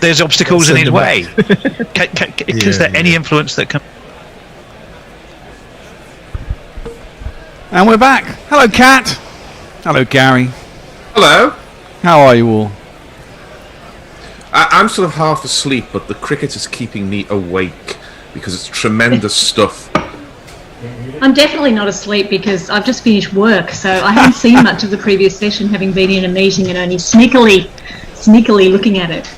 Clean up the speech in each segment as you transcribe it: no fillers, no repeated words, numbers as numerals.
there's obstacles in his way. Is there any influence that can... And we're back. Hello, Kat. Hello, Gary. Hello. How are you all? I'm sort of half asleep, but the cricket is keeping me awake because it's tremendous stuff. I'm definitely not asleep because I've just finished work, so I haven't seen much of the previous session, having been in a meeting and only sneakily looking at it.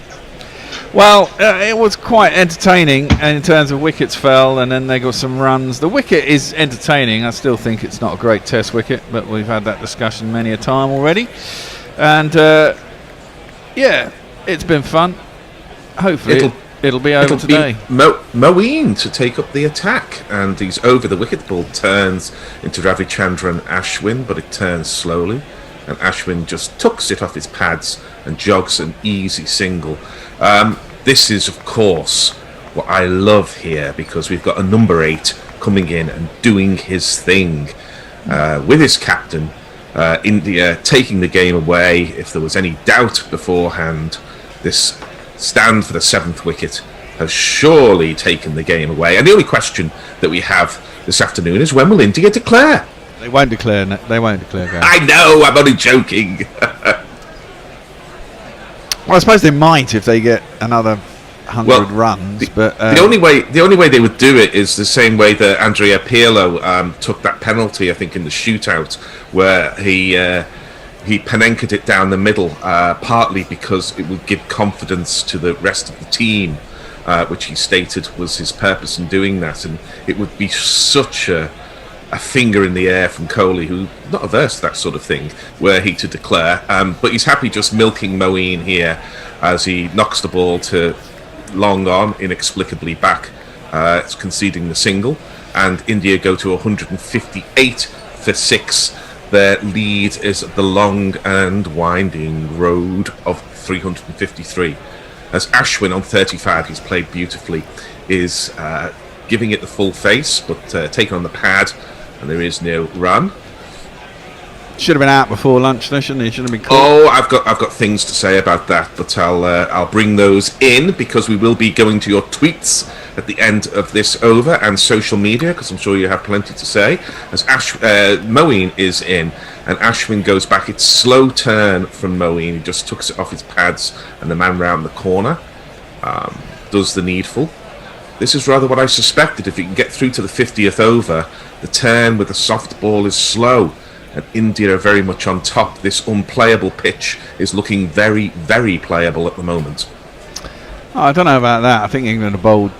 Well, it was quite entertaining in terms of wickets fell, and then they got some runs. The wicket is entertaining. I still think it's not a great test wicket, but we've had that discussion many a time already. And, yeah, it's been fun. Hopefully it'll be over today. Moeen to take up the attack, and he's over the wicket. The ball turns into Ravichandran Ashwin, but it turns slowly, and Ashwin just tucks it off his pads and jogs an easy single. This is, of course, what I love here, because we've got a number 8 coming in and doing his thing with his captain. India taking the game away. If there was any doubt beforehand, this stand for the 7th wicket has surely taken the game away. And the only question that we have this afternoon is, when will India declare? They won't declare. Gary. I know, I'm only joking. Well, I suppose they might if they get another 100 runs. But the only way they would do it is the same way that Andrea Pirlo took that penalty, I think, in the shootout, where he Panenkaed it down the middle, partly because it would give confidence to the rest of the team, which he stated was his purpose in doing that. And it would be such a finger in the air from Kohli, who's not averse to that sort of thing, were he to declare. But he's happy just milking Moeen here as he knocks the ball to long on, inexplicably back, conceding the single. And India go to 158 for 6. Their lead is the long and winding road of 353. As Ashwin on 35, he's played beautifully, is giving it the full face, but taken on the pad, and there is no run. Should have been out before lunch, though, shouldn't he? Should have been caught. Oh, I've got things to say about that, but I'll bring those in, because we will be going to your tweets at the end of this over, and social media, because I'm sure you have plenty to say. As Moeen is in, and Ashwin goes back. It's slow turn from Moeen. He just tucks it off his pads, and the man round the corner does the needful. This is rather what I suspected. If you can get through to the 50th over, the turn with the soft ball is slow, and India are very much on top. This unplayable pitch is looking very, very playable at the moment. Oh, I don't know about that. I think England have bowled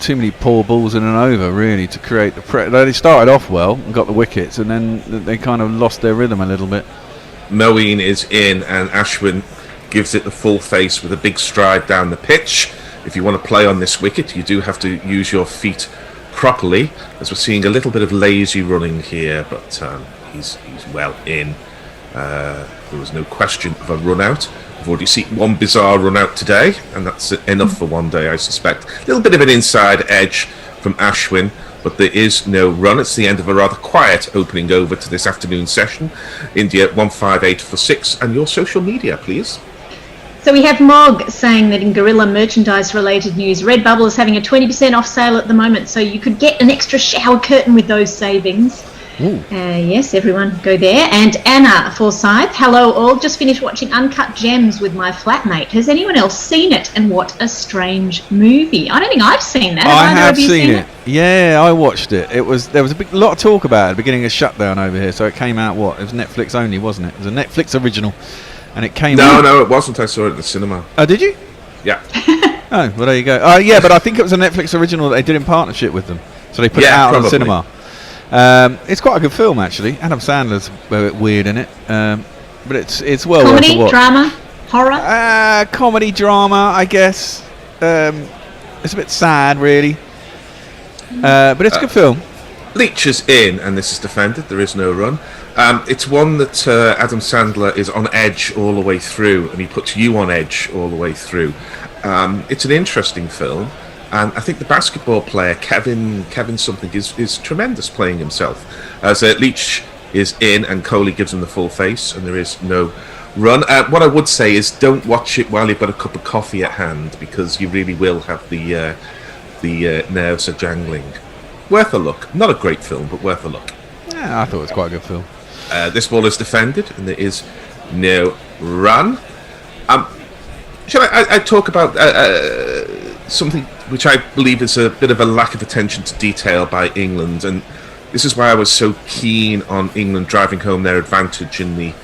too many poor balls in and over, really, to create the they started off well and got the wickets, and then they kind of lost their rhythm a little bit. Moeen is in, and Ashwin gives it the full face with a big stride down the pitch. If you want to play on this wicket, you do have to use your feet properly, as we're seeing a little bit of lazy running here, but he's well in. There was no question of a run out. I've already seen one bizarre run out today, and that's enough for one day, I suspect. A little bit of an inside edge from Ashwin, but there is no run. It's the end of a rather quiet opening over to this afternoon session. India 158 for 6, and your social media, please. So we have Mog saying that in Gorilla merchandise-related news, Redbubble is having a 20% off sale at the moment, so you could get an extra shower curtain with those savings. Yes, everyone go there. And Anna Forsyth, hello all, just finished watching Uncut Gems with my flatmate. Has anyone else seen it? And what a strange movie. I don't think I've seen that. I have seen it. Yeah, I watched it. There was a lot of talk about it at the beginning of shutdown over here, so it came out, it was Netflix only, wasn't it? It was a Netflix original, and it came out. No, it wasn't. I saw it at the cinema. Oh, did you? Yeah. Oh, well, there you go. Oh, yeah, but I think it was a Netflix original that they did in partnership with them, so they put it out probably. on cinema. It's quite a good film, actually. Adam Sandler's a bit weird in it, but it's well worth a watch. Comedy, drama, horror? Comedy, drama, I guess. It's a bit sad, really, but it's a good film. Leach is in, and this is defended. There is no run. It's one that Adam Sandler is on edge all the way through, and he puts you on edge all the way through. It's an interesting film. And I think the basketball player, Kevin something, is tremendous playing himself. As Leach is in, and Kohli gives him the full face, and there is no run. What I would say is don't watch it while you've got a cup of coffee at hand, because you really will have the nerves are jangling. Worth a look. Not a great film, but worth a look. Yeah, I thought it was quite a good film. This ball is defended, and there is no run. Shall I talk about something which I believe is a bit of a lack of attention to detail by England, and this is why I was so keen on England driving home their advantage in the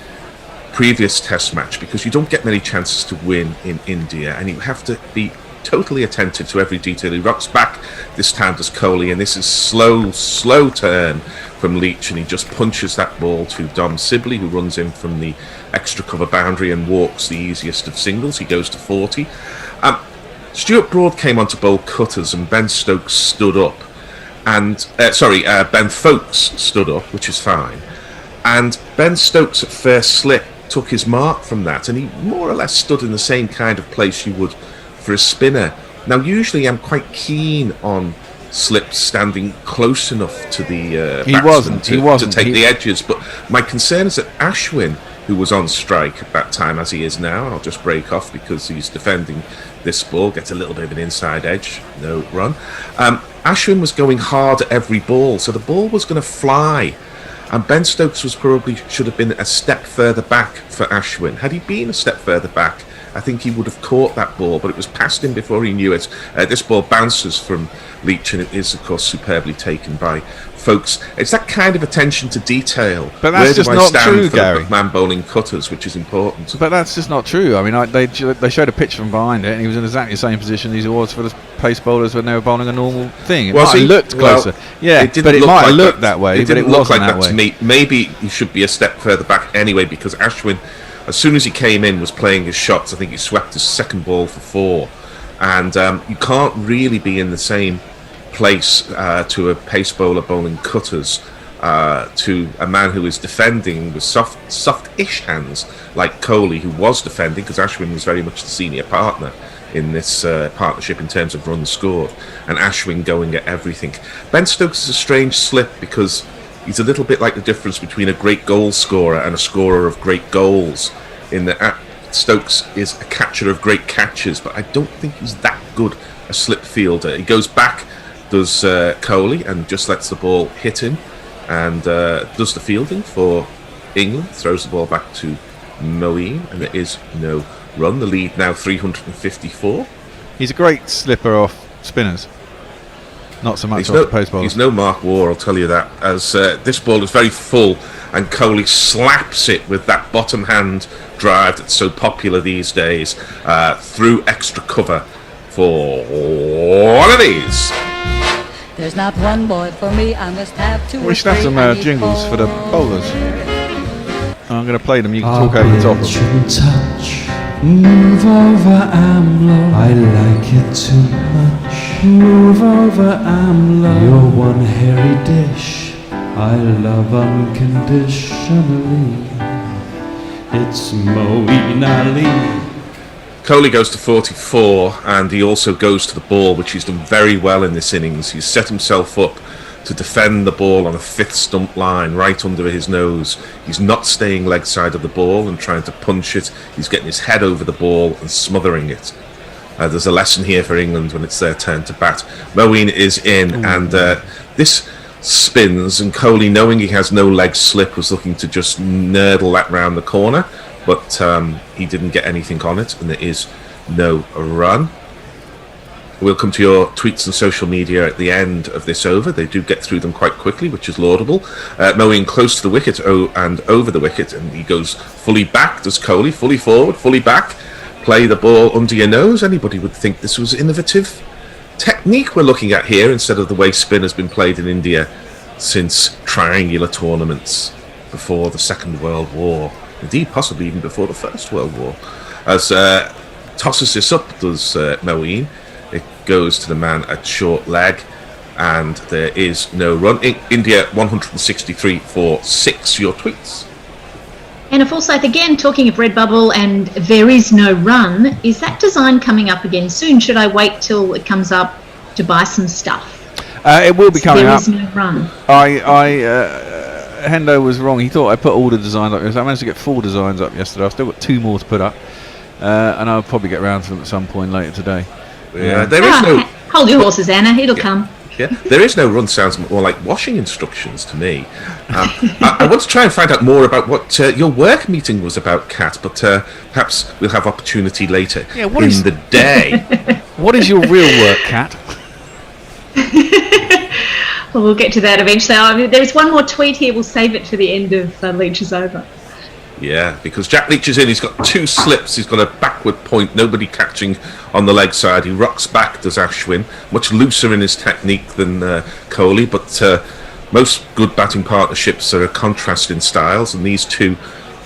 previous Test match, because you don't get many chances to win in India, and you have to be totally attentive to every detail. He rocks back, this time does Kohli, and this is slow turn from Leach, and he just punches that ball to Dom Sibley, who runs in from the extra cover boundary and walks the easiest of singles. He goes to 40. Stuart Broad came on to bowl cutters, and Ben Stokes stood up, and Ben Folkes stood up, which is fine, and Ben Stokes at first slip took his mark from that, and he more or less stood in the same kind of place you would for a spinner. Now, usually I'm quite keen on slips standing close enough to the batsman to take the edges, but my concern is that Ashwin, who was on strike at that time, as he is now, and I'll just break off because he's defending this ball, gets a little bit of an inside edge, no run. Ashwin was going hard at every ball, so the ball was going to fly, and Ben Stokes should have been a step further back for Ashwin. Had he been a step further back, I think he would have caught that ball, but it was past him before he knew it. This ball bounces from Leach, and it is, of course, superbly taken by Folkes. It's that kind of attention to detail. But that's just not true, Gary. Man bowling cutters, which is important. But that's just not true. I mean, they showed a picture from behind it, and he was in exactly the same position as he was for the pace bowlers when they were bowling a normal thing. It might have looked closer. Yeah, but it might have looked that way. It didn't look like that to me. Maybe he should be a step further back anyway, because Ashwin, as soon as he came in, was playing his shots. I think he swept his second ball for 4. And you can't really be in the same place to a pace bowler bowling cutters to a man who is defending with soft-ish hands like Kohli, who was defending, because Ashwin was very much the senior partner in this partnership in terms of runs scored, and Ashwin going at everything. Ben Stokes is a strange slip because he's a little bit like the difference between a great goal scorer and a scorer of great goals, in that Stokes is a catcher of great catches, but I don't think he's that good a slip fielder. He goes back, does Kohli, and just lets the ball hit him, and does the fielding for England, throws the ball back to Moeen, and there is no run. The lead now 354. He's a great slipper off spinners. Not so much off the post bowlers. He's no Mark Waugh, I'll tell you that, as this ball is very full, and Kohli slaps it with that bottom hand drive that's so popular these days, through extra cover for one of these. There's not one boy for me, I must have two. We should have some jingles for the bowlers. I'm going to play them, you can talk over the top of them. Shouldn't touch. Move over, AMLO. I like it too much. Move over, AMLO. You're one hairy dish I love unconditionally. It's Moeen Ali. Kohli goes to 44, and he also goes to the ball, which he's done very well in this innings. He's set himself up to defend the ball on a 5th stump line right under his nose. He's not staying leg side of the ball and trying to punch it. He's getting his head over the ball and smothering it. There's a lesson here for England when it's their turn to bat. Moeen is in, and this spins, and Kohli, knowing he has no leg slip, was looking to just nurdle that round the corner, but he didn't get anything on it, and there is no run. We'll come to your tweets and social media at the end of this over. They do get through them quite quickly, which is laudable. Moeen close to the wicket and over the wicket, and he goes fully back, does Kohli, fully forward, fully back, play the ball under your nose. Anybody would think this was innovative technique we're looking at here, instead of the way spin has been played in India since triangular tournaments before the Second World War. Indeed, possibly even before the First World War. As tosses this up, does Moeen. It goes to the man at short leg, and there is no run. India 163 for 6. Your tweets. And a Forsyth, again, talking of Redbubble and there is no run, is that design coming up again soon? Should I wait till it comes up to buy some stuff? It will be coming up. There is no run. Hendo was wrong. He thought I put all the designs up. I managed to get 4 designs up yesterday. I've still got 2 more to put up, and I'll probably get around to them at some point later today. Yeah, there is no. Hold your horses, Anna. It'll come. Yeah, there is no run. Sounds more like washing instructions to me. I want to try and find out more about what your work meeting was about, Kat, but perhaps we'll have opportunity later in the day. What is your real work, Kat? Well, we'll get to that eventually. I mean, there's one more tweet here. We'll save it for the end of Leach is over. Yeah, because Jack Leach is in. He's got 2 slips. He's got a backward point. Nobody catching on the leg side. He rocks back, does Ashwin. Much looser in his technique than Kohli, but most good batting partnerships are contrasting styles, and these 2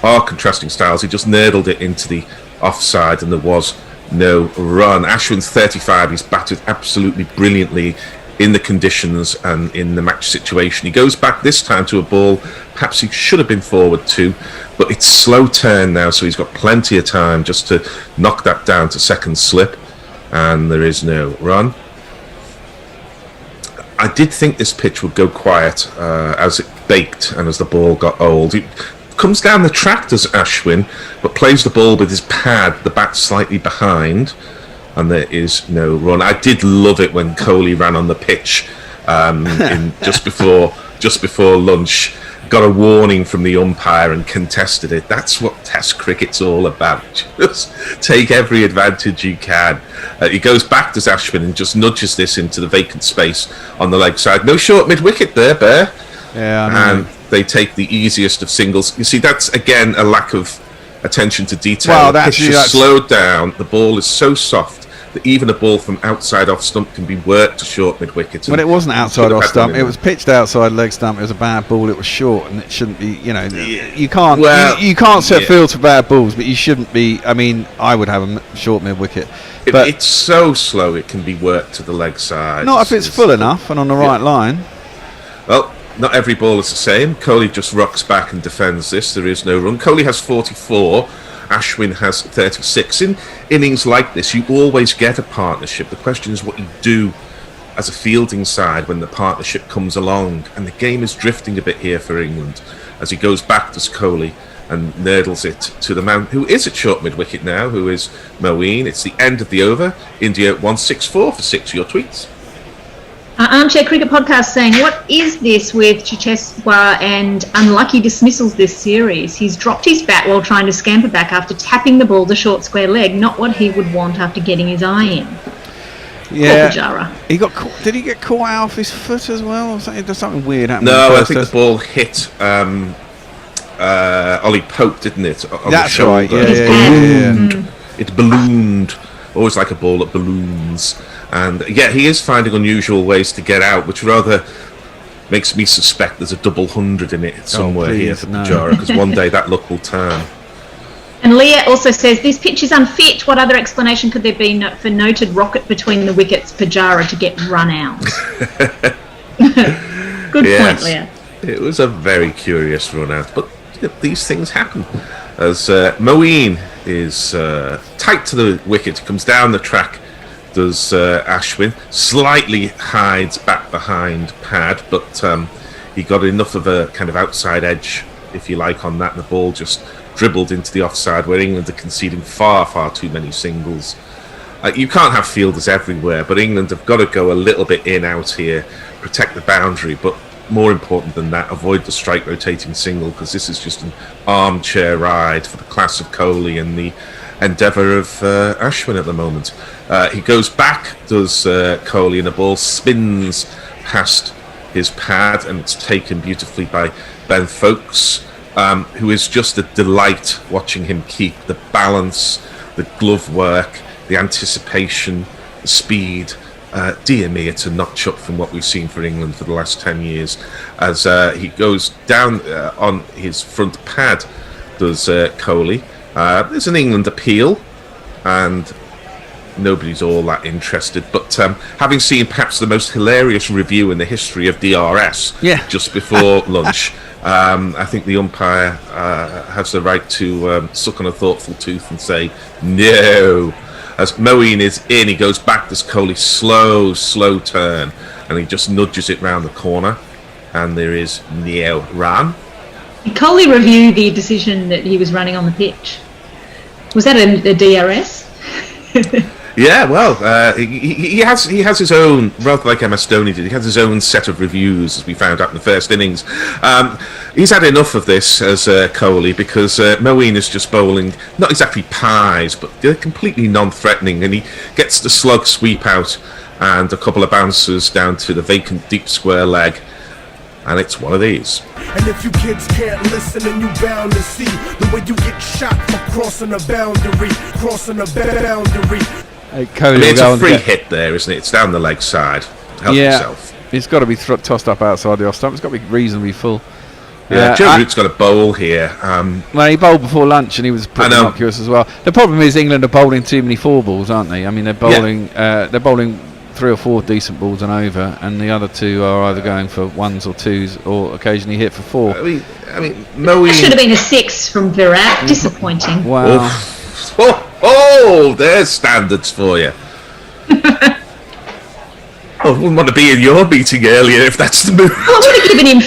are contrasting styles. He just nurdled it into the offside, and there was no run. Ashwin's 35. He's batted absolutely brilliantly in the conditions and in the match situation. He goes back this time to a ball perhaps he should have been forward to, but it's slow turn now, so he's got plenty of time just to knock that down to second slip, and there is no run. I did think this pitch would go quiet as it baked and as the ball got old. It comes down the track, does Ashwin, but plays the ball with his pad, the bat slightly behind, and there is no run. I did love it when Kohli ran on the pitch just before lunch, got a warning from the umpire and contested it. That's what Test cricket's all about. Just take every advantage you can. He goes back to Ashwin and just nudges this into the vacant space on the leg side. No short mid-wicket there, Bear. Yeah, I mean, and they take the easiest of singles. You see, that's again a lack of attention to detail. Well, the pitch is slowed down. The ball is so soft that even a ball from outside off stump can be worked to short mid-wicket. Well, it wasn't outside off stump. It was pitched outside leg stump. It was a bad ball. It was short, and it shouldn't be. You know, you can't. Well, you can't set fields for bad balls, but you shouldn't be. I mean, I would have a short mid-wicket. But it's so slow it can be worked to the leg side. Not if it's full enough and on the right line. Well, not every ball is the same. Kohli just rocks back and defends this. There is no run. Kohli has 44. Ashwin has 36. In innings like this, you always get a partnership. The question is what you do as a fielding side when the partnership comes along. And the game is drifting a bit here for England as he goes back to Kohli and nurdles it to the man who is at short mid-wicket now, who is Moeen. It's the end of the over. India 164 for 6. Your tweets. Armchair Cricket Podcast saying, what is this with Chicheswa and unlucky dismissals this series? He's dropped his bat while trying to scamper back after tapping the ball to short square leg, not what he would want after getting his eye in. Yeah, he got caught. Did he get caught out off his foot as well? Or something? There's something weird happening. No, I think the ball hit Ollie Pope, didn't it? That's right. Yeah. It ballooned, always like a ball that balloons. And yeah, he is finding unusual ways to get out, which rather makes me suspect there's a double 100 in it somewhere here for Pujara, because one day that luck will turn. And Leah also says, this pitch is unfit. What other explanation could there be for noted rocket between the wickets, Pujara, to get run out? Good point, Leah. It was a very curious run out, but these things happen. As Moeen is tight to the wicket, comes down the track, does Ashwin, slightly hides back behind pad, but he got enough of a kind of outside edge, if you like, on that, and the ball just dribbled into the offside, where England are conceding far, far too many singles. You can't have fielders everywhere, but England have got to go a little bit in out here, protect the boundary, but more important than that, avoid the strike rotating single, because this is just an armchair ride for the class of Kohli and the endeavour of Ashwin at the moment. He goes back, does Kohli, and the ball spins past his pad, and it's taken beautifully by Ben Foakes, who is just a delight watching him keep the balance, the glove work, the anticipation, the speed. Dear me, it's a notch up from what we've seen for England for the last 10 years. As he goes down on his front pad, does Kohli. There's an England appeal, and nobody's all that interested. But having seen perhaps the most hilarious review in the history of DRS just before lunch, I think the umpire has the right to suck on a thoughtful tooth and say no. As Moeen is in, he goes back to Kohli, slow turn, and he just nudges it round the corner, and there is no run. Did Coley review the decision that he was running on the pitch? Was that a DRS? Yeah, well, he has his own, rather like Emma Stoney did, he has his own set of reviews, as we found out in the first innings. He's had enough of this as Coley, because Moeen is just bowling, not exactly pies, but they're completely non-threatening, and he gets the slug sweep out and a couple of bounces down to the vacant deep square leg, and it's one of these. And if you kids can't listen, then you bound to see the way you get shot for crossing a boundary, Coley It's a free hit there, isn't it? It's down the leg side. Help yourself. It's got to be tossed up outside the off stump. It's got to be reasonably full. Yeah, Joe Root's got a bowl here. Well, he bowled before lunch and he was pretty innocuous as well. The problem is England are bowling too many 4 balls, aren't they? I mean, they're bowling 3 or 4 decent balls and over, and the other 2 are either going for 1s or 2s or occasionally hit for 4. I mean, Moeen... That should have been a 6 from Virat. Disappointing. Wow. There's standards for you. I wouldn't want to be in your meeting earlier if that's the move. I would have given him a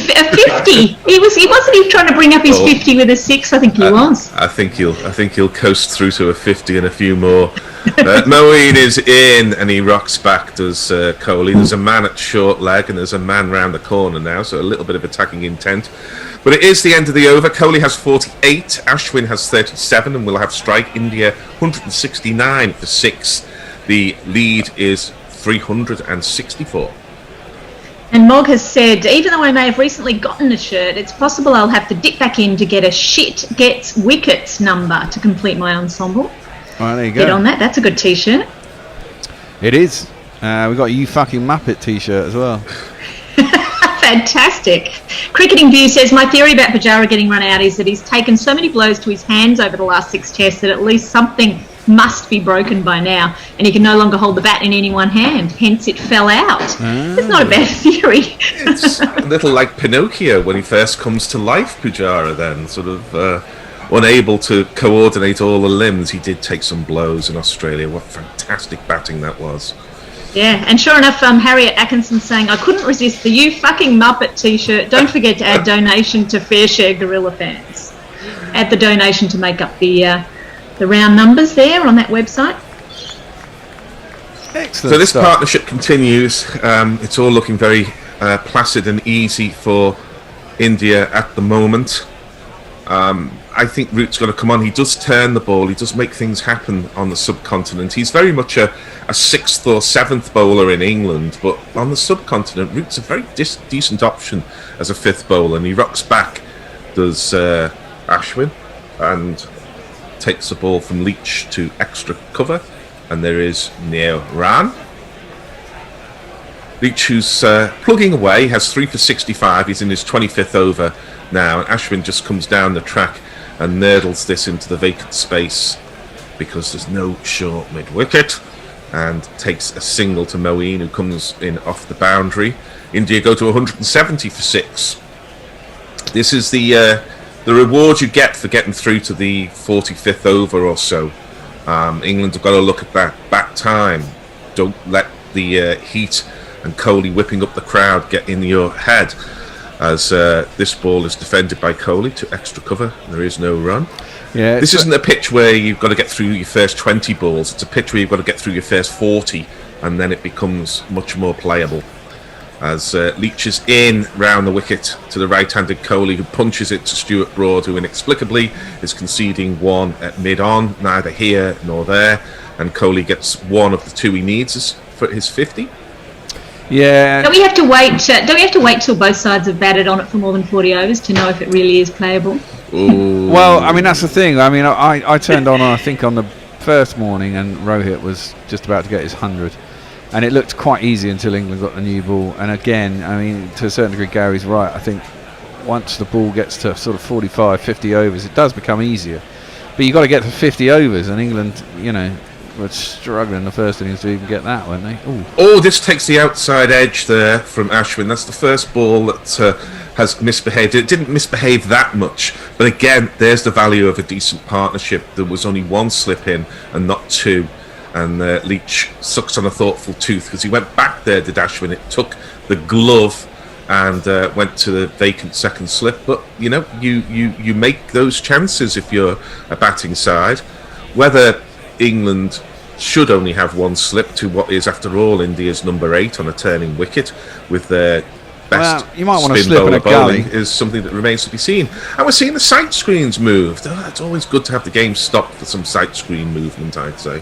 50. He wasn't even trying to bring up his 50 with a 6. I think he was. I think he'll coast through to a 50 and a few more. Moeen is in and he rocks back. Does Coley? There's a man at short leg and there's a man round the corner now, so a little bit of attacking intent. But it is the end of the over. Coley has 48, Ashwin has 37, and we'll have strike India 169 for 6. The lead is 364. And Mog has said, even though I may have recently gotten a shirt, it's possible I'll have to dip back in to get a shit gets wickets number to complete my ensemble. Right, there you go. Get on that. That's a good T-shirt. It is. We've got a You Fucking Muppet T-shirt as well. Fantastic. Cricketing View says, my theory about Pujara getting run out is that he's taken so many blows to his hands over the last 6 tests that at least something must be broken by now, and he can no longer hold the bat in any one hand. Hence, it fell out. It's not a bad theory. It's a little like Pinocchio when he first comes to life, Pujara, then, sort of unable to coordinate all the limbs. He did take some blows in Australia. What fantastic batting that was. Yeah, and sure enough, Harriet Atkinson saying, I couldn't resist the You Fucking Muppet T-shirt. Don't forget to add donation to Fair Share Gorilla Fans. Add the donation to make up the round numbers there on that website. Excellent. So this partnership continues. It's all looking very placid and easy for India at the moment. I think Root's going to come on. He does turn the ball. He does make things happen on the subcontinent. He's very much a 6th or 7th bowler in England, but on the subcontinent, Root's a very decent option as a 5th bowler. And he rocks back, does Ashwin, and takes the ball from Leach to extra cover, and there is no run. Leach, who's plugging away, has 3 for 65. He's in his 25th over now, and Ashwin just comes down the track and nurdles this into the vacant space because there's no short mid-wicket, and takes a single to Moeen, who comes in off the boundary. India go to 170 for 6. This is the reward you get for getting through to the 45th over or so. England have got to look at that back time. Don't let the heat and Coley whipping up the crowd get in your head, as this ball is defended by Coley to extra cover. There is no run. Yeah, this isn't a pitch where you've got to get through your first 20 balls. It's a pitch where you've got to get through your first 40, and then it becomes much more playable. As Leach is in round the wicket to the right-handed Coley, who punches it to Stuart Broad, who inexplicably is conceding 1 at mid-on, neither here nor there, and Coley gets 1 of the 2 he needs for his 50. Yeah. Don't we have to wait? Don't we have to wait till both sides have batted on it for more than 40 overs to know if it really is playable? Ooh. Well, I mean, that's the thing. I mean, I turned on, I think, on the first morning, and Rohit was just about to get his 100. And it looked quite easy until England got the new ball. And again, I mean, to a certain degree, Gary's right. I think once the ball gets to sort of 45, 50 overs, it does become easier. But you've got to get to 50 overs, and England, you know, were struggling the first innings to even get that, weren't they? Ooh. Oh, this takes the outside edge there from Ashwin. That's the first ball that has misbehaved. It didn't misbehave that much, but again, there's the value of a decent partnership. There was only 1 slip in and not 2, and Leach sucks on a thoughtful tooth because he went back there, did Ashwin. It took the glove and went to the vacant second slip. But you make those chances if you're a batting side. Whether England should only have one slip to what is, after all, India's number 8 on a turning wicket with their best you might want to spin slip in bowler a gully. bowling is something that remains to be seen. And we're seeing the sight screens moved. It's always good to have the game stopped for some sight screen movement, I'd say.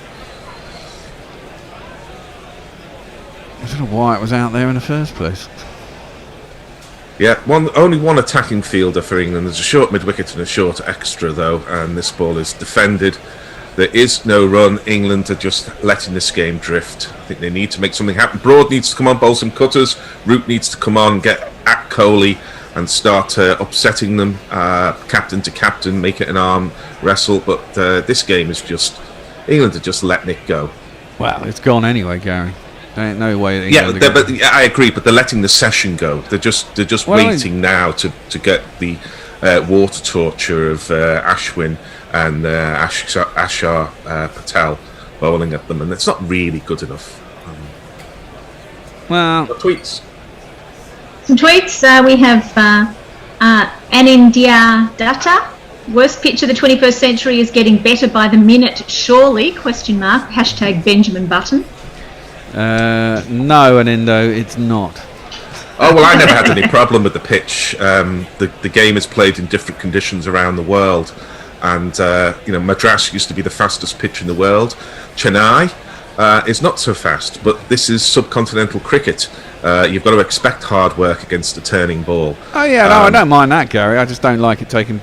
I don't know why it was out there in the first place. Yeah, only one attacking fielder for England. There's a short mid-wicket and a short extra, though, and this ball is defended. There is no run. England are just letting this game drift. I think they need to make something happen. Broad needs to come on, bowl some cutters. Root needs to come on, get at Kohli and start upsetting them, captain to captain, make it an arm wrestle. But this game is just... England are just letting it go. Well, it's gone anyway, Gary. There ain't no way. I agree, but they're letting the session go. They're just waiting now to get the water torture of Ashwin and Ashar Patel bowling at them, and it's not really good enough. Well, tweets. Some tweets. We have Anindya Datta. Worst pitch of the 21st century is getting better by the minute, surely? ? Hashtag Benjamin Button. No, Anindo, it's not. Oh, well, I never had any problem with the pitch. The game is played in different conditions around the world. And, Madras used to be the fastest pitch in the world. Chennai is not so fast, but this is subcontinental cricket. You've got to expect hard work against a turning ball. Oh, yeah, no, I don't mind that, Gary. I just don't like it taking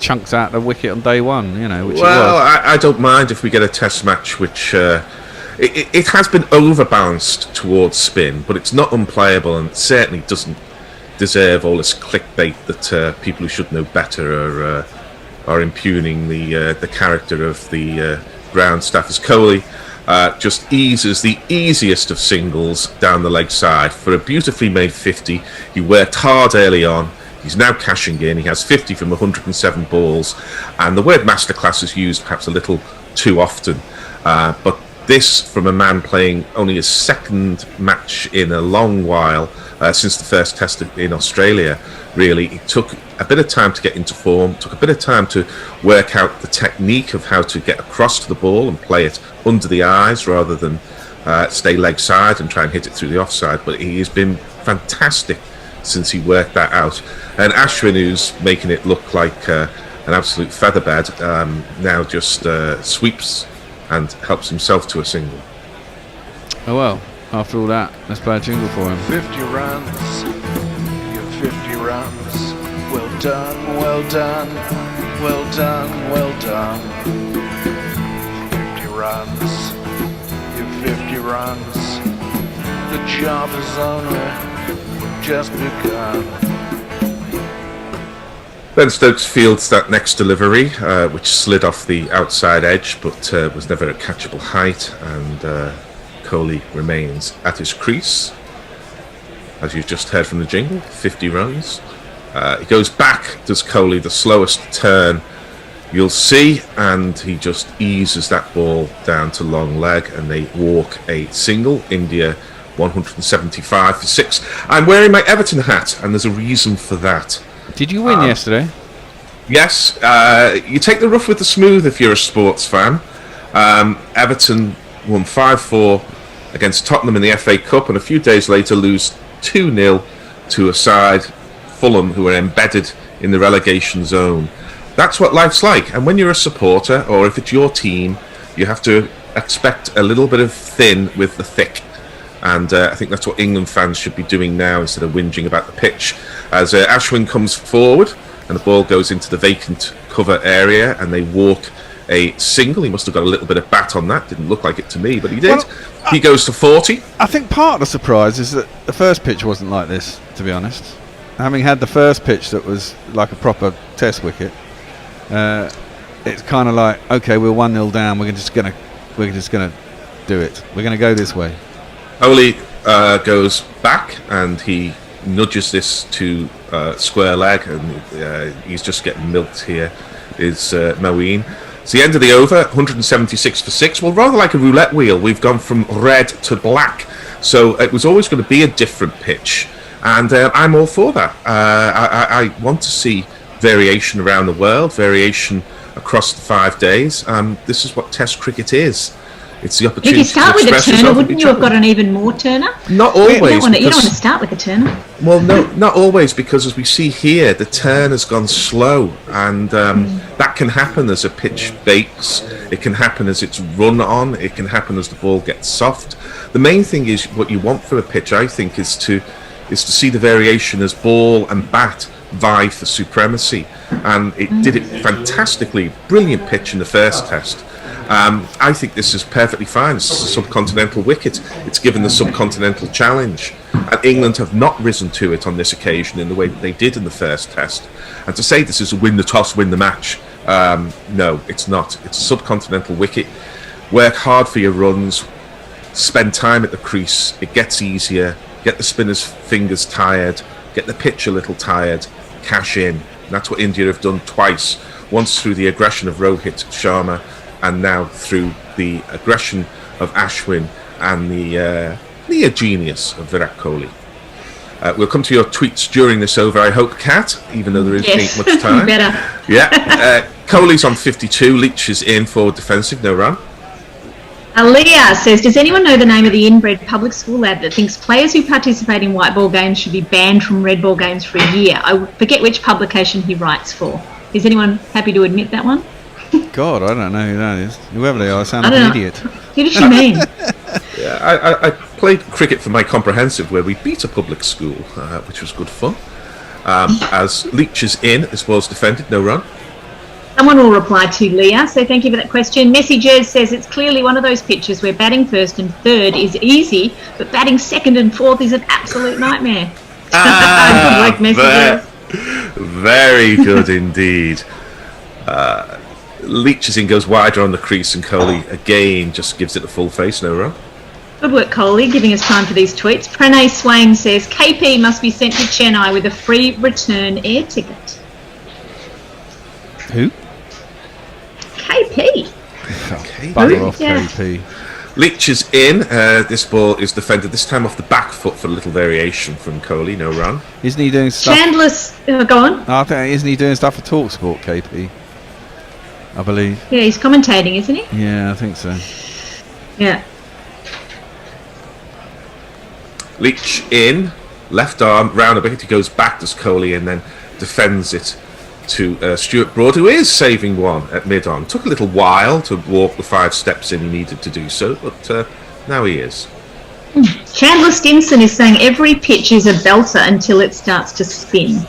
chunks out of the wicket on day one, which I don't mind if we get a test match which... It has been overbalanced towards spin, but it's not unplayable, and certainly doesn't deserve all this clickbait that people who should know better are impugning the character of the ground staff. As Kohli just eases the easiest of singles down the leg side for a beautifully made 50. He worked hard early on. He's now cashing in. He has 50 from 107 balls, and the word masterclass is used perhaps a little too often, but this from a man playing only his second match in a long while since the first test in Australia. Really, it took a bit of time to get into form, took a bit of time to work out the technique of how to get across to the ball and play it under the eyes rather than stay leg side and try and hit it through the offside. But he has been fantastic since he worked that out. And Ashwin, who's making it look like an absolute featherbed, now just sweeps and helps himself to a single. Oh well, after all that, let's play a jingle for him. 50 runs, your 50 runs. Well done, well done, well done, well done. 50 runs, your 50 runs. The job is only just begun. Ben Stokes fields that next delivery, which slid off the outside edge, but was never at catchable height, and Kohli remains at his crease. As you've just heard from the jingle, 50 runs. He goes back, does Kohli, the slowest turn you'll see, and he just eases that ball down to long leg, and they walk a single. India 175 for 6. I'm wearing my Everton hat, and there's a reason for that. Did you win yesterday? Yes. You take the rough with the smooth if you're a sports fan. Everton won 5-4 against Tottenham in the FA Cup, and a few days later lose 2-0 to a side, Fulham, who are embedded in the relegation zone. That's what life's like. And when you're a supporter, or if it's your team, you have to expect a little bit of thin with the thick. And I think that's what England fans should be doing now instead of whinging about the pitch. As Ashwin comes forward and the ball goes into the vacant cover area and they walk a single. He must have got a little bit of bat on that. Didn't look like it to me, but he did. Well, he goes to 40. I think part of the surprise is that the first pitch wasn't like this, to be honest. Having had the first pitch that was like a proper test wicket, it's kind of like, okay, we're 1-0 down. We're just gonna do it. We're gonna go this way. Kohli goes back and he nudges this to square leg, and he's just getting milked here. Is Moeen. It's the end of the over, 176 for 6. Well, rather like a roulette wheel, we've gone from red to black. So it was always going to be a different pitch. And I'm all for that. I want to see variation around the world, variation across the 5 days. This is what Test cricket is. It's the opportunity. If you start with a turner, wouldn't you have got an even more turner? Not always. You don't want to start with a turner. Well, no, not always, because as we see here, the turn has gone slow, and that can happen as a pitch bakes. It can happen as it's run on. It can happen as the ball gets soft. The main thing is what you want for a pitch, I think, is to see the variation as ball and bat vie for supremacy, and it did it fantastically. Brilliant pitch in the first test. I think this is perfectly fine. It's a subcontinental wicket. It's given the subcontinental challenge, and England have not risen to it on this occasion in the way that they did in the first test. And to say this is a win the toss, win the match, no, it's not. It's a subcontinental wicket. Work hard for your runs. Spend time at the crease. It gets easier. Get the spinner's fingers tired. Get the pitch a little tired. Cash in. And that's what India have done twice. Once through the aggression of Rohit Sharma, and now through the aggression of Ashwin and the near genius of Virat Kohli. We'll come to your tweets during this over, I hope, Kat, even though there ain't much time. Better. Yeah. Kohli's on 52, Leach is in, forward defensive, no run. Leah says, does anyone know the name of the inbred public school lad that thinks players who participate in white ball games should be banned from red ball games for a year? I forget which publication he writes for. Is anyone happy to admit that one? God, I don't know who that is. Whoever they are, I sound like an idiot. Who does she mean? Yeah, I played cricket for my comprehensive where we beat a public school, which was good fun. As Leach is in, as well as defended, no run. Someone will reply to Leah, so thank you for that question. Messy Jez says it's clearly one of those pitches where batting first and third is easy, but batting second and fourth is an absolute nightmare. Good work, Messy Jez. Very good indeed. Leach is in, goes wider on the crease, and Kohli again just gives it a full face, no run. Good work, Kohli, giving us time for these tweets. Pranay Swain says KP must be sent to Chennai with a free return air ticket. Who? KP. Bugger off, Yeah. KP. Leach is in. This ball is defended this time off the back foot for a little variation from Kohli, no run. Isn't he doing stuff? Chandler's... go on. I think, isn't he doing stuff for TalkSport, KP? I believe. Yeah, he's commentating, isn't he? Yeah, I think so. Yeah. Leach in, left arm round a bit. He goes back to Kohli and then defends it to Stuart Broad, who is saving one at mid-on. Took a little while to walk the 5 steps in he needed to do so, but now he is. Chandler Stinson is saying every pitch is a belter until it starts to spin.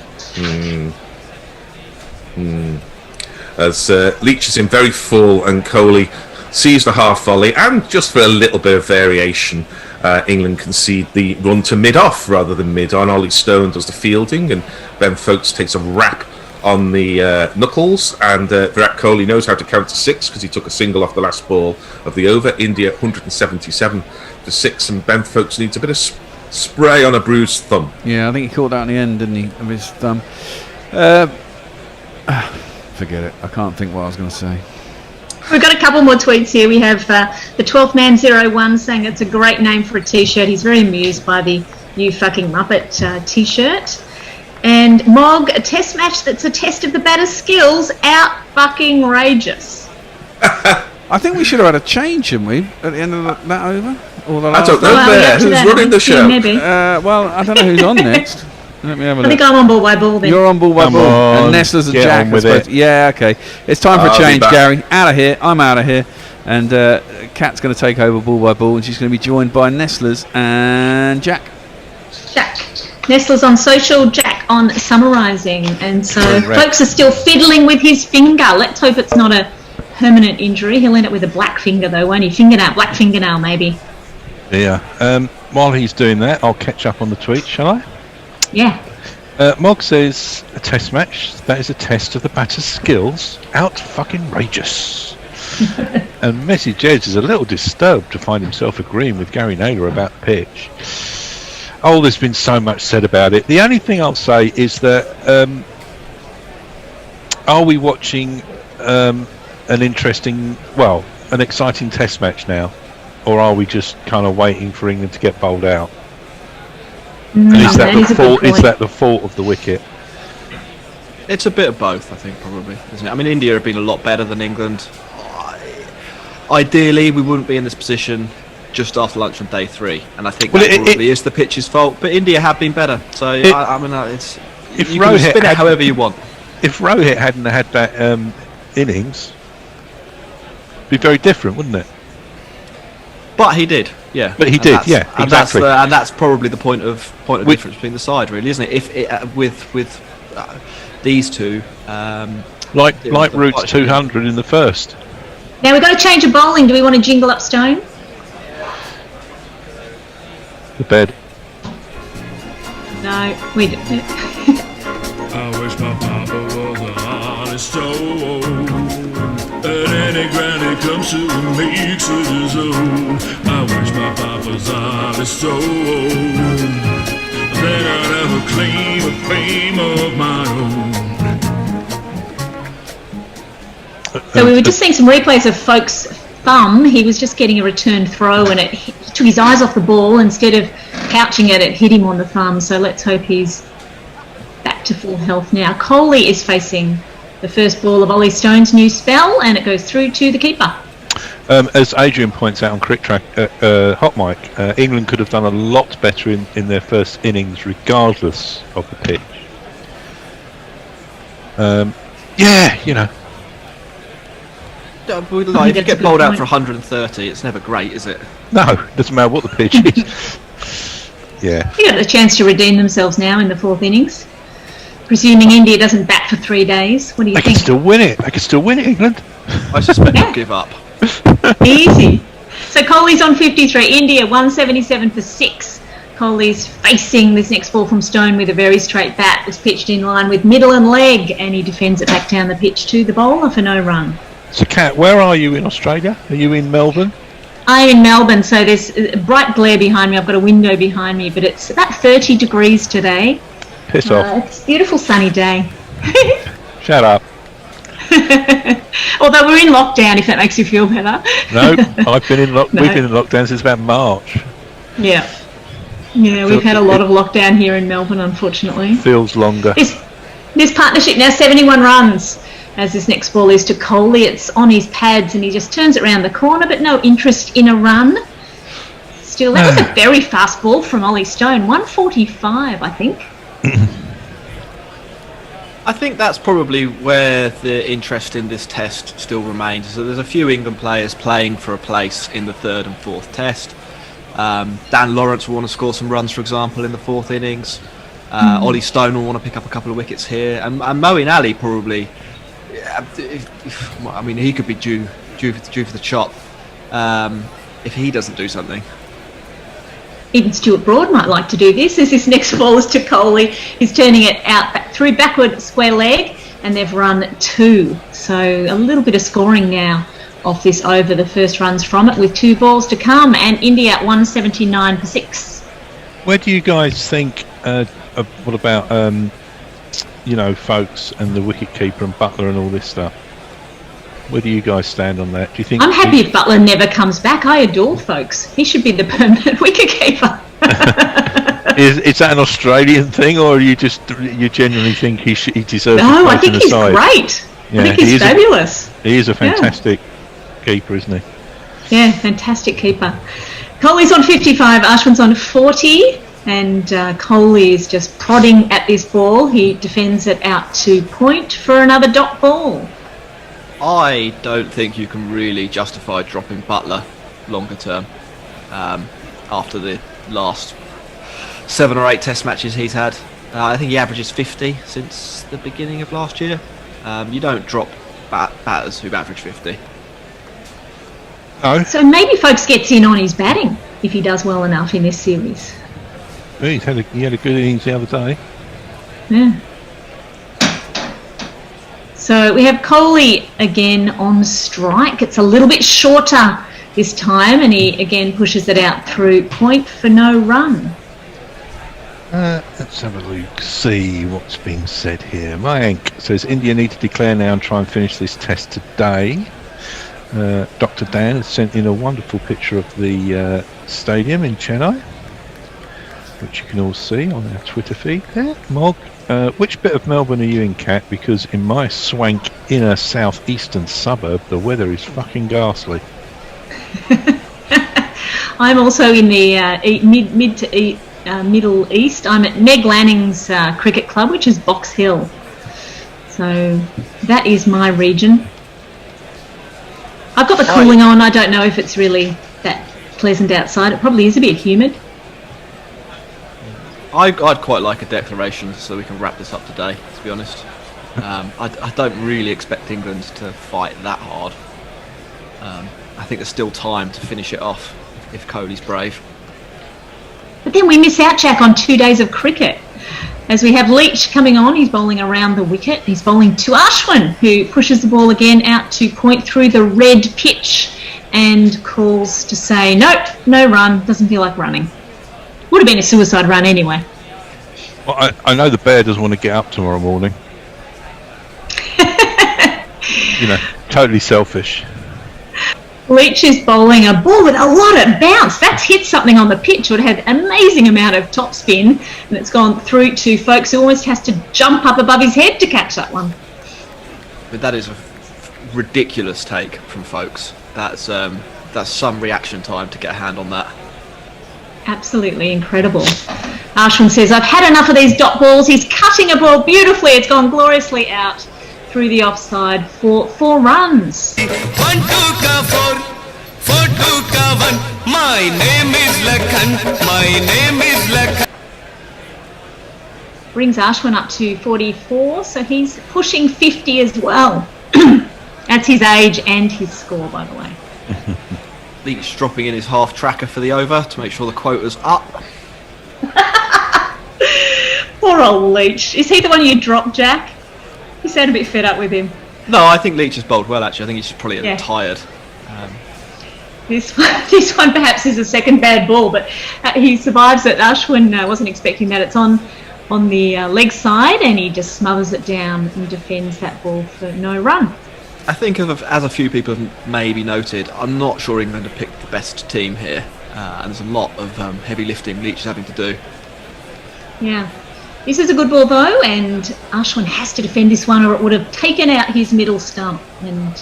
As Leach is in very full and Kohli sees the half volley, and just for a little bit of variation, England concede the run to mid-off rather than mid-on. Ollie Stone does the fielding and Ben Foakes takes a rap on the knuckles, and Virat Kohli knows how to count to 6 because he took a single off the last ball of the over. India 177 for 6, and Ben Foakes needs a bit of spray on a bruised thumb. Yeah, I think he caught that in the end, didn't he, of his thumb. Forget it. I can't think what I was going to say. We've got a couple more tweets here. We have the 12th Man 01 saying it's a great name for a T-shirt. He's very amused by the "You Fucking Muppet" T-shirt. And Mog, a test match that's a test of the batter's skills, out fucking rageous. I think we should have had a change, shouldn't we, at the end of that over? Or the I don't know who's running the show. Maybe. Well, I don't know who's on next. Let me have a I look. think I'm on ball by ball then. You're on ball by ball. And Nestler's a Jack. on with it. Yeah, okay. It's time for a I'll be change, back. Gary. Out of here. I'm out of here. And Kat's going to take over ball by ball, and she's going to be joined by Nestler's and Jack. Jack. Nestler's on social, Jack on summarising. And so Correct. folks are still fiddling with his finger. Let's hope it's not a permanent injury. He'll end up with a black finger though, won't he? Black fingernail maybe. Yeah. While he's doing that, I'll catch up on the tweet, shall I? Yeah. Mog says a test match. That is a test of the batter's skills. Out fucking rageous. And Messi Jez is a little disturbed to find himself agreeing with Gary Naylor about the pitch. Oh, there's been so much said about it. The only thing I'll say is that are we watching an exciting test match now, or are we just kind of waiting for England to get bowled out? And is that that is the a good fault? Is point. that the fault of the wicket? It's a bit of both, I think, probably, isn't it? I mean, India have been a lot better than England. Ideally, we wouldn't be in this position just after lunch on day 3, and I think that probably is the pitch's fault. But India have been better, so I mean, it's If you can Rohit spin it had- however you want. If Rohit hadn't had that innings, it'd be very different, wouldn't it? But he did, yeah. But he And did, that's- yeah, and exactly. that's probably the point of difference between the side, really, isn't it? If it, with these two, Like It was the Root's fight. 200 in the first. Now we've got to change a bowling. Do we want to jingle up Stone? The bed. No, we don't. I wish my papa was an honest soul, and any granny comes to and makes it his own. I wish my papa's honest soul, then I'd have a claim of fame of my own. So we were just seeing some replays of Folke's thumb. He was just getting a return throw and he took his eyes off the ball. Instead of couching it, it hit him on the thumb. So let's hope he's back to full health now. Kohli is facing the first ball of Ollie Stone's new spell, and it goes through to the keeper. As Adrian points out on Crick Track, Hot Mic, England could have done a lot better in their first innings, regardless of the pitch. Yeah, you know. if that's you a get good bowled out point. for 130, it's never great, is it? No, doesn't matter what the pitch is. Yeah. They got a chance to redeem themselves now in the fourth innings. Presuming India doesn't bat for 3 days. What do you They can think? still win it. They can still win it, England. I suspect Yeah. they'll give up. Easy. So Kohli's on 53. India 177 for 6. Kohli's facing this next ball from Stone with a very straight bat. It's pitched in line with middle and leg, and he defends it back down the pitch to the bowler for no run. So, Kat, where are you in Australia? Are you in Melbourne? I'm in Melbourne, so there's a bright glare behind me. I've got a window behind me, but it's about 30 degrees today. Piss off. It's a beautiful sunny day. Shut up. Although we're in lockdown, if that makes you feel better. No, I've been in No. we've been in lockdown since about March. Yeah. Yeah, we've had a lot of lockdown here in Melbourne, unfortunately. Feels longer. This partnership now 71 runs as this next ball is to Kohli. It's on his pads and he just turns it around the corner, but no interest in a run. Still, that was a very fast ball from Ollie Stone. 145, I think. I think that's probably where the interest in this test still remains. So there's a few England players playing for a place in the third and fourth test. Dan Lawrence will want to score some runs, for example, in the fourth innings. Ollie Stone will want to pick up a couple of wickets here, and Moeen Ali probably. I mean, he could be due for the chop if he doesn't do something. Even Stuart Broad might like to do this, as this next ball is to Kohli. He's turning it out through backward square leg, and they've run 2. So a little bit of scoring now off this over. The first runs from it with 2 balls to come, and India at 179 for 6. Where do you guys think? What about Folkes and the wicketkeeper and Butler and all this stuff? Where do you guys stand on that? Do you think? I'm happy if Butler never comes back. I adore Folkes. He should be the permanent wicketkeeper. Is that an Australian thing, or you genuinely think he deserves? No, a I place in think the he's side? great. Yeah, I think he's fabulous. He is a fantastic keeper, isn't he? Yeah, fantastic keeper. Kohli's on 55, Ashwin's on 40, and Kohli is just prodding at this ball. He defends it out to point for another dot ball. I don't think you can really justify dropping Butler longer term after the last 7 or 8 test matches he's had. I think he averages 50 since the beginning of last year. You don't drop batters who average 50. No, So maybe Folkes gets in on his batting if he does well enough in this series. he had a good innings the other day. Yeah. So we have Kohli again on strike. It's a little bit shorter this time, and he again pushes it out through point for no run. Let's have a look, see what's being said here. Mayank says India need to declare now and try and finish this test today. Dr. Dan has sent in a wonderful picture of the stadium in Chennai. which you can all see on our Twitter feed there. Mog, which bit of Melbourne are you in, Cat? Because in my swank inner southeastern suburb, the weather is fucking ghastly. I'm also in the mid to Middle East. I'm at Meg Lanning's cricket club, which is Box Hill. So that is my region. I've got the cooling on. I don't know if it's really that pleasant outside. It probably is a bit humid. I'd quite like a declaration so we can wrap this up today, to be honest. I don't really expect England to fight that hard. I think there's still time to finish it off if Kohli's brave. But then we miss out, Jack, on 2 days of cricket. As we have Leach coming on, he's bowling around the wicket. He's bowling to Ashwin, who pushes the ball again out to point through the red pitch and calls to say, nope, no run, doesn't feel like running. Would have been a suicide run anyway. Well, I know the bear doesn't want to get up tomorrow morning. Totally selfish. Leach is bowling a ball with a lot of bounce. That's hit something on the pitch. It had an amazing amount of top spin, and it's gone through to folks who almost has to jump up above his head to catch that one. But that is a ridiculous take from folks. That's some reaction time to get a hand on that. Absolutely incredible. Ashwin says, I've had enough of these dot balls. He's cutting a ball beautifully. It's gone gloriously out through the offside for 4 runs. 1 2 ka 4 4 2 ka 1. My name is Lakhan. My name is Lakhan. Brings Ashwin up to 44, so he's pushing 50 as well. That's his age and his score, by the way. Leach dropping in his half tracker for the over to make sure the quota's up. Poor old Leach. Is he the one you dropped, Jack? You sound a bit fed up with him. No, I think Leach has bowled well, actually. I think he's just probably tired. This one perhaps is a second bad ball, but he survives it. Ashwin wasn't expecting that. It's on the leg side, and he just smothers it down and defends that ball for no run. I think, as a few people have maybe noted, I'm not sure England have picked the best team here, and there's a lot of heavy lifting Leach is having to do. Yeah. This is a good ball though, and Ashwin has to defend this one or it would have taken out his middle stump, and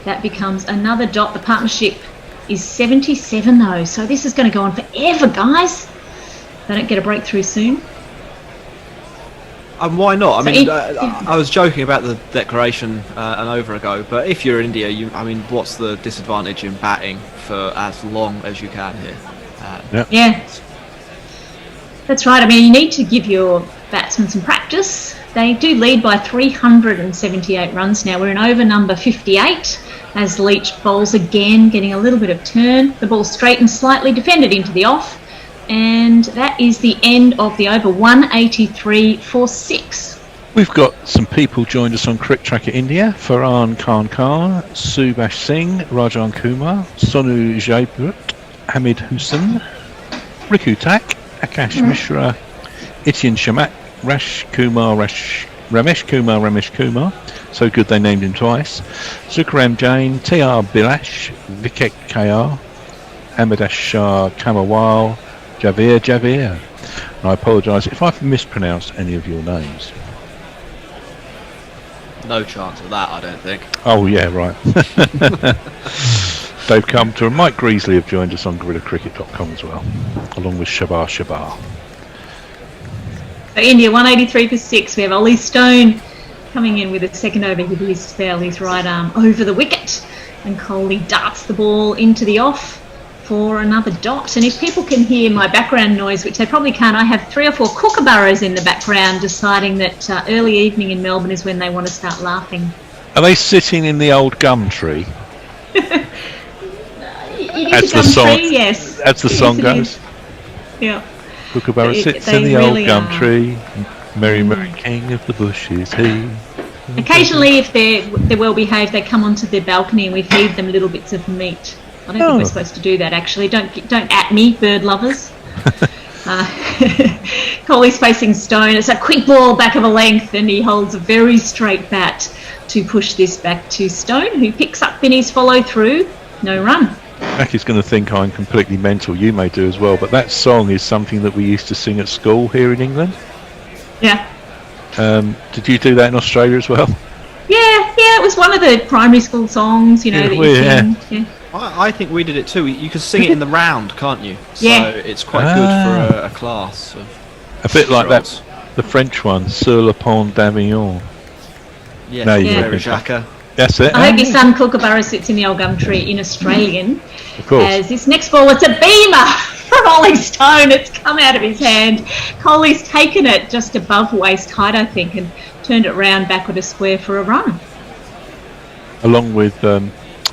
that becomes another dot. The partnership is 77 though, so this is going to go on forever, guys. They don't get a breakthrough soon. And why not? I was joking about the declaration an over ago, but if you're India, what's the disadvantage in batting for as long as you can here? Yeah. That's right. You need to give your batsmen some practice. They do lead by 378 runs now. We're in over number 58 as Leach bowls again, getting a little bit of turn. The ball straightened slightly, defended into the off, and that is the end of the over. 183 for 6. We've got some people joined us on Cricket Tracker India. Farhan Khan, Subhash Singh, Rajan Kumar, Sonu Jaiput, Hamid Hussain, Riku Tak, Akash Mishra, Etienne Shamak, Ramesh Kumar, so good they named him twice, Sukaram Jain, T.R. Bilash, Vikek K.R., Hamadesh Shah Kamarwal, Javir. And I apologise if I've mispronounced any of your names. No chance of that, I don't think. Oh yeah, right. Dave Carpenter and Mike Greasley have joined us on GorillaCricket.com as well, along with Shabar. So India 183 for 6. We have Ollie Stone coming in with a second over with his spell, his right arm over the wicket, and Kohli darts the ball into the off for another dot. And if people can hear my background noise, which they probably can't, I have 3 or 4 kookaburras in the background deciding that early evening in Melbourne is when they want to start laughing. Are they sitting in the old gum tree? As the song, yes. As the song goes. Yeah. Kookaburra sits in the old gum tree. Merry king of the bush is he. Occasionally, if they're well behaved, they come onto their balcony and we feed them little bits of meat. I don't think we're supposed to do that. Actually, don't at me, bird lovers. Kohli's facing Stone. It's a quick ball back of a length, and he holds a very straight bat to push this back to Stone, who picks up Finney's follow through. No run. Jackie's going to think I'm completely mental. You may do as well, but that song is something that we used to sing at school here in England. Yeah. Did you do that in Australia as well? Yeah, it was one of the primary school songs, that you sing. Yeah. I think we did it too. You can sing it in the round, can't you? So Yeah. it's quite good for a class of A bit like girls. the French one, Sur le pont d'Avignon. Yeah, No, you Mary wouldn't. Jacques. That's it. I hope your son Kookaburra sits in the old gum tree in Australian. Of course. As this next ball, it's a beamer from Ollie Stone. It's come out of his hand. Coley's taken it just above waist height, I think, and turned it round backward a square for a run. Along with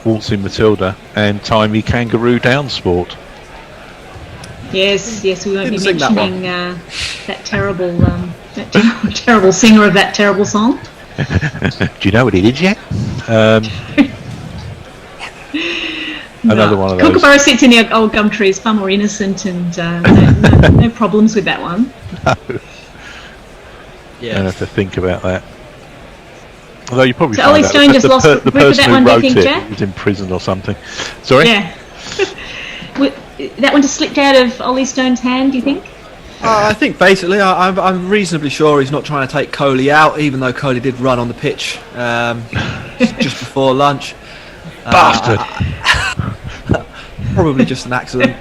Waltzing Matilda and Timey Kangaroo Down Sport. Yes, we won't Didn't be sing that mentioning that terrible singer of that terrible song. Do you know what he did yet? Another one of those. Kookaburra sits in the old gum tree is far more innocent and no problems with that one. No. Yeah. I have to think about that. Although you probably So find Ollie out Stone that just lost the grip of person that who one, do you wrote think, it Jack? was in prison or something. Sorry? Yeah. That one just slipped out of Ollie Stone's hand, do you think? I think basically, I'm reasonably sure he's not trying to take Coley out, even though Coley did run on the pitch just before lunch. Bastard! Probably just an accident.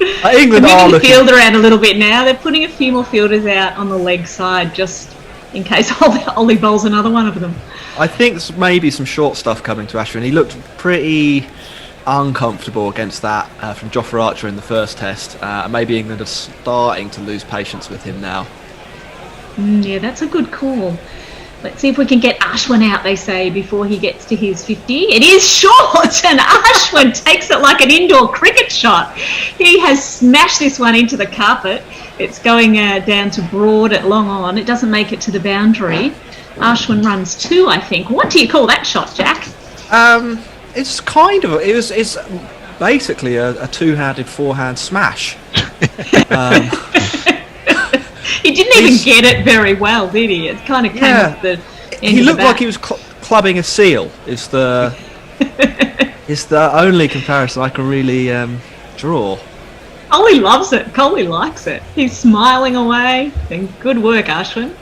England They're are moving the looking. field around a little bit now. They're putting a few more fielders out on the leg side just in case Ollie bowls another one of them. I think maybe some short stuff coming to Ashwin. He looked pretty uncomfortable against that from Jofra Archer in the first test. Maybe England are starting to lose patience with him now. Yeah, that's a good call. Let's see if we can get Ashwin out, they say, before he gets to his 50. It is short, and Ashwin takes it like an indoor cricket shot. He has smashed this one into the carpet. It's going down to broad at long on. It doesn't make it to the boundary. Ashwin runs 2, I think. What do you call that shot, Jack? It's kind of it's basically a two-handed forehand smash. He didn't even get it very well, did he? It kind of came off the end He of looked the like bat. he was clubbing a seal. Is the only comparison I can really draw. Ollie loves it. Coley likes it. He's smiling away. And good work, Ashwin.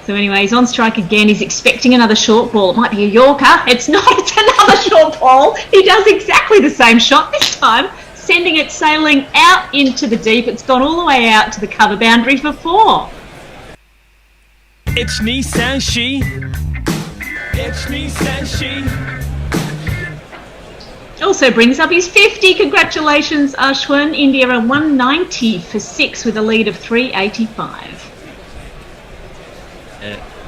So anyway, he's on strike again. He's expecting another short ball. It might be a Yorker. It's not. It's another short ball. He does exactly the same shot this time, sending it sailing out into the deep. It's gone all the way out to the cover boundary for 4. It's me, says she. It's me, says she. Also brings up his 50. Congratulations, Ashwin. India are 190 for 6 with a lead of 385.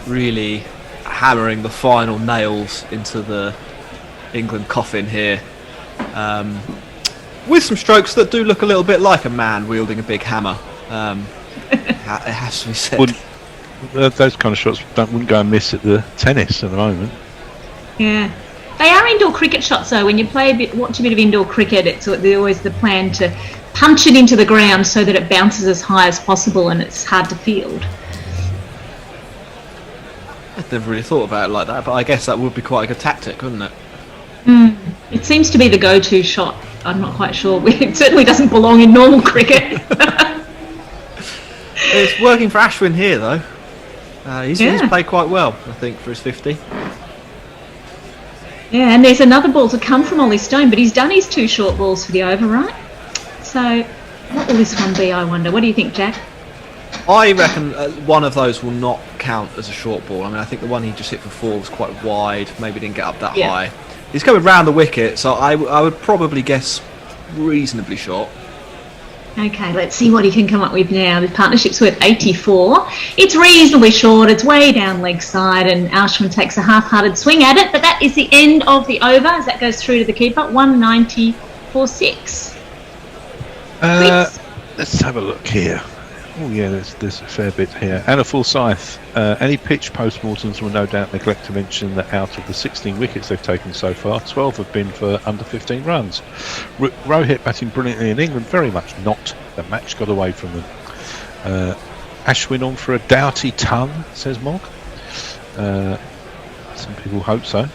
Really hammering the final nails into the England coffin here. With some strokes that do look a little bit like a man wielding a big hammer. It has to be said. Those kind of shots wouldn't go amiss at the tennis at the moment. Yeah. They are indoor cricket shots, though. When you watch a bit of indoor cricket, it's always the plan to punch it into the ground so that it bounces as high as possible and it's hard to field. I've never really thought about it like that, but I guess that would be quite a good tactic, wouldn't it? It seems to be the go-to shot. I'm not quite sure. It certainly doesn't belong in normal cricket. It's working for Ashwin here, though. He's played quite well, I think, for his 50. Yeah, and there's another ball to come from Ollie Stone, but he's done his 2 short balls for the over, right? So what will this one be, I wonder? What do you think, Jack? I reckon one of those will not count as a short ball. I mean, I think the one he just hit for 4 was quite wide, maybe didn't get up that high. He's coming round the wicket, so I would probably guess reasonably short. Okay, let's see what he can come up with now. The partnership's worth 84. It's reasonably short. It's way down leg side, and Ashwin takes a half-hearted swing at it. But that is the end of the over as that goes through to the keeper. 190 for 6. Let's have a look here. Oh yeah, there's a fair bit here. Anna Forsyth. Any pitch post-mortems will no doubt neglect to mention that out of the 16 wickets they've taken so far, 12 have been for under 15 runs. Rohit batting brilliantly in England, very much not. The match got away from them. Ashwin on for a doughty ton, says Mog. Some people hope so.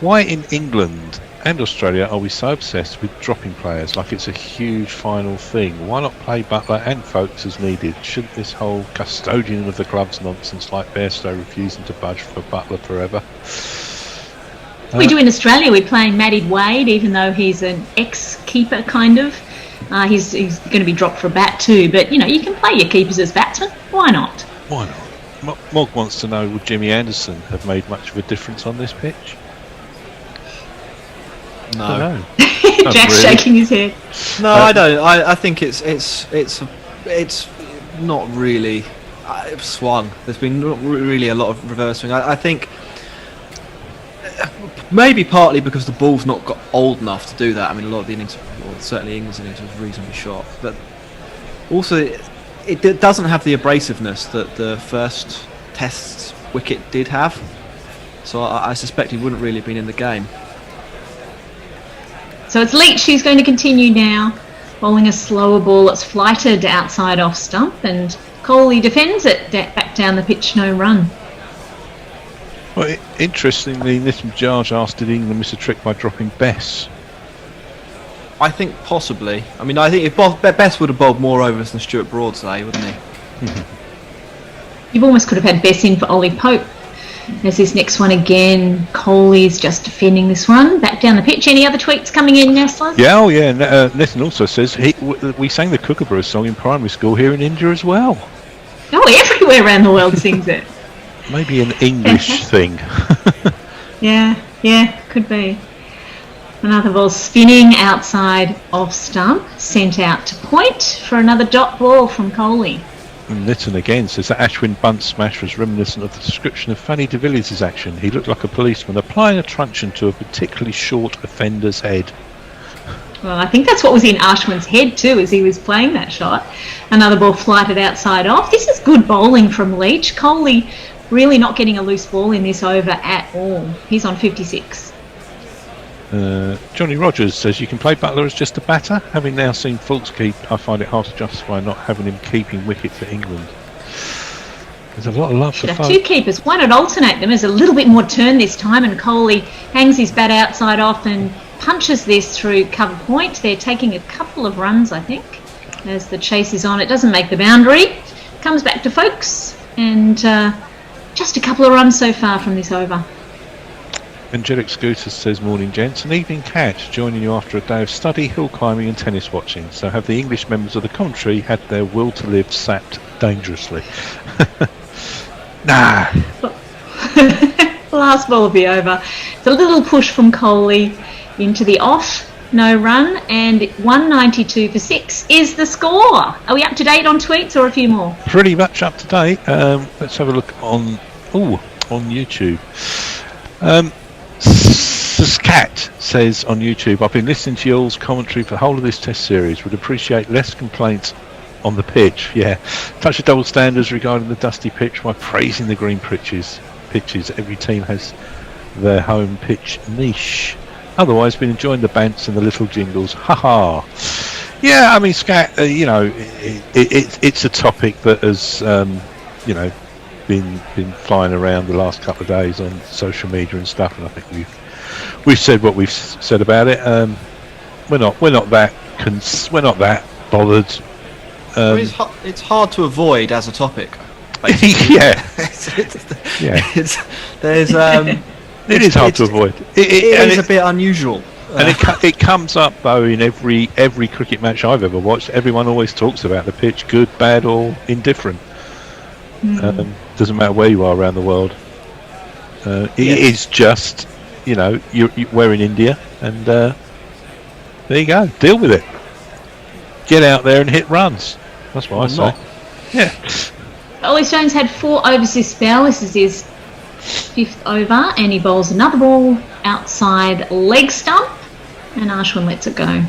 Why in England and Australia are we so obsessed with dropping players like it's a huge final thing? Why not play Butler and Folkes as needed? Shouldn't this whole custodian of the gloves nonsense like Bairstow refusing to budge for Butler forever? We do in Australia. We're playing Matty Wade, even though he's an ex-keeper kind of. He's going to be dropped for a bat too. But, you know, you can play your keepers as batsmen. Why not? Why not? Mog wants to know, would Jimmy Anderson have made much of a difference on this pitch? No. Jack's shaking his head. No, I don't. I think it's not really swung. There's been not really a lot of reverse swing. I think maybe partly because the ball's not got old enough to do that. I mean, a lot of the innings, well, certainly England's innings, was reasonably short, but also it doesn't have the abrasiveness that the first Test's wicket did have. So I suspect he wouldn't really have been in the game. So it's Leach who's going to continue now, bowling a slower ball that's flighted outside off stump, and Coley defends it back down the pitch, no run. Well, interestingly, Nitin Jaj asked, did England miss a trick by dropping Bess? I think possibly. I mean, I think if Bess would have bowled more overs than Stuart Broad today, wouldn't he? You almost could have had Bess in for Ollie Pope. There's this next one again. Coley's just defending this one. Back down the pitch. Any other tweets coming in, Nestler? Yeah, Nitin also says we sang the Kookaburra song in primary school here in India as well. Oh, everywhere around the world sings it. Maybe an English thing. Yeah, could be. Another ball spinning outside off stump, sent out to point for another dot ball from Coley. And Nitin again says that Ashwin bunt smash was reminiscent of the description of Fanny de Villiers' action. He looked like a policeman applying a truncheon to a particularly short offender's head. Well, I think that's what was in Ashwin's head too as he was playing that shot. Another ball flighted outside off. This is good bowling from Leach. Coley really not getting a loose ball in this over at all. He's on 56. Johnny Rogers says you can play Butler as just a batter. Having now seen Fulks keep, I find it hard to justify not having him keeping wicket for England. There's a lot of love for Should have two keepers. Why not alternate them? There's a little bit more turn this time, and Coley hangs his bat outside off and punches this through cover point. They're taking a couple of runs, I think, as the chase is on. It doesn't make the boundary. Comes back to Folkes, and just a couple of runs so far from this over. Angelic Scooter says, morning gents, an evening catch joining you after a day of study, hill climbing and tennis watching. So have the English members of the commentary had their will to live sapped dangerously? Nah. Last ball will be over. It's a little push from Coley into the off, no run, and 192 for 6 is the score. Are we up to date on tweets or a few more? Pretty much up to date. Let's have a look on YouTube. Scat says on YouTube, I've been listening to y'all's commentary for the whole of this test series. Would appreciate less complaints on the pitch. Yeah, touch of double standards regarding the dusty pitch while praising the green pitches. Every team has their home pitch niche. Otherwise, been enjoying the bants and the little jingles. Haha. Yeah, I mean, Scat. It's a topic that has been flying around the last couple of days on social media and stuff, and I think we've said what we've said about it. We're not that bothered. It's hard to avoid as a topic. Yeah. It is hard to avoid. It is a bit unusual. And it comes up though in every cricket match I've ever watched. Everyone always talks about the pitch, good, bad, or indifferent. Doesn't matter where you are around the world. It is just, we're in India, and there you go. Deal with it. Get out there and hit runs. That's what I say. Not. Yeah. Ollie Stone's had 4 overs this spell. This is his 5th over, and he bowls another ball outside leg stump, and Ashwin lets it go.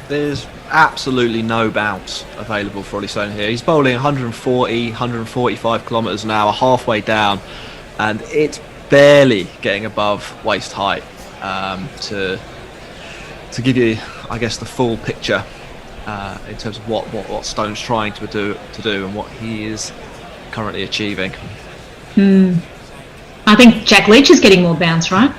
There's absolutely no bounce available for Ollie Stone here. He's bowling 140, 145 kilometres an hour, halfway down, and it's barely getting above waist height to give you, I guess, the full picture in terms of what Stone's trying to do and what he is currently achieving. I think Jack Leach is getting more bounce, right?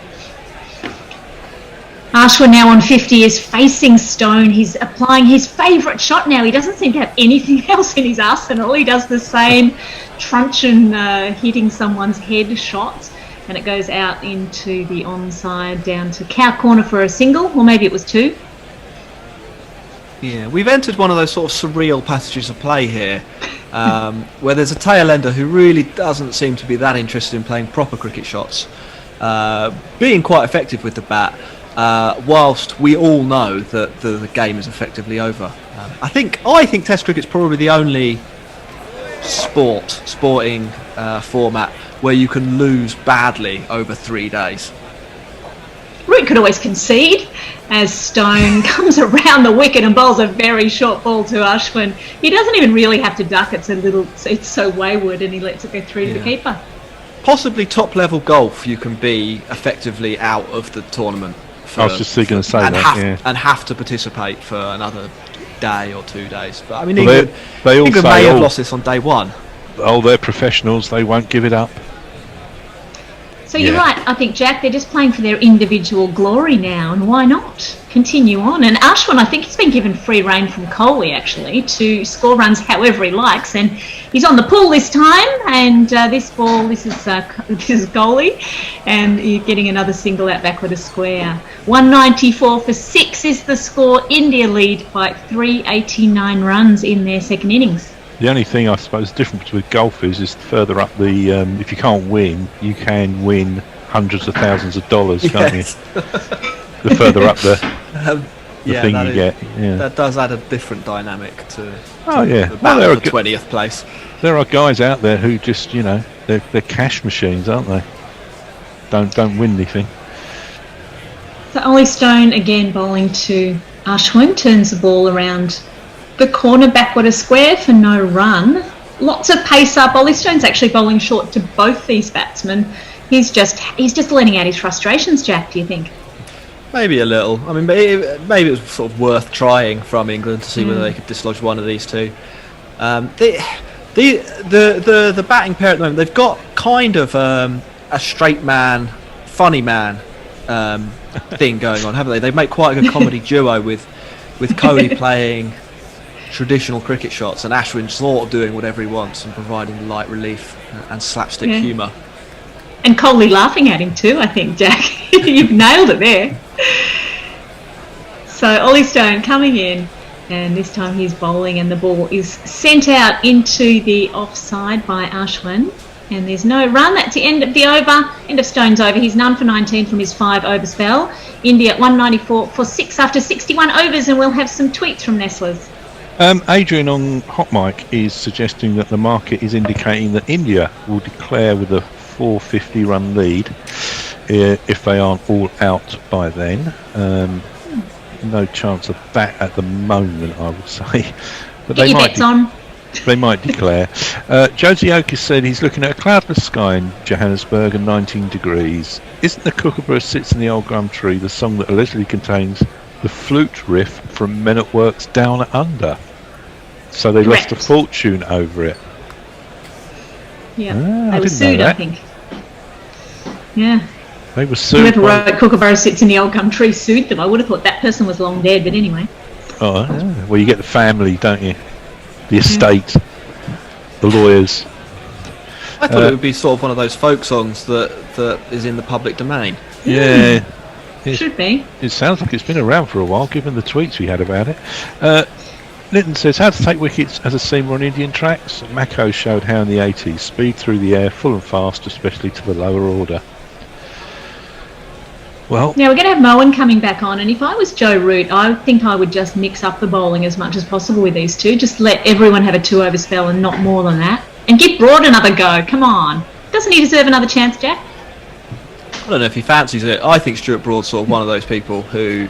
Ashwin now on 50 is facing Stone. He's applying his favourite shot now. He doesn't seem to have anything else in his arsenal. He does the same truncheon hitting someone's head shots, and it goes out into the onside down to cow corner for a single, or maybe it was two. Yeah, we've entered one of those sort of surreal passages of play here, where there's a tail ender who really doesn't seem to be that interested in playing proper cricket shots, being quite effective with the bat, whilst we all know that the game is effectively over. I think Test cricket's probably the only sporting format where you can lose badly over 3 days. Root could always concede as Stone comes around the wicket and bowls a very short ball to Ashwin. He doesn't even really have to duck. It's so wayward, and he lets it go through to the keeper. Possibly top level golf, you can be effectively out of the tournament. I was just going to say and that, and have to participate for another day or 2 days. But I mean, Well, England may have lost this on day one. Oh, they're professionals. They won't give it up. So you're right, I think, Jack, they're just playing for their individual glory now, and why not? Continue on. And Ashwin, I think he's been given free rein from Kohli, actually, to score runs however he likes, and he's on the pull this time, and this is Kohli, and you're getting another single out back with a square. 194 for 6 is the score. India lead by 389 runs in their second innings. The only thing I suppose different with golf is further up the. If you can't win, you can win hundreds of thousands of dollars, can't you? The further up the thing you get. Yeah. That does add a different dynamic to the battle for 20th place. There are guys out there who just, they're cash machines, aren't they? Don't win anything. So Ollie Stone again bowling to Ashwin, turns the ball around the corner backward a square for no run. Lots of pace up. Ollie Stone's actually bowling short to both these batsmen. He's just letting out his frustrations, Jack, do you think? Maybe a little. I mean, maybe it was sort of worth trying from England to see whether they could dislodge one of these two. The batting pair at the moment, they've got kind of a straight man, funny man thing going on, haven't they? They make quite a good comedy duo with Kohli playing traditional cricket shots and Ashwin sort of doing whatever he wants and providing light relief and slapstick humour. And Kohli laughing at him too, I think, Jack. You've nailed it there. So Ollie Stone coming in, and this time he's bowling, and the ball is sent out into the offside by Ashwin, and there's no run. That's the end of the over. End of Stone's over. He's none for 19 from his 5 over spell. India at 194 for 6 after 61 overs, and we'll have some tweets from Nestlers. Adrian on Hot Mic is suggesting that the market is indicating that India will declare with a 450 run lead if they aren't all out by then. No chance of that at the moment, I would say. But Get your bets on. They might declare. Josie Oakes said he's looking at a cloudless sky in Johannesburg and 19 degrees. Isn't the Kookaburra Sits in the Old Gum Tree the song that allegedly contains the flute riff from Men at Work's Down Under? So they lost a fortune over it. Yeah, they were sued, I think. Yeah. They were sued. Whoever wrote Kookaburra Sits in the Old Gum Tree sued them. I would have thought that person was long dead, but anyway. Oh, yeah. Well, you get the family, don't you? The estate, the lawyers. I thought it would be sort of one of those folk songs that is in the public domain. Yeah. Should be. It sounds like it's been around for a while, given the tweets we had about it. Linton says, how to take wickets as a seamer on Indian tracks. Mako showed how in the 80s. Speed through the air, full and fast, especially to the lower order. Well, now we're going to have Moen coming back on, and if I was Joe Root, I think I would just mix up the bowling as much as possible with these two. Just let everyone have a 2 over spell and not more than that. And give Broad another go. Come on. Doesn't he deserve another chance, Jack? I don't know if he fancies it. I think Stuart Broad's sort of one of those people who...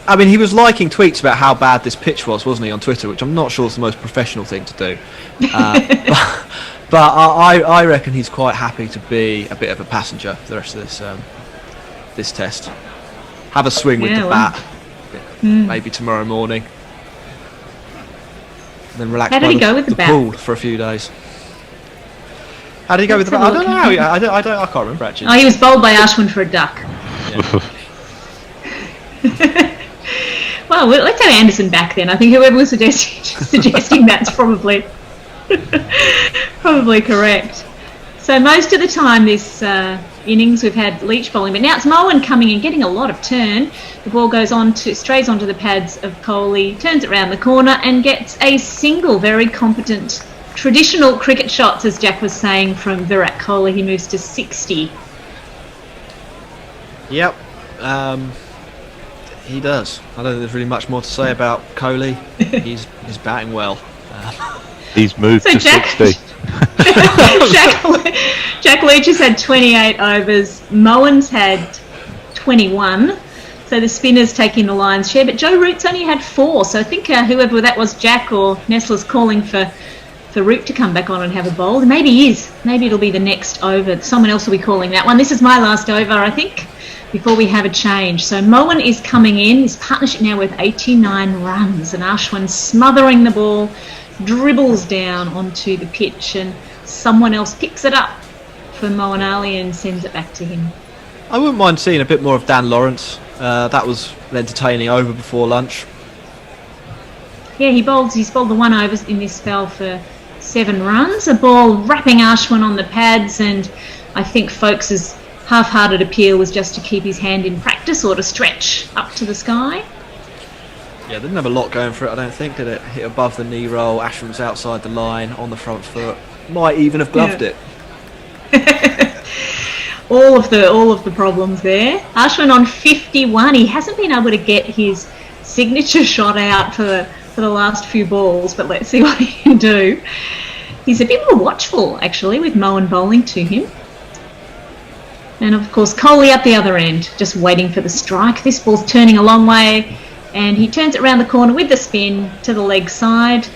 I mean, he was liking tweets about how bad this pitch was, wasn't he, on Twitter, which I'm not sure is the most professional thing to do. But I reckon he's quite happy to be a bit of a passenger for the rest of this test. Have a swing with the bat, maybe tomorrow morning. And then relax by the pool for a few days. How did he go with the bat? I don't know. I can't remember actually. Oh, he was bowled by Ashwin for a duck. Yeah. Well, let's have Anderson back then. I think whoever was suggesting that's probably probably correct. So most of the time this innings we've had Leach bowling, but now it's Moen coming in, getting a lot of turn. The ball goes on to strays onto the pads of Kohli, turns it round the corner and gets a single. Very competent traditional cricket shots, as Jack was saying, from Virat Kohli. He moves to 60. Yep, he does. I don't think there's really much more to say about Kohli. He's batting well. He's moved to 60. Jack Leach has had 28 overs. Moen's had 21. So the spinners taking the lion's share. But Joe Root's only had 4. So I think whoever that was, Jack or Nestler's calling for Root to come back on and have a bowl. Maybe he is. Maybe it'll be the next over. Someone else will be calling that one. This is my last over, I think, before we have a change. So Moen is coming in. His partnership now with 89 runs. And Ashwin smothering the ball, dribbles down onto the pitch, and someone else picks it up for Moeen Ali and sends it back to him. I wouldn't mind seeing a bit more of Dan Lawrence. That was an entertaining over before lunch. Yeah, he's bowled the 1 over in this spell for 7 runs. A ball wrapping Ashwin on the pads, and I think Folks' half-hearted appeal was just to keep his hand in practice or to stretch up to the sky. Yeah, didn't have a lot going for it, I don't think, did it? Hit above the knee roll, Ashwin was outside the line, on the front foot. Might even have gloved it. all of the problems there. Ashwin on 51. He hasn't been able to get his signature shot out for the last few balls, but let's see what he can do. He's a bit more watchful, actually, with Moen bowling to him. And, of course, Kohli up the other end, just waiting for the strike. This ball's turning a long way, and he turns it around the corner with the spin to the leg side,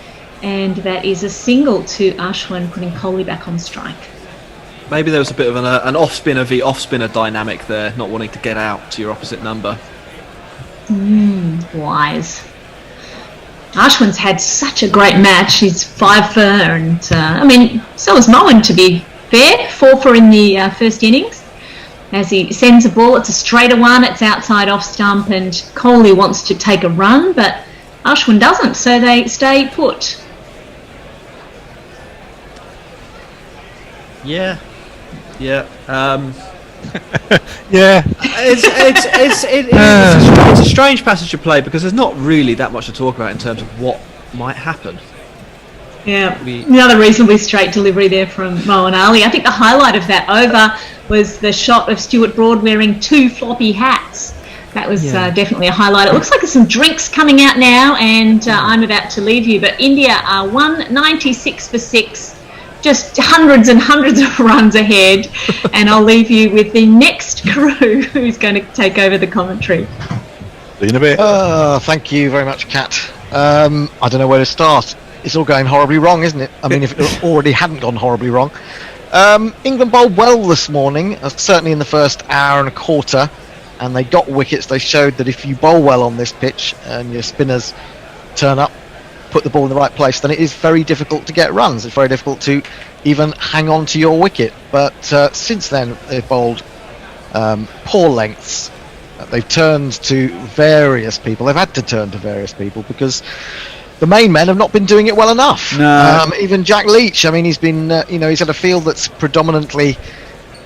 and that is a single to Ashwin, putting Kohli back on strike. Maybe there was a bit of an off-spinner v off-spinner dynamic there, not wanting to get out to your opposite number. Wise. Ashwin's had such a great match. He's 5 for, and so was Moen, to be fair. 4 for in the first innings. As he sends a ball, it's a straighter one, it's outside off stump, and Kohli wants to take a run, but Ashwin doesn't, so they stay put. Yeah. Yeah. It's a strange passage of play because there's not really that much to talk about in terms of what might happen. Yeah, another reasonably straight delivery there from Moeen Ali. I think the highlight of that over was the shot of Stuart Broad wearing 2 floppy hats. That was definitely a highlight. It looks like there's some drinks coming out now, and I'm about to leave you. But India are 196 for 6, just hundreds and hundreds of runs ahead. And I'll leave you with the next crew who's going to take over the commentary. See you in a bit. Thank you very much, Kat. I don't know where to start. It's all going horribly wrong, isn't it? I mean, if it already hadn't gone horribly wrong. England bowled well this morning, certainly in the first hour and a quarter, and they got wickets. They showed that if you bowl well on this pitch and your spinners turn up, put the ball in the right place, then it is very difficult to get runs. It's very difficult to even hang on to your wicket. But since then, they've bowled poor lengths. They've turned to various people. They've had to turn to various people because the main men have not been doing it well enough. No. Even Jack Leach, I mean, he's been, he's had a field that's predominantly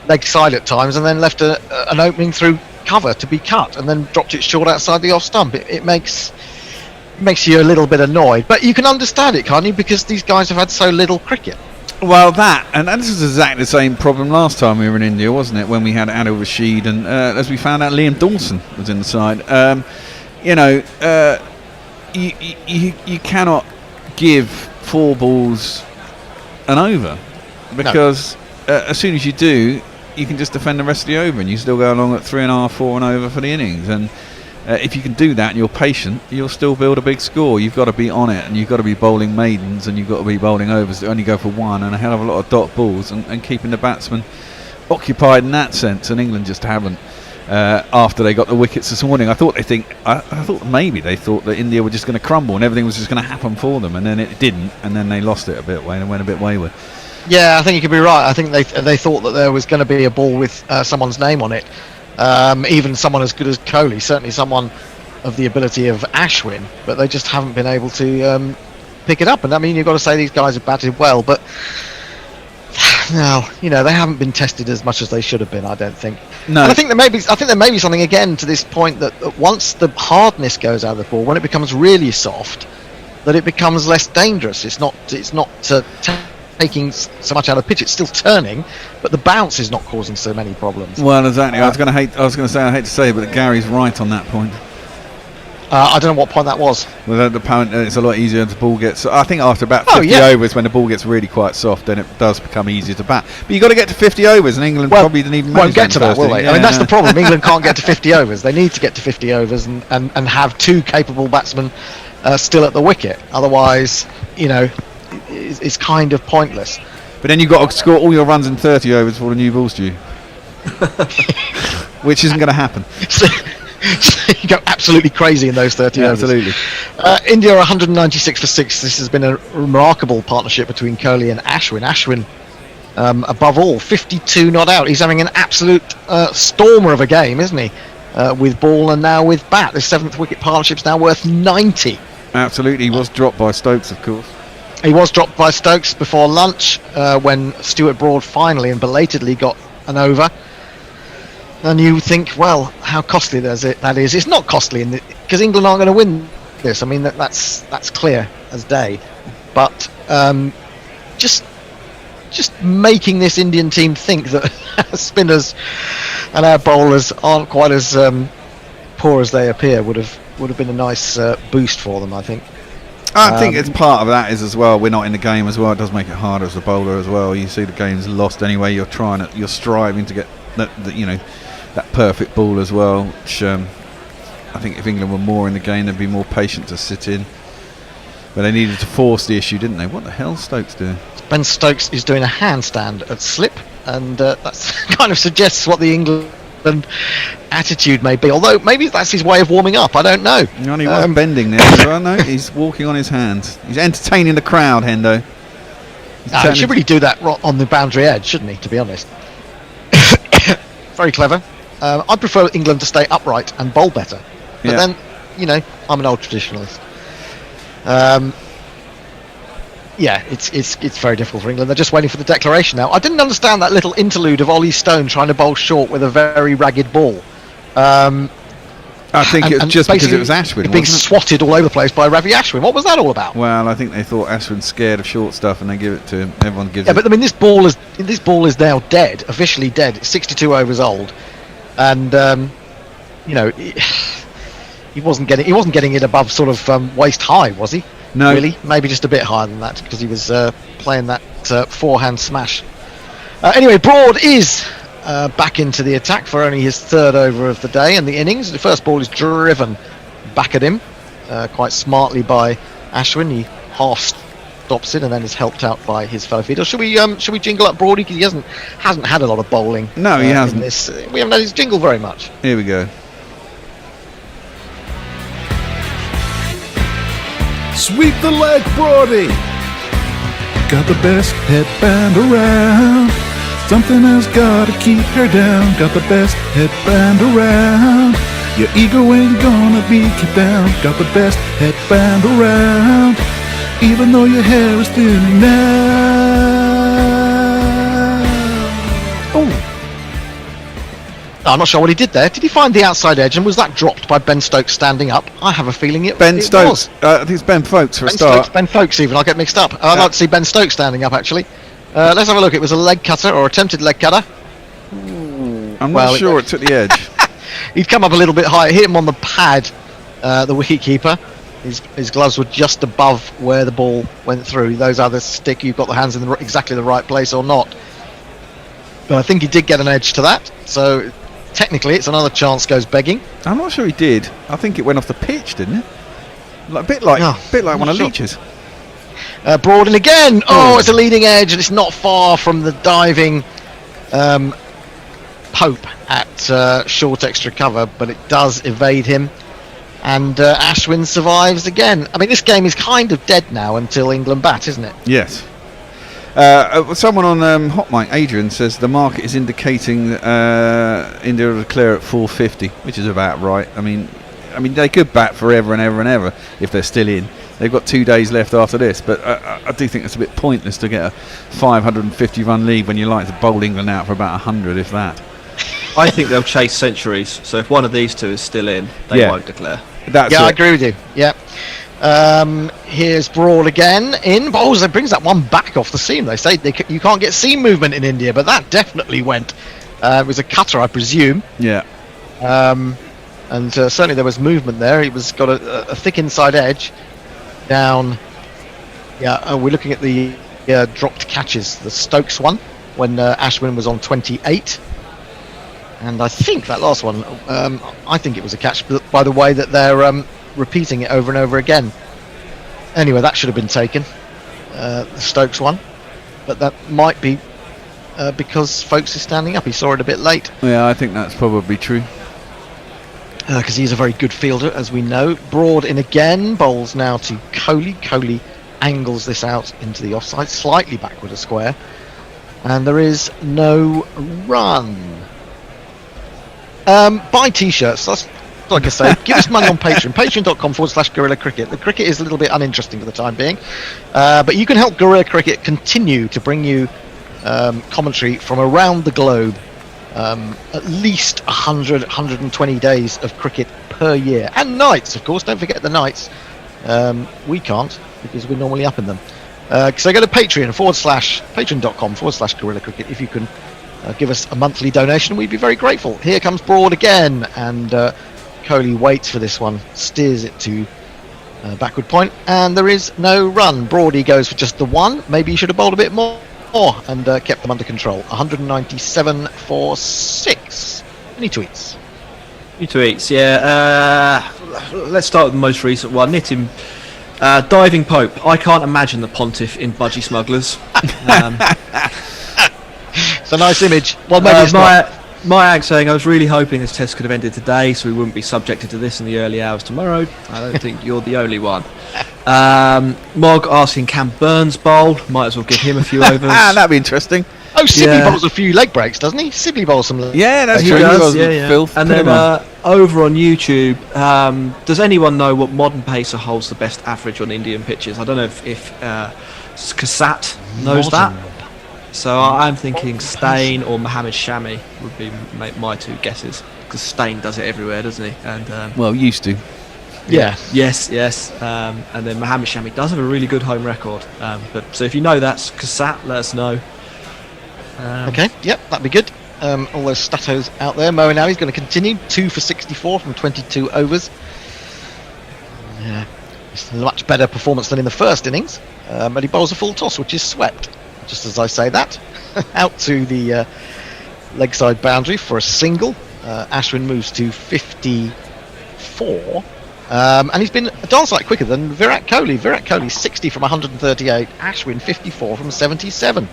leg side at times, and then left an opening through cover to be cut, and then dropped it short outside the off stump. It makes you a little bit annoyed, but you can understand it, can't you? Because these guys have had so little cricket. Well, and this is exactly the same problem last time we were in India, wasn't it? When we had Adil Rashid, and as we found out, Liam Dawson was in the side. You cannot give 4 balls an over, because as soon as you do, you can just defend the rest of the over, and you still go along at 3.5, 4 and over for the innings. And if you can do that and you're patient, you'll still build a big score. You've got to be on it, and you've got to be bowling maidens, and you've got to be bowling overs that only go for 1, and a hell of a lot of dot balls, and keeping the batsmen occupied in that sense. And England just haven't. After they got the wickets this morning, I thought maybe they thought that India were just going to crumble and everything was just going to happen for them, and then it didn't, and then they lost it a bit and went a bit wayward. Yeah, I think you could be right. I think they thought that there was going to be a ball with someone's name on it, Even someone as good as Kohli, certainly someone of the ability of Ashwin, but they just haven't been able to pick it up. And I mean, you've got to say these guys have batted well, but no, they haven't been tested as much as they should have been, I don't think. No. And I think there may be something again to this point that once the hardness goes out of the ball, when it becomes really soft, that it becomes less dangerous. It's not taking so much out of the pitch. It's still turning, but the bounce is not causing so many problems. Well, exactly. I was going to say, I hate to say it, but Gary's right on that point. I don't know what point that was. Well, the point, it's a lot easier to ball gets. I think after about 50 overs, when the ball gets really quite soft, then it does become easier to bat. But you've got to get to 50 overs, and England probably didn't even won't get to that, will they? Yeah, I mean, that's the problem. England can't get to 50 overs. They need to get to 50 overs and have two capable batsmen still at the wicket. Otherwise, it's kind of pointless. But then you've got to score all your runs in 30 overs before the new ball's due, which isn't going to happen. You go absolutely crazy in those 30 overs. Absolutely. India are 196 for 6. This has been a remarkable partnership between Kohli and Ashwin. Ashwin, above all, 52 not out. He's having an absolute stormer of a game, isn't he? With ball and now with bat. The 7th wicket partnership's now worth 90. Absolutely. He was dropped by Stokes, of course. He was dropped by Stokes before lunch when Stuart Broad finally and belatedly got an over. And you think, well, how costly that is. It's not costly because England aren't going to win this. I mean, that's clear as day. But just making this Indian team think that our spinners and our bowlers aren't quite as poor as they appear would have been a nice boost for them, I think. I think it's part of that is as well. We're not in the game as well. It does make it harder as a bowler as well. You see the game's lost anyway. You're striving to get that perfect ball as well. Which I think if England were more in the game, they'd be more patient to sit in. But they needed to force the issue, didn't they? What the hell's Stokes doing? Ben Stokes is doing a handstand at slip, and that kind of suggests what the England attitude may be. Although maybe that's his way of warming up. I don't know. He was bending there as well. No, he's walking on his hands. He's entertaining the crowd, Hendo. He should really do that on the boundary edge, shouldn't he? To be honest, very clever. I prefer England to stay upright and bowl better. But then, I'm an old traditionalist. It's very difficult for England. They're just waiting for the declaration now. I didn't understand that little interlude of Ollie Stone trying to bowl short with a very ragged ball. I think it was just because it was Ashwin, being swatted all over the place by Ravi Ashwin. What was that all about? Well, I think they thought Ashwin's scared of short stuff, and they give it to him. Everyone gives it. Yeah, but I mean, this ball is now dead, officially dead. It's 62 overs old, and he wasn't getting it above sort of waist high, was he? No, really, maybe just a bit higher than that because he was playing that forehand smash. Anyway, Broad is back into the attack for only his 3rd over of the day and the innings. The first ball is driven back at him quite smartly by Ashwin. He half stops it and then is helped out by his fellow fielder. Should we jingle up Broady because he hasn't had a lot of bowling? No, he hasn't. We haven't had his jingle very much. Here we go. Sweep the leg, Broady. Got the best headband around. Something has gotta keep her down. Got the best headband around. Your ego ain't gonna be kept down. Got the best headband around. Even though your hair is thinning now. Oh. I'm not sure what he did there. Did he find the outside edge, and was that dropped by Ben Stokes standing up? I have a feeling it Stokes. was. I think it's Ben Folkes for a start. Ben Folkes even. I'll get mixed up. I'd like to see Ben Stokes standing up, actually. Let's have a look. It was a leg cutter, or attempted leg cutter. I'm not sure it took the edge. He'd come up a little bit higher, hit him on the pad, the wicket-keeper. His gloves were just above where the ball went through. Those either stick, you've got the hands in exactly the right place or not. But I think he did get an edge to that, so technically it's another chance goes begging. I'm not sure he did. I think it went off the pitch, didn't it? A bit like one of Leach's. Broaden again. Oh, it's a leading edge, and it's not far from the diving Pope at short extra cover, but it does evade him. And Ashwin survives again. I mean, this game is kind of dead now until England bat, isn't it? Yes. Someone on Hot Mic, Adrian, says the market is indicating India will declare at 450, which is about right. I mean, they could bat forever and ever and ever if they're still in. They've got 2 days left after this, but I do think it's a bit pointless to get a 550 run lead when you like to bowl England out for about 100, if that. I think they'll chase centuries. So if one of these two is still in, they won't declare. I agree with you. Yeah. Here's Broad again in bowls. It brings that one back off the seam. They say you can't get seam movement in India, but that definitely went. It was a cutter, I presume. Yeah. And certainly there was movement there. He was got a thick inside edge down. Yeah, we're looking at the dropped catches. The Stokes one when Ashwin was on 28. And I think that last one, I think it was a catch by the way that they're repeating it over and over again. Anyway, that should have been taken, the Stokes one. But that might be because Folks is standing up. He saw it a bit late. Yeah, I think that's probably true. Because he's a very good fielder, as we know. Broad in again, bowls now to Kohli. Kohli angles this out into the offside, slightly backward a square. And there is no run. Buy t-shirts, that's like I say. Give us money on Patreon, patreon.com/Guerrilla Cricket. The cricket is a little bit uninteresting for the time being, but you can help Guerrilla Cricket continue to bring you commentary from around the globe. At least 120 days of cricket per year, and nights, of course. Don't forget the nights. We can't because we're normally up in them. So go to patreon.com/Guerrilla Cricket if you can give us a monthly donation. We'd be very grateful. Here comes Broad again, and Kohli waits for this one, steers it to backward point, and there is no run. Broady goes for just the one. Maybe he should have bowled a bit more and kept them under control. 197 for 6. Any tweets? Yeah. Let's start with the most recent one. Nitin, Diving Pope. I can't imagine the Pontiff in Budgie Smugglers. It's a nice image. Well, maybe it's not. Mayank saying, I was really hoping this test could have ended today so we wouldn't be subjected to this in the early hours tomorrow. I don't think you're the only one. Mog asking, can Burns bowl? Might as well give him a few overs. That'd be interesting. Oh, Sibley bowls a few leg breaks, doesn't he? Sibley bowls some. Yeah, that's true. Filth. And then over on YouTube, does anyone know what modern pacer holds the best average on Indian pitches? I don't know if Kasat knows that. So I'm thinking Stain or Mohammed Shami would be my two guesses, because Stain does it everywhere, doesn't he? And used to. Yeah. Yes. And then Mohammed Shami does have a really good home record. But so if you know that's Kasat, let us know. Okay. Yep, that'd be good. All those statos out there. Mo now he's going to continue 2 for 64 from 22 overs. Yeah, it's a much better performance than in the first innings. But he bowls a full toss, which is swept. Just as I say that, out to the leg side boundary for a single. Ashwin moves to 54, and he's been a darn sight quicker than Virat Kohli. Virat Kohli 60 from 138, Ashwin 54 from 77.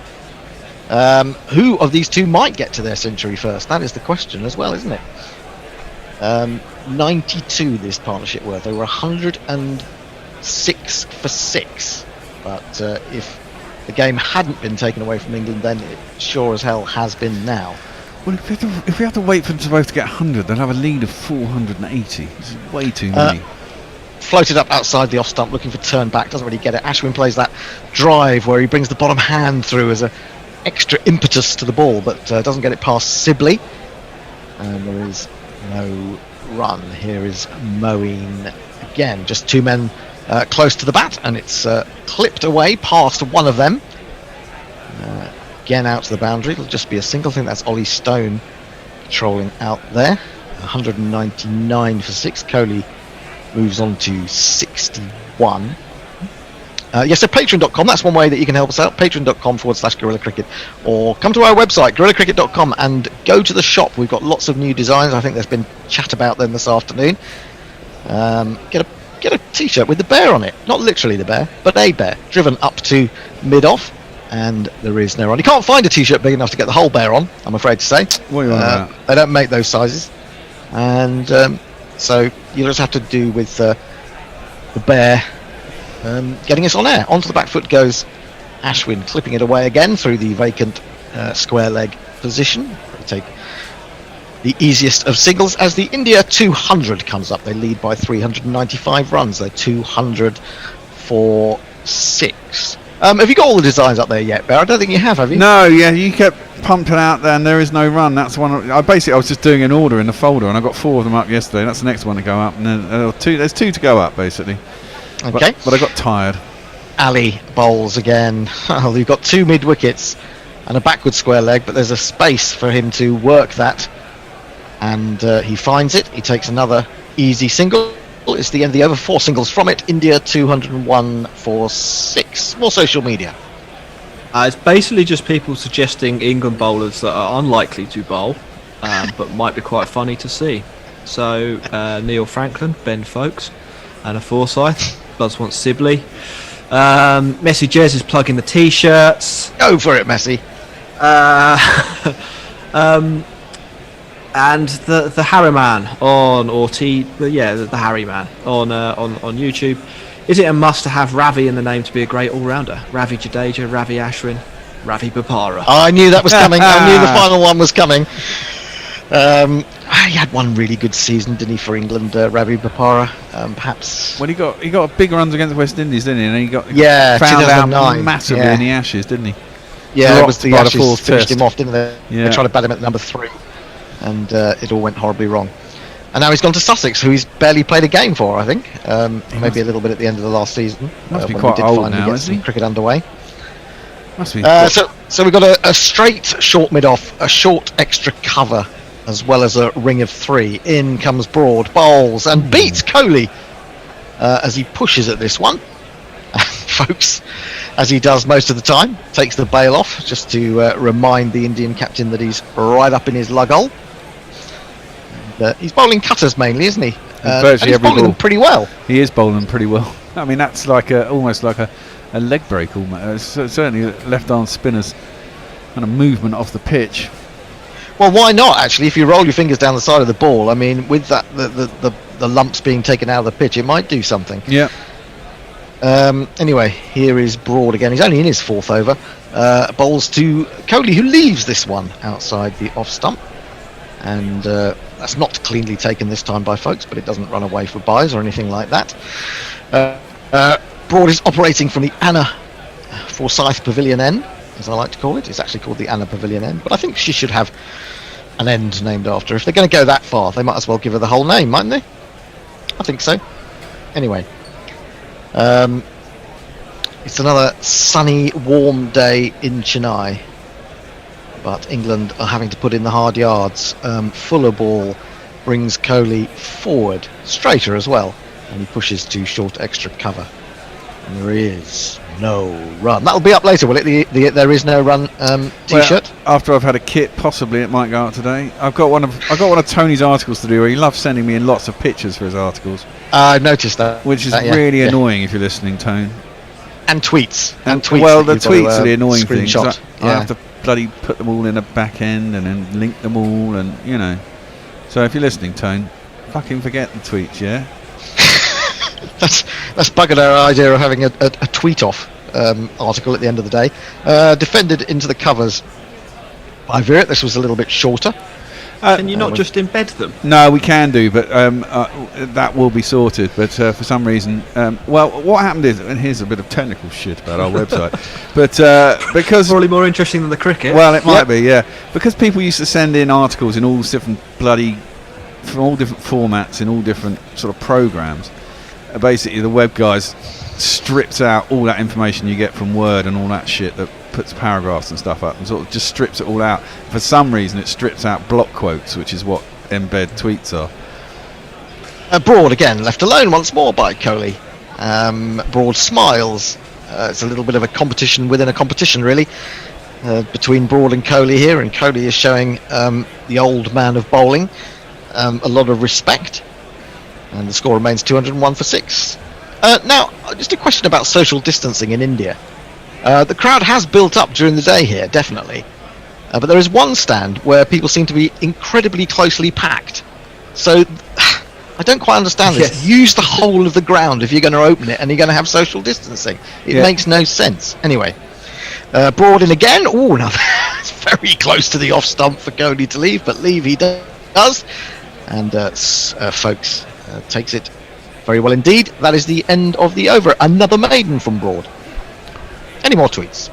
Who of these two might get to their century first? That is the question as well, isn't it? 92 this partnership worth. They were 106 for 6, but if the game hadn't been taken away from England, then it sure as hell has been now. Well, if we have to wait for them to both get 100, they'll have a lead of 480. It's way too many. Floated up outside the off stump, looking for turn back. Doesn't really get it. Ashwin plays that drive where he brings the bottom hand through as a extra impetus to the ball, but doesn't get it past Sibley. And there is no run. Here is Moeen again. Just two men close to the bat, and it's clipped away past one of them. Again out to the boundary. It'll just be a single. I think that's Ollie Stone trolling out there. 199 for 6. Kohli moves on to 61. Yes, so patreon.com, that's one way that you can help us out. Patreon.com/Guerrilla Cricket, or come to our website guerrillacricket.com and go to the shop. We've got lots of new designs. I think there's been chat about them this afternoon. Get a t-shirt with the bear on it, not literally the bear, but a bear driven up to mid-off, and there is no run. You can't find a t-shirt big enough to get the whole bear on, I'm afraid to say. What are you on about? They don't make those sizes, and so you'll just have to do with the bear getting us on air. Onto the back foot goes Ashwin clipping it away again through the vacant square leg position. They take the easiest of singles as the India 200 comes up. They lead by 395 runs. They're 200 for 6. Have you got all the designs up there yet, Bear? I don't think you have you? No, yeah, you kept pumping out there, and there is no run. That's one. I was just doing an order in the folder, and I got 4 of them up yesterday. That's the next one to go up, and then there's 2 to go up basically. Okay. But I got tired. Ali bowls again. Oh, you've got 2 mid wickets and a backward square leg, but there's a space for him to work that, and he finds it. He takes another easy single. It's the end of the over. 4 singles from it. India 201 for 6. More social media. It's basically just people suggesting England bowlers that are unlikely to bowl, but might be quite funny to see. So Neil Franklin, Ben Folkes, Anna Forsyth, Buzz wants Sibley. Messi Jez is plugging the t-shirts. Go for it, Messi. And the Harry Man the Harry Man on YouTube. Is it a must to have Ravi in the name to be a great all-rounder? Ravi Jadeja, Ravi Ashwin, Ravi Bopara. I knew that was coming. I knew the final one was coming. He had one really good season, didn't he, for England, Ravi Bopara? Perhaps. Well, he got big runs against West Indies, didn't he? And he got found 2009. out massively in the Ashes, didn't he? Yeah, it was the by Ashes fourth finished test. him off, didn't they? Yeah. They tried to bat him at number 3, and it all went horribly wrong. And now he's gone to Sussex, who he's barely played a game for, I think. Maybe a little bit at the end of the last season. Must be when quite we did old finally now, get isn't some he? cricket underway. Must be. So we've got a straight short mid-off, a short extra cover, as well as a ring of 3. In comes Broad, bowls, and beats Kohli as he pushes at this one. Folks, as he does most of the time, takes the bail off just to remind the Indian captain that he's right up in his lug hole. He's bowling cutters mainly, isn't he? And he's bowling them pretty well. He is bowling them pretty well. I mean, that's like almost like a leg break. Almost. Certainly left-arm spinners and a movement off the pitch. Well, why not, actually? If you roll your fingers down the side of the ball, I mean, with that the lumps being taken out of the pitch, it might do something. Yeah. Anyway, here is Broad again. He's only in his 4th over. Bowls to Kohli, who leaves this one outside the off stump. And that's not cleanly taken this time by Folkes, but it doesn't run away for byes or anything like that. Broad is operating from the Anna Forsyth Pavilion end, as I like to call it. It's actually called the Anna Pavilion end, but I think she should have an end named after her. If they're going to go that far, they might as well give her the whole name, mightn't they? I think so. Anyway. It's another sunny, warm day in Chennai, but England are having to put in the hard yards. Fuller ball brings Kohli forward, straighter as well, and he pushes to short extra cover. And there is no run. That'll be up later, will it? The there is no run T-shirt. Well, after I've had a kit, possibly it might go out today. I've got one of Tony's articles to do. Where he loves sending me in lots of pictures for his articles. I've noticed that, which is really annoying if you're listening, Tone. And tweets. Well, the tweets are the annoying thing. Screenshot. I have to bloody put them all in a back end and then link them all, and you know. So if you're listening, Tone, fucking forget the tweets, yeah. That's buggered our idea of having a tweet off article at the end of the day. Defended into the covers by Virat. This was a little bit shorter. Can you not just embed them? No, we can do, but that will be sorted. But for some reason, well, what happened is, and here's a bit of technical shit about our website, but because probably more interesting than the cricket. Well, it might be, yeah, because people used to send in articles in all different from all different formats in all different sort of programs. Basically, the web guys stripped out all that information you get from Word and all that shit that puts paragraphs and stuff up and sort of just strips it all out. For some reason it strips out block quotes, which is what embed tweets are. Broad again left alone once more by Kohli. Broad smiles. It's a little bit of a competition within a competition, really, between Broad and Kohli here, and Kohli is showing the old man of bowling a lot of respect, and the score remains 201 for 6. Now, just a question about social distancing in India. The crowd has built up during the day here, definitely. But there is one stand where people seem to be incredibly closely packed. So, I don't quite understand this. Yes. Use the whole of the ground if you're going to open it and you're going to have social distancing. It makes no sense. Anyway, Broad in again. Oh, no, that's very close to the off stump for Cody to leave, but leave he does. And Folks takes it very well indeed. That is the end of the over. Another maiden from Broad. Any more tweets?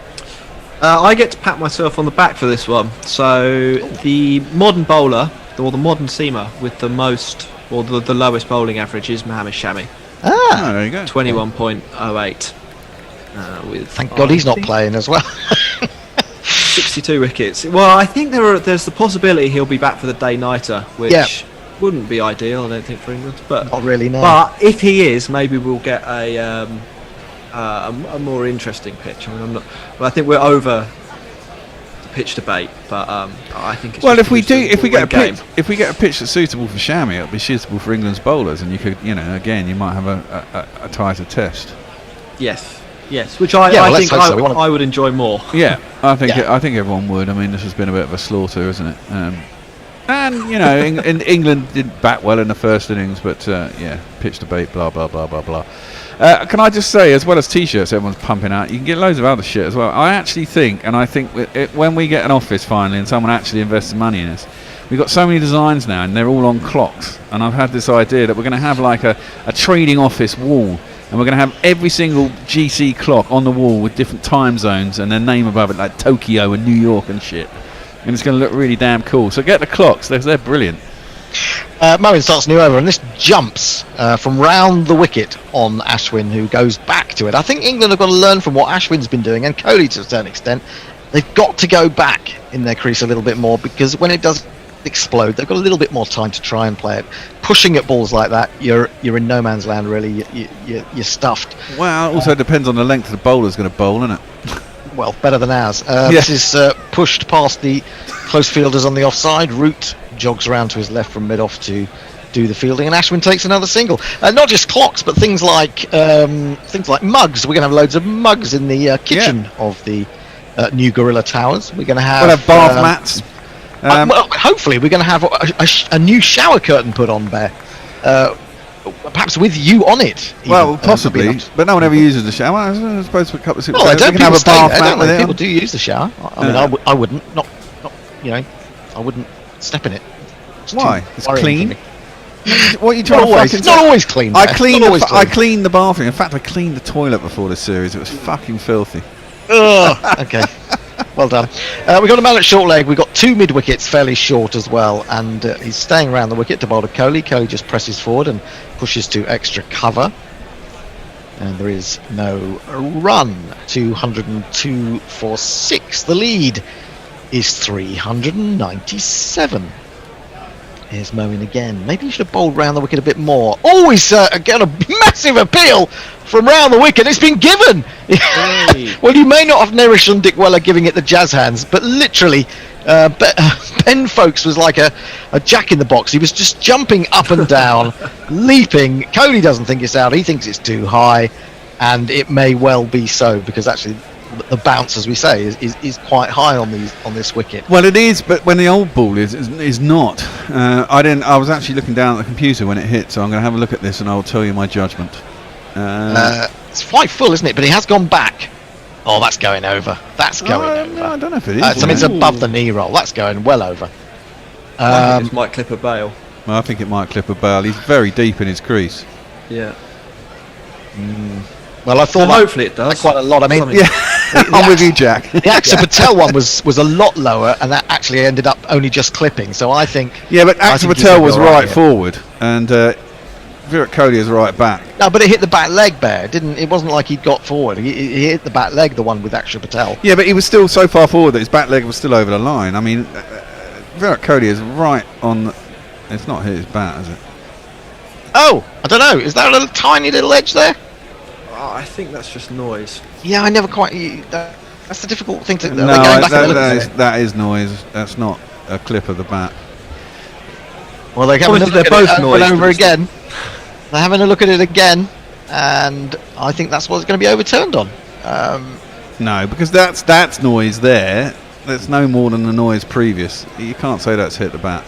I get to pat myself on the back for this one. So the modern bowler, or the modern seamer with the most, or the lowest bowling average is Mohammed Shami. Ah, there you go. 21.08. With Thank God he's not playing as well. 62 wickets. Well, I think there's the possibility he'll be back for the day-nighter, which wouldn't be ideal, I don't think, for England. But not really, no. But if he is, maybe we'll get a more interesting pitch. I mean, I think we're over the pitch debate, but I think it's if we get a pitch that's suitable for Shami, it'll be suitable for England's bowlers, and you could, again, you might have a tighter test. Yes, which I think I would enjoy more. Yeah, I think everyone would. I mean, this has been a bit of a slaughter, isn't it? And England did bat well in the first innings, but pitch debate, blah blah blah blah blah. Can I just say, as well as T-shirts everyone's pumping out, you can get loads of other shit as well. I think when we get an office finally and someone actually invests money in us, we've got so many designs now and they're all on clocks. And I've had this idea that we're going to have like a trading office wall, and we're going to have every single GC clock on the wall with different time zones and their name above it, like Tokyo and New York and shit. And it's going to look really damn cool. So get the clocks; they're brilliant. Moen starts new over, and this jumps from round the wicket on Ashwin, who goes back to it. I think England have got to learn from what Ashwin's been doing, and Kohli to a certain extent. They've got to go back in their crease a little bit more, because when it does explode, they've got a little bit more time to try and play it. Pushing at balls like that, you're in no man's land, really. You're stuffed. Well, it also depends on the length of the bowler's going to bowl, isn't it? Well, better than ours. This is pushed past the close fielders on the offside. Root jogs around to his left from mid-off to do the fielding, and Ashwin takes another single. Not just clocks, but things like mugs. We're going to have loads of mugs in the kitchen of the new Gorilla Towers. We're going to have... We'll have bath mats. Hopefully we're going to have a new shower curtain put on there. Perhaps with you on it. Well, possibly, but no one ever uses the shower. I suppose for a couple of well, they don't. People stay there, don't they? People do use the shower. I mean, I wouldn't. Not, I wouldn't step in it. Why? It's clean. What are you trying to fucking say? It's not always clean. I cleaned the bathroom. In fact, I cleaned the toilet before this series. It was fucking filthy. Ugh, okay. Well done. We've got a man at short leg. We've got two mid wickets fairly short as well, and he's staying around the wicket to bowl to Kohli. Kohli just presses forward and pushes to extra cover, and there is no run. 202 for 6. The lead is 397. Here's Moen again. Maybe you should have bowled round the wicket a bit more. Always again a massive appeal from round the wicket. It's been given. Hey. Well, you may not have Nerish and Dick Weller giving it the jazz hands, but literally Ben Folks was like a jack in the box. He was just jumping up and down, leaping. Kohli doesn't think it's out. He thinks it's too high, and it may well be so, because actually the bounce, as we say, is quite high on this wicket. Well, it is, but when the old ball is not. I was actually looking down at the computer when it hit, so I'm going to have a look at this and I'll tell you my judgment. It's quite full, isn't it? But he has gone back. Oh, that's going over. That's going over. No, I don't know if it is. I mean, it's above the knee roll. That's going well over. I think it might clip a bail. Well, I think it might clip a bail. He's very deep in his crease. Yeah. Well, I thought hopefully it does. Quite a lot. I mean, I'm with you, Jack. The Axar Patel one was a lot lower, and that actually ended up only just clipping. So I think. Yeah, but Axar Patel was right forward, and Virat Kohli is right back. No, but it hit the back leg there. It wasn't like he'd got forward. He hit the back leg, the one with Axar Patel. Yeah, but he was still so far forward that his back leg was still over the line. I mean, Virat Kohli is right on. It's not hit his bat, is it? Oh, I don't know. Is there a little tiny little edge there? Oh, I think that's just noise. Yeah, I never quite. That's the difficult thing to. No, that is noise. That's not a clip of the bat. Well, they're both noise over again. They're having a look at it again, and I think that's what's going to be overturned on. No, because that's noise there. That's no more than the noise previous. You can't say that's hit the bat.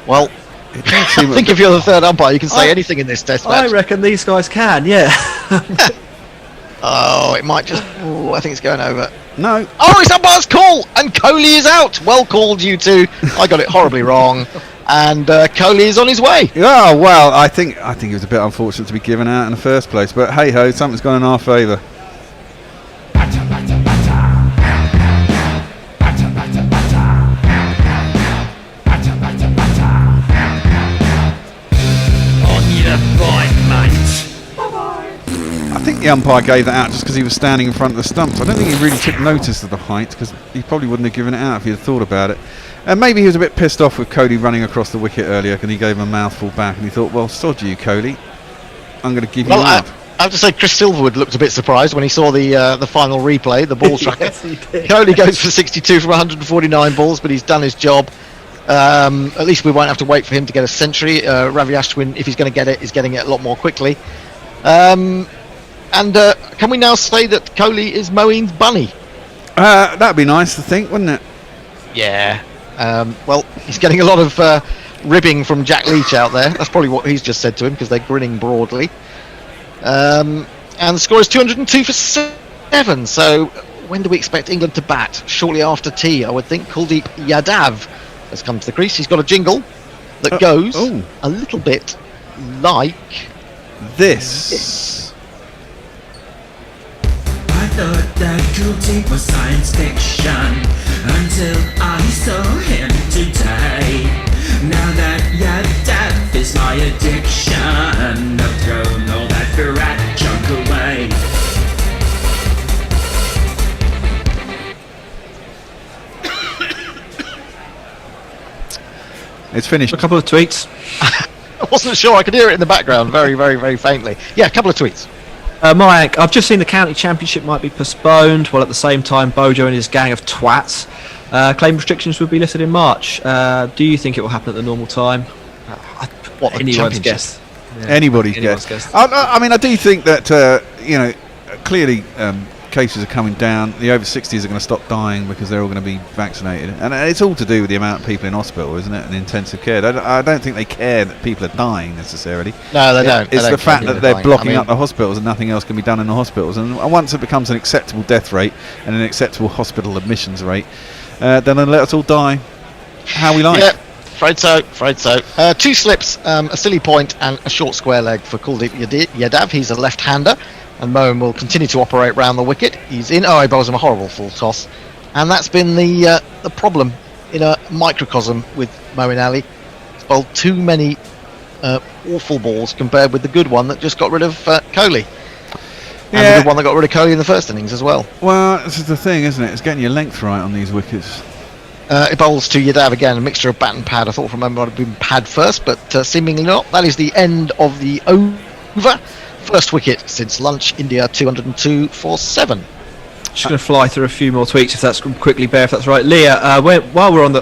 Well, I think if you're the third umpire, you can say anything in this test match. I reckon these guys can, yeah. Oh, it might just. I think it's going over. No. Oh, it's umpire's call, and Coley is out. Well called, you two. I got it horribly wrong, and Coley is on his way. Oh well, I think it was a bit unfortunate to be given out in the first place, but hey ho, something's gone in our favour. I think the umpire gave that out just because he was standing in front of the stumps. I don't think he really took notice of the height, because he probably wouldn't have given it out if he had thought about it. And maybe he was a bit pissed off with Cody running across the wicket earlier, because he gave him a mouthful back, and he thought, well, sod you, Cody. I'm going to give you up. I have to say, Chris Silverwood looked a bit surprised when he saw the final replay, the ball tracker. Yes, he did. Coley goes for 62 from 149 balls, but he's done his job. At least we won't have to wait for him to get a century. Ravi Ashwin, if he's going to get it, is getting it a lot more quickly. And can we now say that Coley is Moeen's bunny? That'd be nice to think, wouldn't it? Yeah. Well, he's getting a lot of ribbing from Jack Leach out there. That's probably what he's just said to him, because they're grinning broadly. And the score is 202 for 7. So when do we expect England to bat? Shortly after tea, I would think. Kuldeep Yadav has come to the crease. He's got a jingle that goes a little bit like this. I thought that Kuldeep was science fiction until I saw him today. Now that Yadav is my addiction, I've thrown all that Virat junk away. It's finished. A couple of tweets. I wasn't sure. I could hear it in the background very, very, very faintly. Yeah, a couple of tweets. Mike, I've just seen the county championship might be postponed, while at the same time Bojo and his gang of twats claim restrictions would be lifted in March. Do you think it will happen at the normal time? What, the anyone's championship? guess. Yeah, Anybody's guess. I mean, I do think that clearly cases are coming down. The over 60s are going to stop dying because they're all going to be vaccinated, and it's all to do with the amount of people in hospital, isn't it? And intensive care. I don't think they care that people are dying necessarily. No, they don't. It's they the don't fact care that they're dying. blocking up the hospitals and nothing else can be done in the hospitals. And once it becomes an acceptable death rate and an acceptable hospital admissions rate, then they'll let us all die how we like. Yeah, afraid so. 2 slips, a silly point, and a short square leg for Kuldeep Yadav. He's a left-hander, and Moeen will continue to operate round the wicket. He's in. Oh, he bowls him a horrible full toss, and that's been the problem in a microcosm with Moeen Ali. He's bowled too many awful balls compared with the good one that just got rid of Kohli. And the good one that got rid of Kohli in the first innings as well. Well, this is the thing, isn't it? It's getting your length right on these wickets. It bowls to Yadav again, a mixture of bat and pad. I thought from memory it would have been pad first, but seemingly not. That is the end of the over. First wicket since lunch. India 202 for 7. Just going to fly through a few more tweets, if that's quickly, Bear, if that's right. Leah, while we're on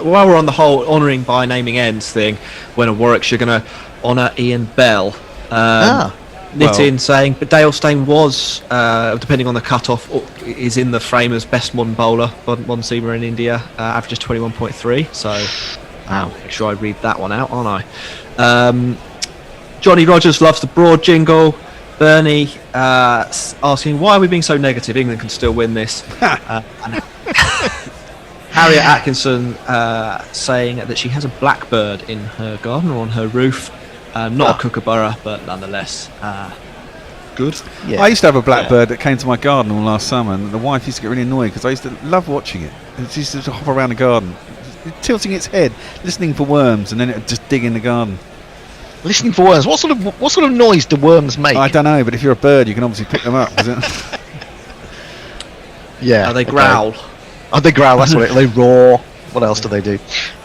the whole honouring by naming ends thing, when a Warwickshire going to honour Ian Bell. Nitin saying, but Dale Steyn was, depending on the cut-off, is in the frame as best modern bowler, modern seamer in India, averages 21.3. So, make sure I read that one out, aren't I? Johnny Rogers loves the broad jingle. Bernie asking, why are we being so negative? England can still win this. Harriet Atkinson saying that she has a blackbird in her garden or on her roof. Not a kookaburra, but nonetheless good. I used to have a blackbird that came to my garden all last summer, and the wife used to get really annoyed because I used to love watching it. It used to hop around the garden, tilting its head, listening for worms, and then it would just dig in the garden. Listening for worms. What sort of noise do worms make? I don't know, but if you're a bird, you can obviously pick them up. Is it? Yeah. They growl. Oh, they growl. That's what they roar. What else do they do?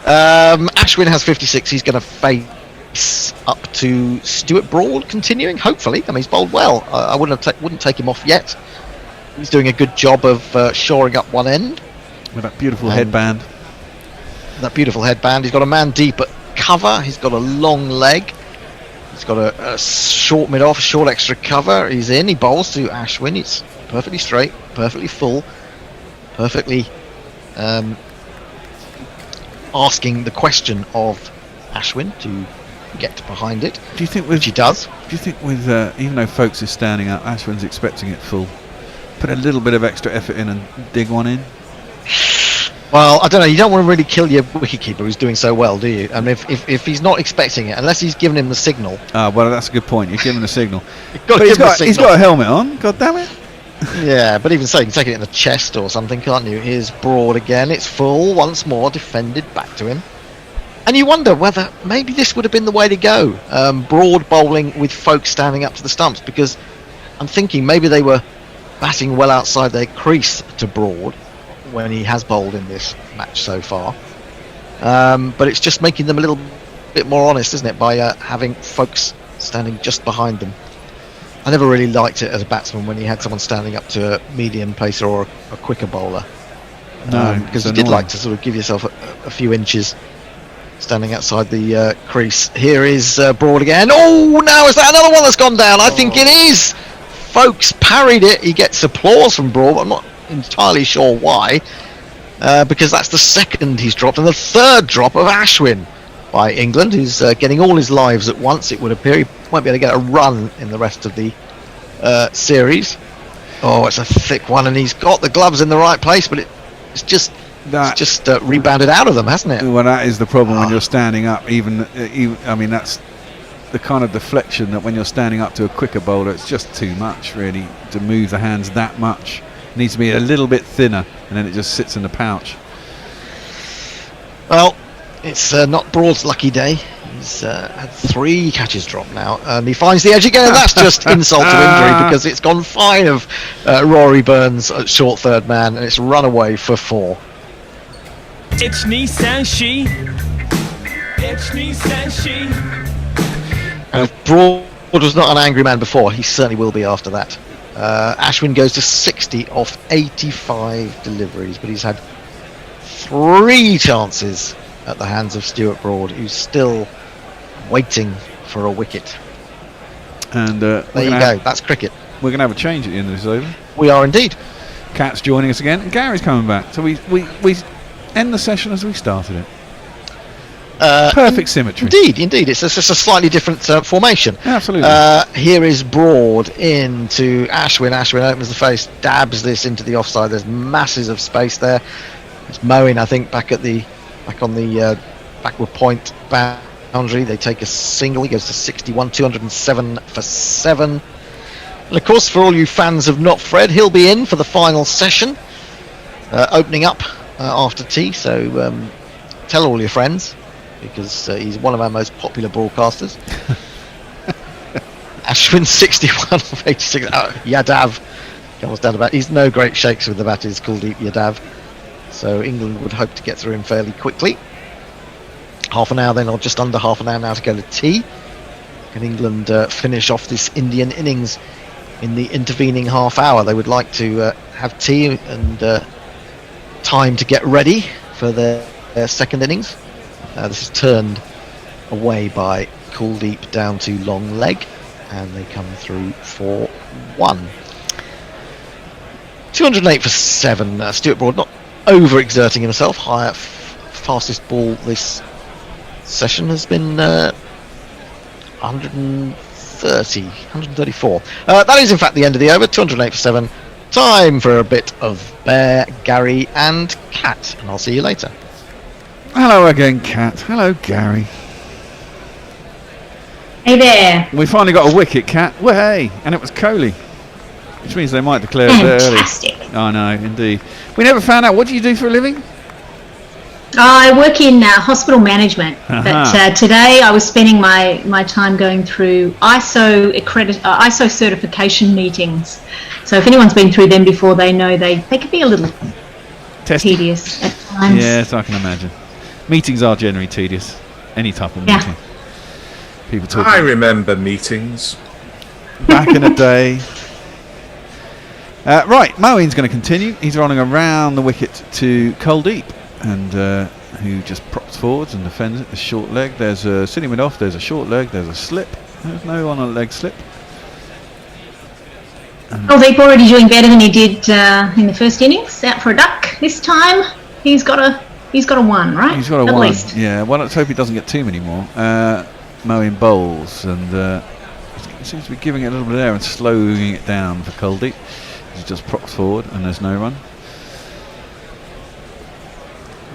Ashwin has 56. He's going to face up to Stuart Broad, continuing. Hopefully, I mean, he's bowled well. I wouldn't take him off yet. He's doing a good job of shoring up one end with that beautiful headband. He's got a man deep at cover. He's got a long leg. He's got a short mid-off, short extra cover. He's in. He bowls to Ashwin. It's perfectly straight, perfectly full, perfectly asking the question of Ashwin to get behind it. Do you think which he does? Do you think with even though Folks is standing up, Ashwin's expecting it full? put a little bit of extra effort in and dig one in? Well, I don't know. You don't want to really kill your wicketkeeper who's doing so well, do you? I mean, if he's not expecting it, unless he's given him the signal. Well, that's a good point. You're giving the signal. But he's got a helmet on. God damn it. Yeah, but even so, you can take it in the chest or something, can't you? Here's Broad again. It's full once more, defended back to him. And you wonder whether maybe this would have been the way to go. Broad bowling with folks standing up to the stumps, because I'm thinking maybe they were batting well outside their crease to Broad when he has bowled in this match so far. But it's just making them a little bit more honest, isn't it, by having folks standing just behind them. I never really liked it as a batsman when he had someone standing up to a medium pacer or a quicker bowler. No, because you did like to sort of give yourself a few inches standing outside the crease. Here is Broad again. Oh, now is that another one that's gone down? I think it is. Folks parried it. He gets applause from Broad, but I'm not entirely sure why, because that's the second he's dropped and the third drop of Ashwin by England, who's getting all his lives at once, it would appear. He won't be able to get a run in the rest of the series. Oh, it's a thick one, and he's got the gloves in the right place, but it's just rebounded out of them, hasn't it? Well, that is the problem when you're standing up. Even I mean, that's the kind of deflection that when you're standing up to a quicker bowler, it's just too much, really, to move the hands that much. It needs to be a little bit thinner, and then it just sits in the pouch. Well, it's not Broad's lucky day. He's had 3 catches dropped now, and he finds the edge again. That's just insult to injury, because it's gone fine of Rory Burns at short third man, and it's run away for 4. It's Nissan She. It's Nissan She. And if Broad was not an angry man before, he certainly will be after that. Ashwin goes to 60 off 85 deliveries, but he's had 3 chances at the hands of Stuart Broad, who's still waiting for a wicket. And there you go. That's cricket. We're going to have a change at the end of this over. We are indeed. Cat's joining us again, and Gary's coming back. So we end the session as we started it. Perfect symmetry. Indeed. It's just a slightly different formation. Absolutely. Here is Broad into Ashwin. Ashwin opens the face, dabs this into the offside. There's masses of space there. It's Moeen, I think, back on the backward point boundary. They take a single. He goes to 61, 207 for 7. And of course, for all you fans of Not Fred, he'll be in for the final session, opening up after tea. So tell all your friends, because he's one of our most popular broadcasters. Ashwin 61 of 86. Yadav comes down to bat. He's no great shakes with the bat. He's Kuldeep Yadav. So England would hope to get through him fairly quickly. Half an hour then, or just under half an hour now to go to tea. Can England finish off this Indian innings in the intervening half hour? They would like to have tea and time to get ready for their second innings. This is turned away by Kuldeep down to long leg, and they come through for 1. 208 for 7. Stuart Broad not overexerting himself. Fastest ball this session has been 134. That is in fact the end of the over. 208 for 7. Time for a bit of Bear, Gary and Cat, and I'll see you later. Hello again, Cat. Hello, Gary. Hey there. We finally got a wicket, Cat. Way, and it was Kohli, which means they might declare it early. I know, indeed. We never found out, what do you do for a living? I work in hospital management, but today I was spending my time going through ISO certification meetings. So if anyone's been through them before, they know they can be a little tedious at times. Yes, I can imagine. Meetings are generally tedious. Any type of meeting. People talk. I remember meetings. Back in the day. Right, Moeen's going to continue. He's running around the wicket to Kuldeep, and who just props forwards and defends it. The short leg. There's a sitting mid off. There's a short leg. There's a slip. There's no one on a leg slip. Kuldeep already doing better than he did in the first innings. Out for a duck this time. He's got a 1, right? He's got a At 1. least. Yeah. Well, let's hope he doesn't get too many more. Moeen bowls, and seems to be giving it a little bit of air and slowing it down for Kuldeep. because he just props forward and there's no run.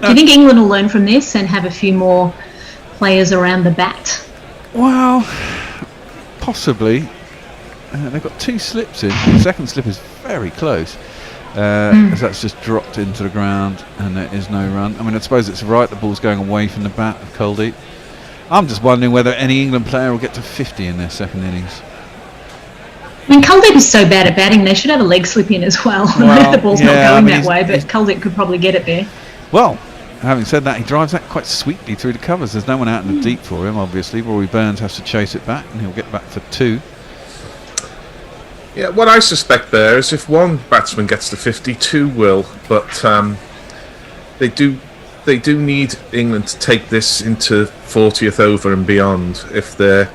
Do you think England will learn from this and have a few more players around the bat? Well, possibly. They've got 2 slips in. The second slip is very close. As that's just dropped into the ground and there is no run. I mean, I suppose it's right, the ball's going away from the bat of Kuldeep. I'm just wondering whether any England player will get to 50 in their second innings. I mean, Kuldeep is so bad at batting, they should have a leg slip in as well. The ball's not going that way, but Kuldeep could probably get it there. Well, having said that, he drives that quite sweetly through the covers. There's no one out in the deep for him, obviously. Rory Burns has to chase it back, and he'll get back for 2. Yeah, what I suspect there is if one batsman gets to 50, 2 will, but they do need England to take this into 40th over and beyond. If they're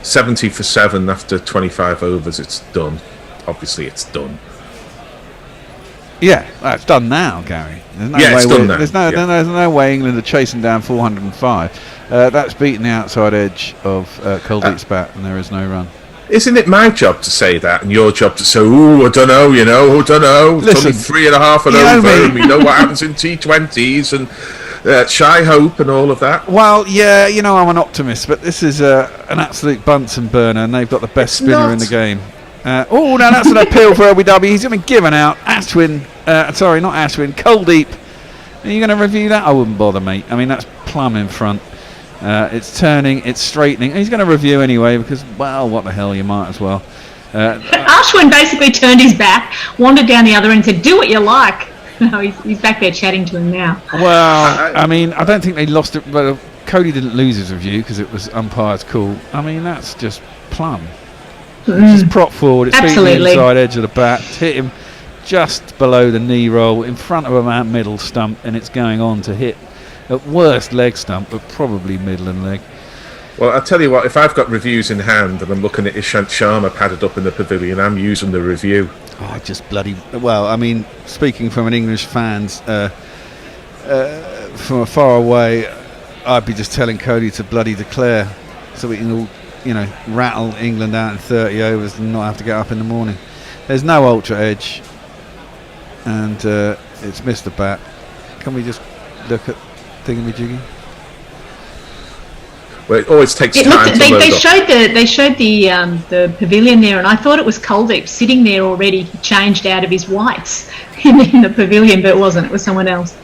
70 for 7 after 25 overs, it's done. Obviously, it's done. Yeah, it's done now, Gary. There's no it's done now. There's no way England are chasing down 405. That's beaten the outside edge of Kuldeep's bat, and there is no run. Isn't it my job to say that, and your job to say, "Oh, I don't know, I don't know." Listen, it's only 3.5 and over, and we know what happens in T20s and shy hope and all of that. Well, yeah, I'm an optimist, but this is an absolute Bunsen burner, and they've got the best spinner in the game. No, that's an appeal for LBW. He's going to be given out. Kuldeep. Are you going to review that? I wouldn't bother, mate. I mean, that's plumb in front. It's turning, it's straightening. He's going to review anyway because, well, what the hell, you might as well. Ashwin basically turned his back, wandered down the other end and said, "Do what you like." No, he's back there chatting to him now. Well, I mean, I don't think they lost it, but Cody didn't lose his review because it was umpire's call. I mean, that's just plumb. It's just prop forward, it's beating the inside edge of the bat, hit him just below the knee roll, in front of a man middle stump, and it's going on to hit at worst leg stump, but probably middle and leg. Well, I'll tell you what, if I've got reviews in hand and I'm looking at Ishant Sharma padded up in the pavilion, I'm using the review. Oh, just bloody... Well, I mean, speaking from an English fan's from far away, I'd be just telling Cody to bloody declare so we can all, rattle England out in 30 overs and not have to get up in the morning. There's no ultra edge, and it's missed the bat. Can we just look at thingamajiggy? Well, it always takes time to load they up. showed the pavilion there, and I thought it was Kuldeep sitting there already, changed out of his whites in the pavilion, but it wasn't. It was someone else.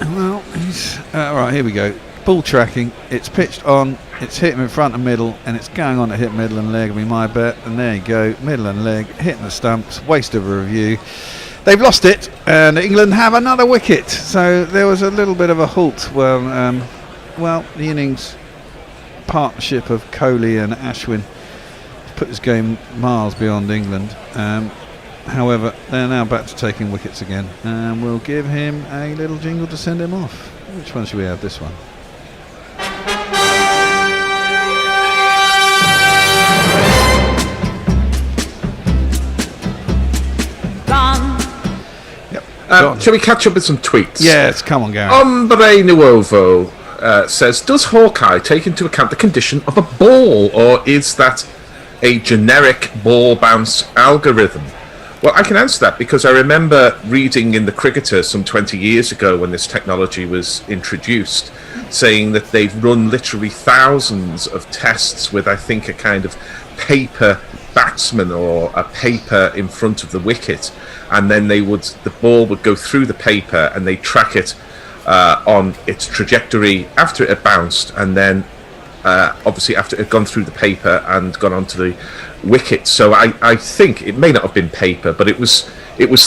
Well, he's right. Here we go. Ball tracking. It's pitched on. It's hit him in front and middle, and it's going on to hit middle and leg. Will be my bet. And there you go, middle and leg, hitting the stumps. Waste of a review. They've lost it, and England have another wicket. So there was a little bit of a halt. Well, the innings partnership of Kohli and Ashwin put this game miles beyond England. However, they're now back to taking wickets again, and we'll give him a little jingle to send him off. Which one should we have? This one. Shall we catch up with some tweets? Yes, come on, Gary. Hombre Nuovo says, does Hawkeye take into account the condition of a ball, or is that a generic ball bounce algorithm? Well, I can answer that because I remember reading in the Cricketer some 20 years ago when this technology was introduced, saying that they've run literally thousands of tests with, I think, a kind of paper batsman or a paper in front of the wicket, and then the ball would go through the paper and they track it on its trajectory after it had bounced, and then obviously after it had gone through the paper and gone onto the wicket. So I think it may not have been paper, but it was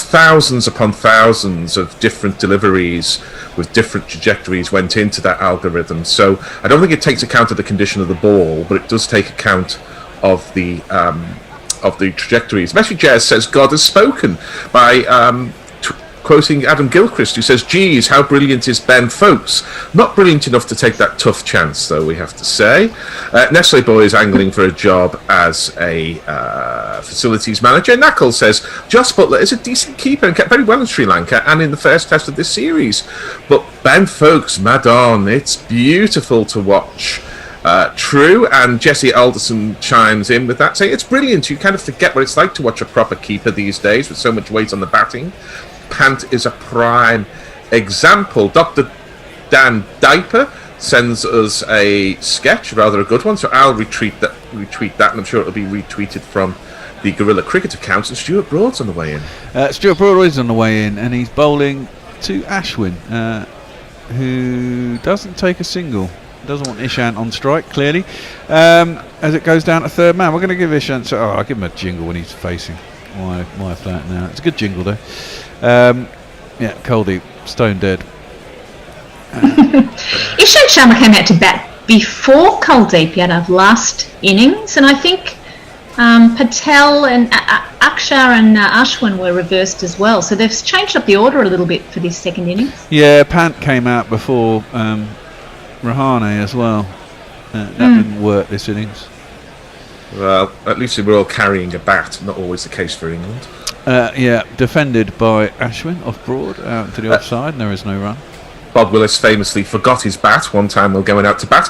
thousands upon thousands of different deliveries with different trajectories went into that algorithm. So I don't think it takes account of the condition of the ball, but it does take account of the trajectories. Message Jazz says God has spoken by quoting Adam Gilchrist, who says, geez, how brilliant is Ben Folkes? Not brilliant enough to take that tough chance, though, we have to say. Nestle Boy is angling for a job as a facilities manager. Knuckle says, Joss Butler is a decent keeper and kept very well in Sri Lanka and in the first test of this series. But Ben Folkes, Madon, it's beautiful to watch. True, and Jesse Alderson chimes in with that, saying it's brilliant. You kind of forget what it's like to watch a proper keeper these days with so much weight on the batting. Pant is a prime example. Dr. Dan Diaper sends us a sketch, rather a good one, so I'll retweet that, and I'm sure it'll be retweeted from the Gorilla Cricket account. And Stuart Broad's on the way in. Stuart Broad is on the way in, and he's bowling to Ashwin, who doesn't take a single. Doesn't want Ishant on strike, clearly. As it goes down to third man, we're going to give Ishant... I'll give him a jingle when he's facing my flat now. It's a good jingle, though. Yeah, Kuldeep, stone dead. Ishant Sharma came out to bat before Kuldeep Yadav last innings, and I think Patel and Akshar and Ashwin were reversed as well. So they've changed up the order a little bit for this second innings. Yeah, Pant came out before Rahane as well. That didn't work this innings. Well, at least we're all carrying a bat, not always the case for England. Yeah, defended by Ashwin off Broad, out to the offside, and there is no run. Bob Willis famously forgot his bat one time while going out to bat.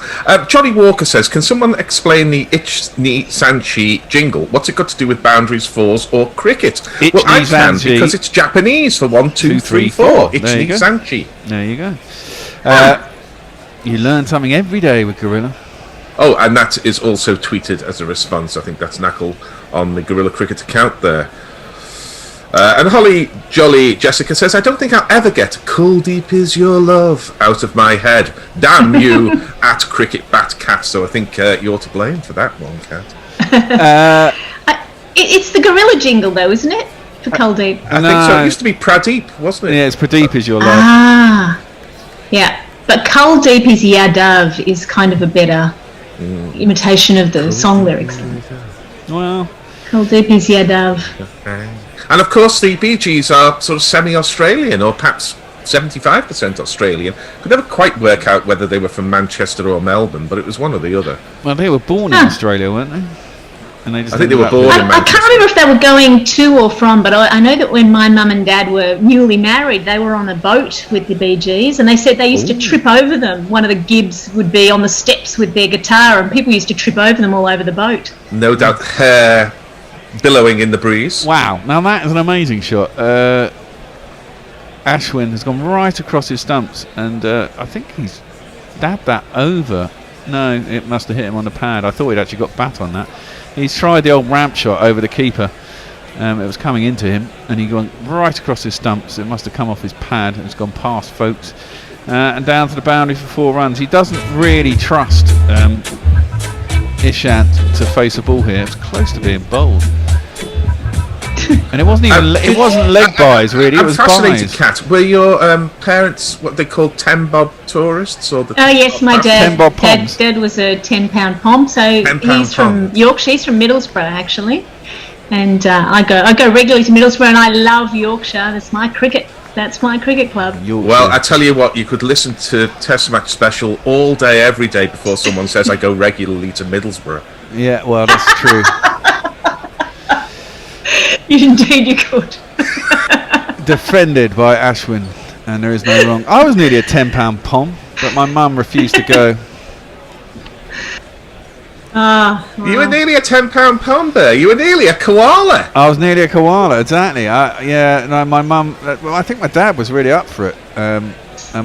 Johnny Walker says, can someone explain the Ich-Ni Sanchi jingle? What's it got to do with boundaries, fours, or cricket? Well, I can, because it's Japanese for 1, 2, 3, 4. Ich-Ni Sanchi. There you go. You learn something every day with Gorilla. Oh, and that is also tweeted as a response. I think that's Knuckle on the Gorilla Cricket account there. And Holly Jolly Jessica says, I don't think I'll ever get Kuldeep is your love out of my head. Damn you at Cricket Bat Cat. So I think you're to blame for that one, Cat. It's the Gorilla jingle, though, isn't it? For Kuldeep. I think so. It used to be Pradeep, wasn't it? Yeah, it's Pradeep is your love. Yeah. But Kuldeep is Yadav is kind of a better imitation of the song lyrics. Well, Kuldeep is Yadav. And of course the Bee Gees are sort of semi-Australian, or perhaps 75% Australian. Could never quite work out whether they were from Manchester or Melbourne, but it was one or the other. Well, they were born in Australia, weren't they? And they just I think they were born in Manchester. I can't remember if they were going to or from, but I know that when my mum and dad were newly married, they were on a boat with the Bee Gees, and they said they used to trip over them. One of the Gibbs would be on the steps with their guitar, and people used to trip over them all over the boat. No doubt hair billowing in the breeze. Wow, now that is an amazing shot. Ashwin has gone right across his stumps, and I think he's dabbed that over. No, it must have hit him on the pad. I thought he'd actually got bat on that. He's tried the old ramp shot over the keeper. It was coming into him, and he gone right across his stumps. It must have come off his pad, and it's gone past folks, and down to the boundary for 4 runs. He doesn't really trust Ishant to face a ball here. It's close to being bowled. And it wasn't even it wasn't leg buys really. It was fascinated, buys. Kat. Were your parents what they called 10 bob tourists, or the? Oh yes, my dad. 10 bob poms. Dad was a 10-pound pom. So he's from Yorkshire. He's from Middlesbrough actually, and I go regularly to Middlesbrough, and I love Yorkshire. That's my cricket club. Well, I tell you what, you could listen to Test Match Special all day, every day before someone says I go regularly to Middlesbrough. Yeah, well, that's true. Indeed, you could. Defended by Ashwin, and there is no wrong. I was nearly a 10-pound pom, but my mum refused to go. You were nearly a 10-pound pom there. You were nearly a koala. I was nearly a koala, exactly. My mum. Well, I think my dad was really up for it, and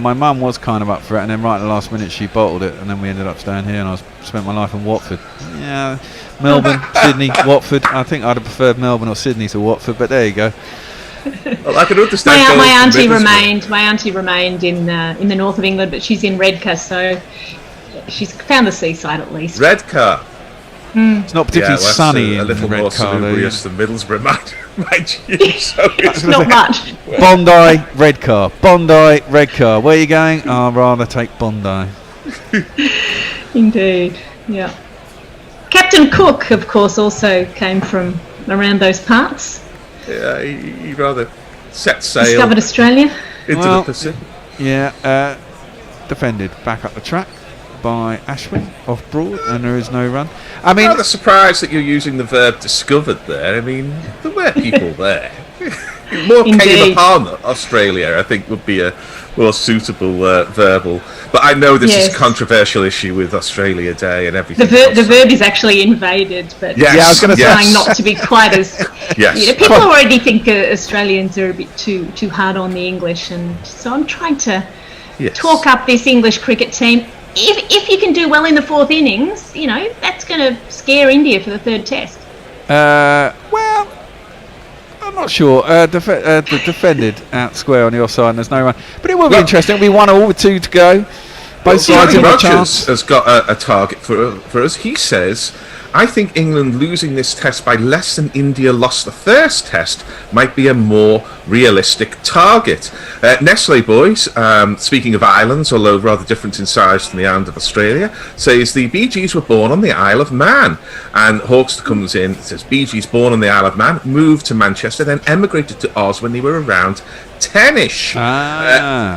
my mum was kind of up for it. And then right at the last minute, she bottled it, and then we ended up staying here. And I spent my life in Watford. Yeah, Melbourne, Sydney, Watford. I think I'd have preferred Melbourne or Sydney to Watford, but there you go. Well, I can understand. My auntie remained in the north of England, but she's in Redcar, so she's found the seaside at least. Redcar. It's not particularly sunny in a little more salubrious than Middlesbrough, might you? So it's not much. Bondi, Redcar. Bondi, Redcar. Where are you going? I'd rather take Bondi. Indeed, yeah. Captain Cook, of course, also came from around those parts. Yeah, he rather set sail. Discovered Australia. Into the Pacific. Yeah, defended back up the track by Ashwin off Broad, and there is no run. I mean, I'm rather surprised that you're using the verb discovered there. I mean, there were people there. More came Indeed. upon Australia, I think, would be a more suitable verbal. But I know this is Yes. a controversial issue with Australia Day and everything. The verb is actually invaded, but Yes, Yeah, I was gonna say- trying not to be quite as. Yes. You know, people already think Australians are a bit too hard on the English, and so I'm trying to Yes. talk up this English cricket team. If you can do well in the fourth innings, you know that's going to scare India for the third test. Well, I'm not sure. Defended out square on the offside, and there's no run. But it will be interesting. It'll be 1-1 with 2 to go. Both sides Gary have a Rogers chance. has got a target for us. He says, I think England losing this test by less than India lost the first test might be a more realistic target. Nestle Boys, speaking of islands, although rather different in size from the island of Australia, says the Bee Gees were born on the Isle of Man. And Hawkster comes in and says, Bee Gees born on the Isle of Man, moved to Manchester, then emigrated to Oz when they were around 10ish.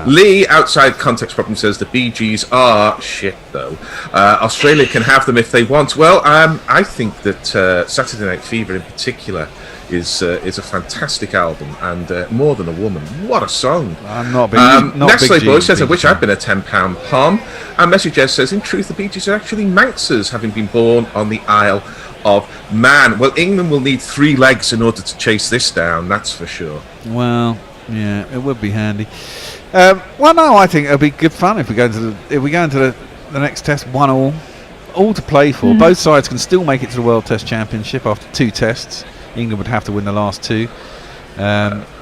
Lee, outside context problem, says the Bee Gees are shit, though. Australia can have them if they want. Well, I think that Saturday Night Fever in particular is a fantastic album, and More Than a Woman, what a song. I'm not big. Nestle Boy says, I wish I'd been a £10 pom. And Message S says, in truth, the Bee Gees are actually Manxers, having been born on the Isle of Man. Well, England will need 3 legs in order to chase this down, that's for sure. Well, yeah, it would be handy. Well, no, I think it'll be good fun if we go into the next test 1-1, all to play for. Both sides can still make it to the World Test Championship after 2 tests. England would have to win the last 2.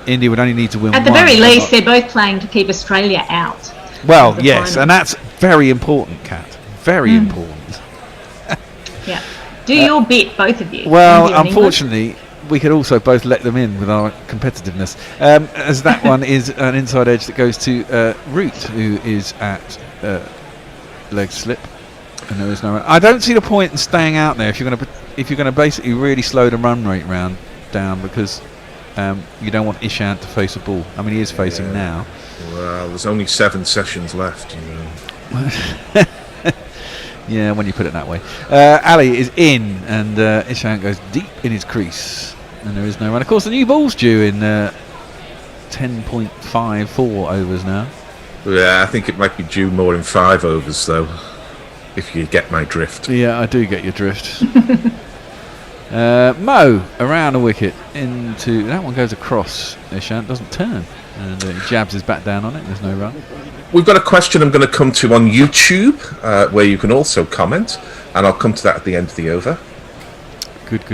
India would only need to win At the one. very least, they're both playing to keep Australia out. Well, of the yes, final. and that's very important, Kat. Very important. Yeah. Do your bit, both of you. Well, India and unfortunately, we could also both let them in with our competitiveness. As that one is an inside edge that goes to Root, who is at leg slip, and there is no run. I don't see the point in staying out there if you're going to basically really slow the run rate down, because you don't want Ishant to face a ball. I mean, he is facing now. Well, there's only 7 sessions left, you know. Yeah, when you put it that way. Ali is in, and Ishant goes deep in his crease, and there is no run. Of course, the new ball's due in 10.54 overs now. Yeah, I think it might be due more in 5 overs, though, if you get my drift. Yeah, I do get your drift. Mo around the wicket into that one, goes across. Ishant doesn't turn, and he jabs his bat down on it. There's no run. We've got a question I'm going to come to on YouTube, where you can also comment, and I'll come to that at the end of the over. Good.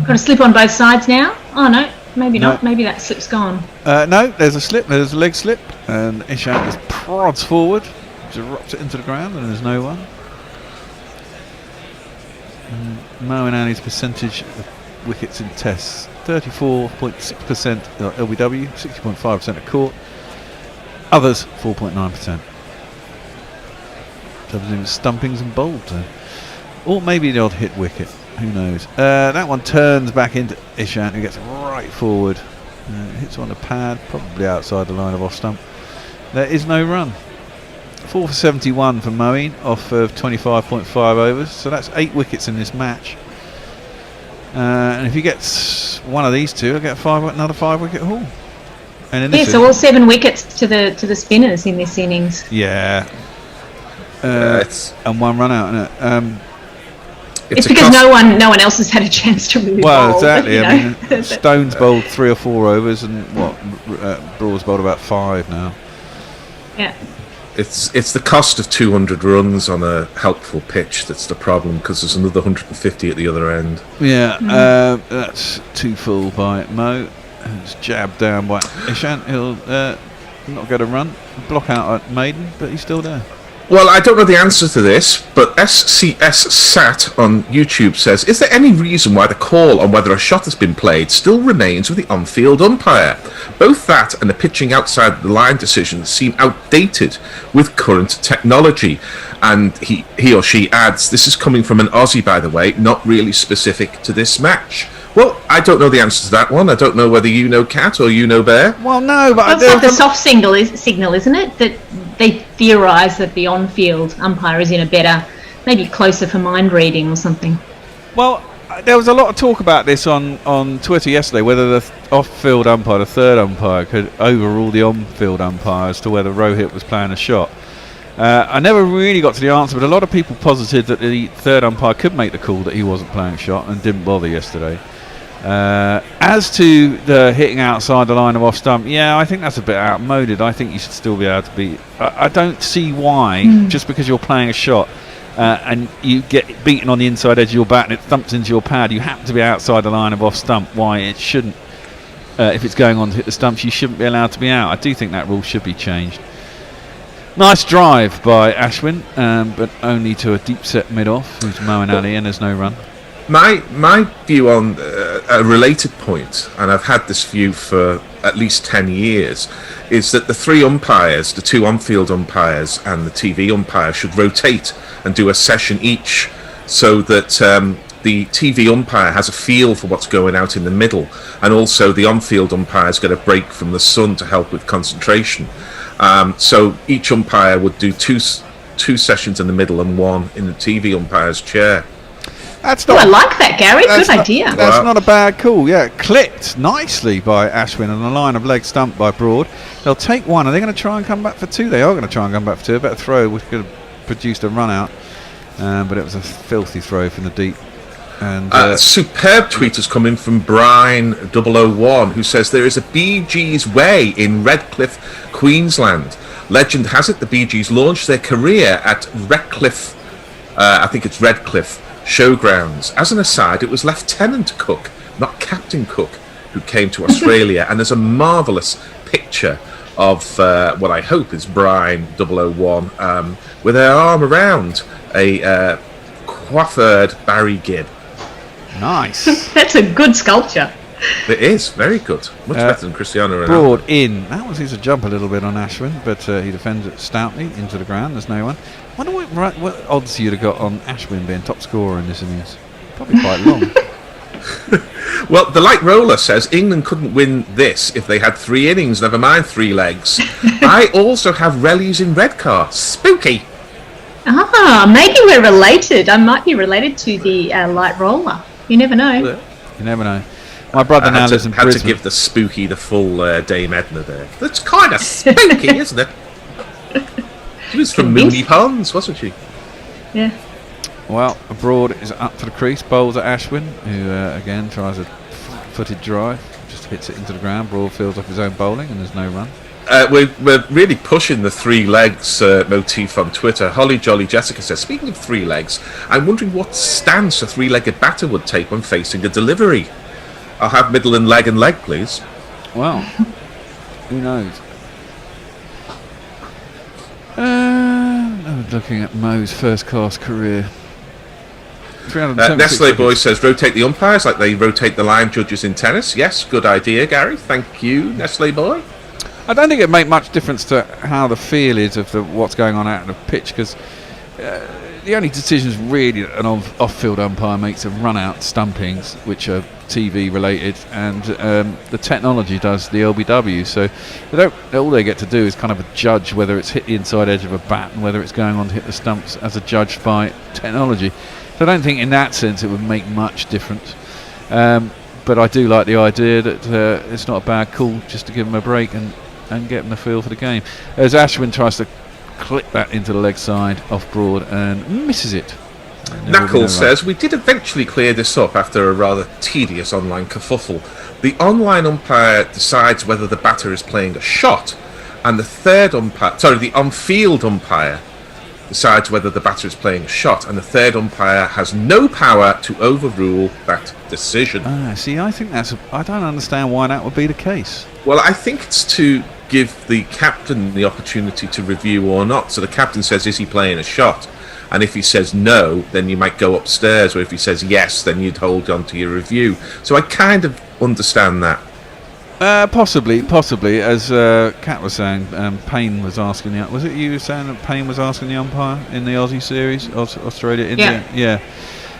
Got a slip on both sides now? Oh, no, maybe not. Maybe that slip's gone. No, there's a slip. There's a leg slip, and Ishant just prods forward, drops it into the ground, and there's no one. Mo and Annie's percentage of wickets in tests: 34.6% LBW, 60.5% at court. Others 4.9%. So there's stumpings and bowls, or maybe the odd hit wicket. Who knows? That one turns back into Ishant, who gets right forward. Hits on the pad, probably outside the line of off stump. There is no run. 4 for 71 for Moeen off of 25.5 overs. So that's 8 wickets in this match. And if he gets one of these 2, he'll get another 5 wicket haul. And in this So all 7 wickets to the spinners in this innings. Yeah. And 1 run out, isn't it? It's because no one else has had a chance to really bowl. Exactly. But, I mean, Stone's bowled 3 or 4 overs, and Broad's bowled about 5 now. Yeah. It's the cost of 200 runs on a helpful pitch that's the problem, because there's another 150 at the other end. Yeah, that's 2 full by Mo. It's jabbed down by Ishant. He'll not get a run. Block out at Maiden, but he's still there. Well, I don't know the answer to this, but SCS Sat on YouTube says, is there any reason why the call on whether a shot has been played still remains with the on-field umpire? Both that and the pitching outside the line decisions seem outdated with current technology. And he or she adds, this is coming from an Aussie, by the way, not really specific to this match. Well, I don't know the answer to that one. I don't know whether you know Cat or you know Bear. Well, no, but That's like the soft signal, isn't it? That they theorise that the on-field umpire is in a better, maybe closer for mind reading or something. Well, there was a lot of talk about this on Twitter yesterday, whether the off-field umpire, the third umpire, could overrule the on-field umpire as to whether Rohit was playing a shot. I never really got to the answer, but a lot of people posited that the third umpire could make the call that he wasn't playing a shot and didn't bother yesterday. As to the hitting outside the line of off stump, I think that's a bit outmoded. I think you should still be able to be. I don't see why, just because you're playing a shot and you get beaten on the inside edge of your bat and it thumps into your pad, you happen to be outside the line of off stump, why it shouldn't, if it's going on to hit the stumps, you shouldn't be allowed to be out. I do think that rule should be changed. Nice drive by Ashwin, but only to a deep set mid-off, who's Moeen Ali, and there's no run. My view on a related point, and I've had this view for at least 10 years, is that the three umpires, the two on-field umpires and the TV umpire, should rotate and do a session each, so that the TV umpire has a feel for what's going out in the middle, and also the on-field umpires get a break from the sun to help with concentration. So each umpire would do two sessions in the middle and one in the TV umpire's chair. That's not. I like that, Gary. Good idea. That's not a bad call. Yeah, clipped nicely by Ashwin on the line of leg stump by Broad. They'll take one. Are they going to try and come back for two? They are going to try and come back for two. A better throw, which could have produced a run out, but it was a filthy throw from the deep. And a superb tweet has come in from Brian 001, who says there is a Bee Gees Way in Redcliffe, Queensland. Legend has it the Bee Gees launched their career at Redcliffe, I think it's Redcliffe Showgrounds. As an aside, it was Lieutenant Cook, not Captain Cook, who came to Australia. And there's a marvellous picture of what I hope is Brian 001 with her arm around a coiffured Barry Gibb. Nice. That's a good sculpture. It is very good, much better than Cristiano Ronaldo. Broad in. That was his jump a little bit on Ashwin, but he defends it stoutly into the ground. There's no one. I wonder what odds you'd have got on Ashwin being top scorer in this innings. Probably quite long. Well, the light roller says England couldn't win this if they had 3 innings, never mind 3 legs. I also have Rellies in Redcar. Spooky. Maybe we're related. I might be related to the light roller. You never know. You never know. My brother now lives in Brisbane. Had to give the spooky the full Dame Edna there. That's kind of spooky, isn't it? She was from Mooney Ponds, wasn't she? Yeah. Well, Broad is up for the crease, bowls at Ashwin, who again tries a footed drive, just hits it into the ground. Broad fields off his own bowling, and there's no run. We're really pushing the 3 legs motif on Twitter. Holly Jolly Jessica says, speaking of 3 legs, I'm wondering what stance a 3-legged batter would take when facing a delivery. I'll have middle and leg, please. Well, who knows? Looking at Mo's first-class career. Nestle Boy says, rotate the umpires like they rotate the line judges in tennis. Yes, good idea, Gary. Thank you, Nestle Boy. I don't think it'd make much difference to how the feel is of what's going on out on the pitch, because the only decisions really that an off-field umpire makes are run-out stumpings, which are TV related, and the technology does the LBW. So all they get to do is kind of judge whether it's hit the inside edge of a bat and whether it's going on to hit the stumps as judged by technology. So I don't think in that sense it would make much difference. But I do like the idea that it's not a bad call just to give them a break and get them the feel for the game. As Ashwin tries to clip that into the leg side off Broad and misses it. Knuckles says, we did eventually clear this up after a rather tedious online kerfuffle. The online umpire decides whether the batter is playing a shot, and the on-field umpire decides whether the batter is playing a shot, and the third umpire has no power to overrule that decision. See, I think I don't understand why that would be the case. Well, I think it's to give the captain the opportunity to review or not. So the captain says, is he playing a shot? And if he says no, then you might go upstairs, or if he says yes, then you'd hold on to your review. So I kind of understand that. Possibly. As Kat was saying, Payne was asking was it you saying that Payne was asking the umpire in the Aussie series, Australia, India? Yeah.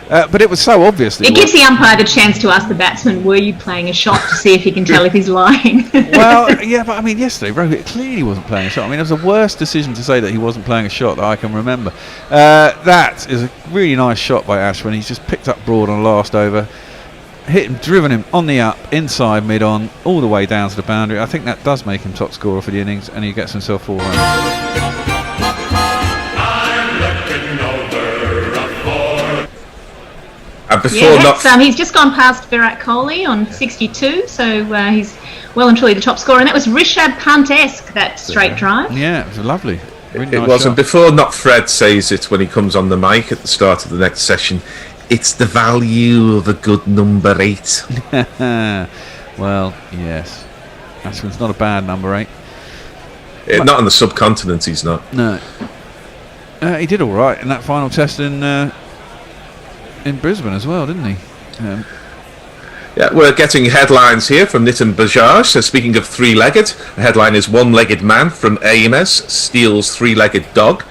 But it was so obvious. It gives the umpire the chance to ask the batsman, were you playing a shot, to see if he can tell if he's lying. Well, yeah, but I mean, yesterday, Rohit clearly wasn't playing a shot. I mean, it was the worst decision to say that he wasn't playing a shot that I can remember. That is a really nice shot by Ashwin. He's just picked up Broad on the last over, driven him on the up, inside mid-on, all the way down to the boundary. I think that does make him top scorer for the innings, and he gets himself 4 runs. He's just gone past Virat Kohli on 62, so he's well and truly the top scorer. And that was Rishabh Pant-esque, that straight drive. Yeah, it was lovely. Really It nice was, shot. and before Not Fred says it when he comes on the mic at the start of the next session, it's the value of a good number 8. Well, yes. Ashwin's not a bad number 8. Not on the subcontinent, he's not. No. He did all right in that final test in Brisbane as well, didn't he? Yeah, we're getting headlines here from Nitin Bajaj. So speaking of three-legged, the headline is One-Legged Man from Ames steals three-legged dog,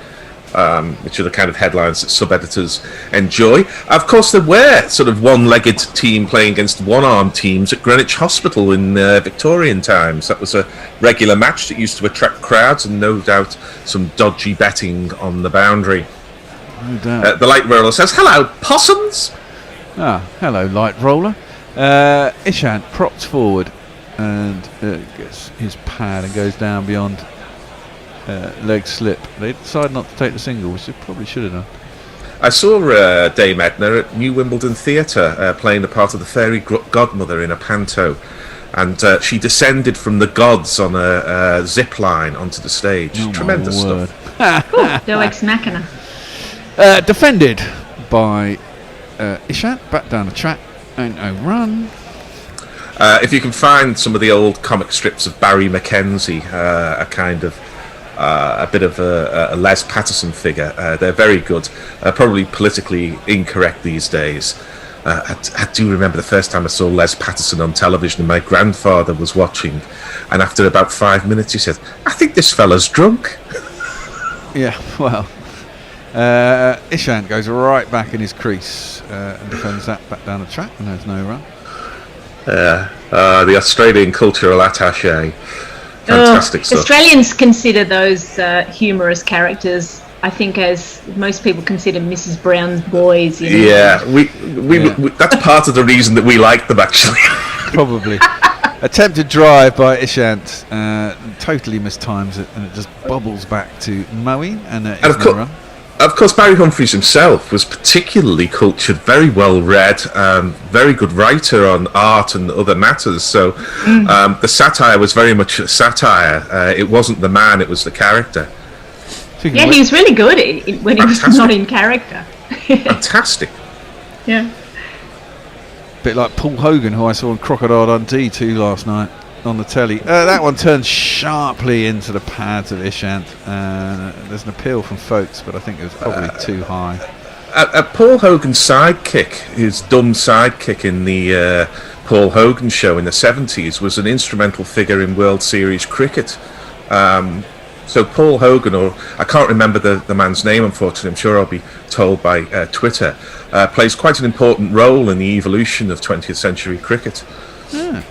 which are the kind of headlines that sub-editors enjoy. Of course, there were sort of one-legged team playing against one-armed teams at Greenwich Hospital in Victorian times. That was a regular match that used to attract crowds and no doubt some dodgy betting on the boundary. No doubt. The light roller says, "Hello, possums." Ah, hello, light roller. Ishant props forward and gets his pad and goes down beyond leg slip. They decided not to take the single, which they probably should have done. I saw Dame Edna at New Wimbledon Theatre playing the part of the fairy godmother in a panto, and she descended from the gods on a zip line onto the stage. Oh, Tremendous stuff. Cool. Ex Machina. Defended by Ishant, back down the track, and a run. If you can find some of the old comic strips of Barry Mackenzie, a kind of a bit of a Les Patterson figure, they're very good. Probably politically incorrect these days. I do remember the first time I saw Les Patterson on television, and my grandfather was watching, and after about 5 minutes he said, "I think this fella's drunk." Yeah, well, Ishant goes right back in his crease and defends that back down the track, and there's no run. The Australian cultural attaché. Fantastic stuff. Australians consider those humorous characters, I think, as most people consider Mrs. Brown's boys. In Yeah, we that's part of the reason that we like them, actually. Probably. Attempted drive by Ishant, totally mistimes it, and it just bobbles back to Moeen, and of course, Barry Humphries himself was particularly cultured, very well read, very good writer on art and other matters. So the satire was very much a satire. It wasn't the man; it was the character. Yeah, he was really good when he was not in character. Fantastic. Yeah. Bit like Paul Hogan, who I saw in Crocodile Dundee 2 last night on the telly. That one turned sharply into the pads of Ishant. There's an appeal from folks, but I think it was probably too high. Paul Hogan's sidekick, his dumb sidekick in the Paul Hogan show in the 70s, was an instrumental figure in World Series cricket. So Paul Hogan, or I can't remember the man's name, unfortunately, I'm sure I'll be told by Twitter, plays quite an important role in the evolution of 20th century cricket. Yeah.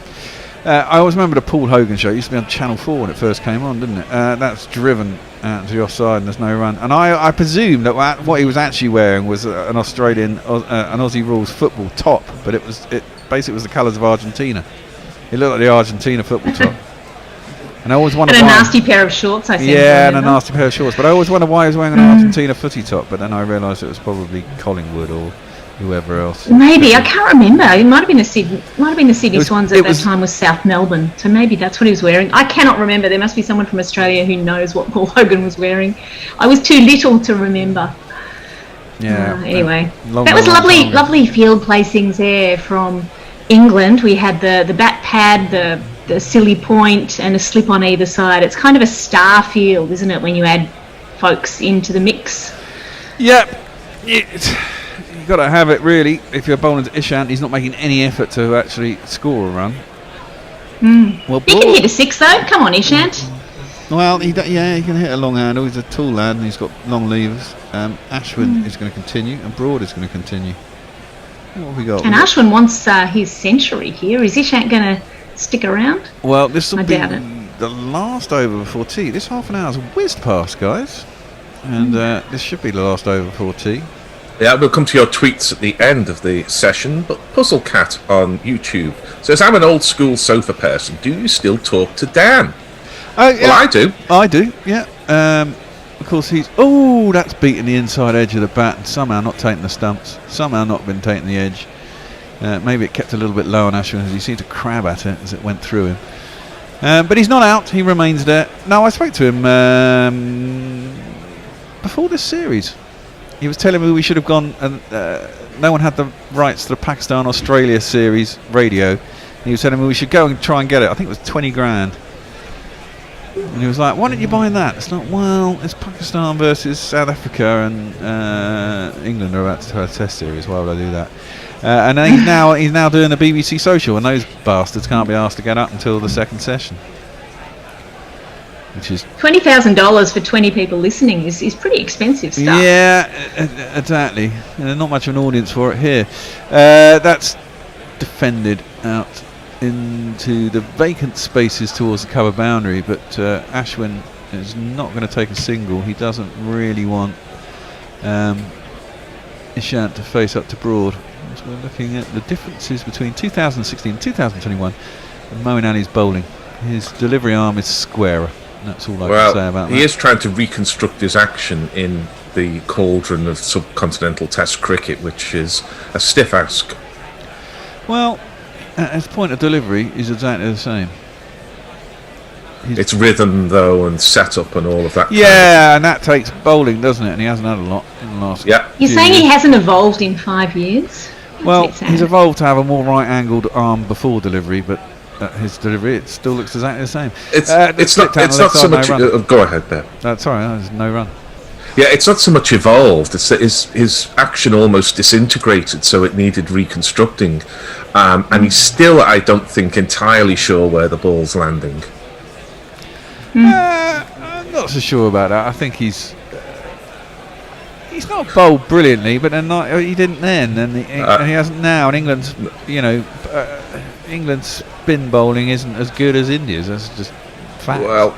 I always remember the Paul Hogan show. It used to be on Channel 4 when it first came on, didn't it? That's driven out to the offside and there's no run. And I presume that what he was actually wearing was an Australian, an Aussie rules football top, but it basically was the colours of Argentina. It looked like the Argentina football top. And I always wondered why. And a nasty pair of shorts, I think. Yeah, and a nasty pair of shorts. But I always wondered why he was wearing an Argentina footy top. But then I realised it was probably Collingwood or whoever else. Maybe, I can't remember. It might have been the Sydney Swans at that time was South Melbourne. So maybe that's what he was wearing. I cannot remember. There must be someone from Australia who knows what Paul Hogan was wearing. I was too little to remember. Yeah. Anyway, that was lovely field placings there from England. We had the bat pad, the silly point, and a slip on either side. It's kind of a star field, isn't it, when you add folks into the mix? Yep. You've got to have it, really. If you're bowling to Ishant, he's not making any effort to actually score a run. Well, he can hit a 6, though. Come on, Ishant. Well, he can hit a long handle. He's a tall lad and he's got long levers. Ashwin is going to continue and Broad is going to continue. What have we got? And Ashwin wants his century here. Is Ishant going to stick around? Well, this will I be doubt it. the last over before tea. This half an hour's whizzed past, guys. And this should be the last over before tea. Yeah, we'll come to your tweets at the end of the session, but Puzzle Cat on YouTube says, I'm an old school sofa person. Do you still talk to Dan? Oh, yeah. Well, I do. I do, yeah. Of course, he's... Oh, that's beaten the inside edge of the bat and somehow not taking the stumps. Somehow not been taking the edge. Maybe it kept a little bit low on Ashwin as he seemed to crab at it as it went through him. But he's not out. He remains there. No, I spoke to him before this series. He was telling me we should have gone, and no one had the rights to the Pakistan-Australia series radio. He was telling me we should go and try and get it. I think it was 20 grand. And he was like, why don't you buy that? It's like, well, it's Pakistan versus South Africa, and England are about to have a test series. Why would I do that? And he's now doing the BBC social, and those bastards can't be asked to get up until the second session. Which is $20,000 for 20 people listening is pretty expensive stuff. Yeah, exactly. And there's not much of an audience for it here. That's defended out into the vacant spaces towards the cover boundary, but Ashwin is not going to take a single. He doesn't really want Ishant to face up to Broad. So we're looking at the differences between 2016 and 2021 and Moeen Ali's bowling. His delivery arm is squarer. That's all I can say about that. He is trying to reconstruct his action in the cauldron of subcontinental Test cricket, which is a stiff ask. Well, his point of delivery is exactly the same. It's rhythm, though, and setup and all of that. Yeah, and that takes bowling, doesn't it? And he hasn't had a lot in the last. Yeah. You're saying he hasn't evolved in 5 years? Well, he's evolved to have a more right-angled arm before delivery, but his delivery, it still looks exactly the same. It's not so much. Go ahead, Ben. Sorry, there's no run. Yeah, it's not so much evolved. It's that his action almost disintegrated, so it needed reconstructing, and he's still, I don't think, entirely sure where the ball's landing. I'm not so sure about that. I think he's not bowled brilliantly, but then he didn't then, and he hasn't now. And England's, England's spin bowling isn't as good as India's. That's just fact. Well,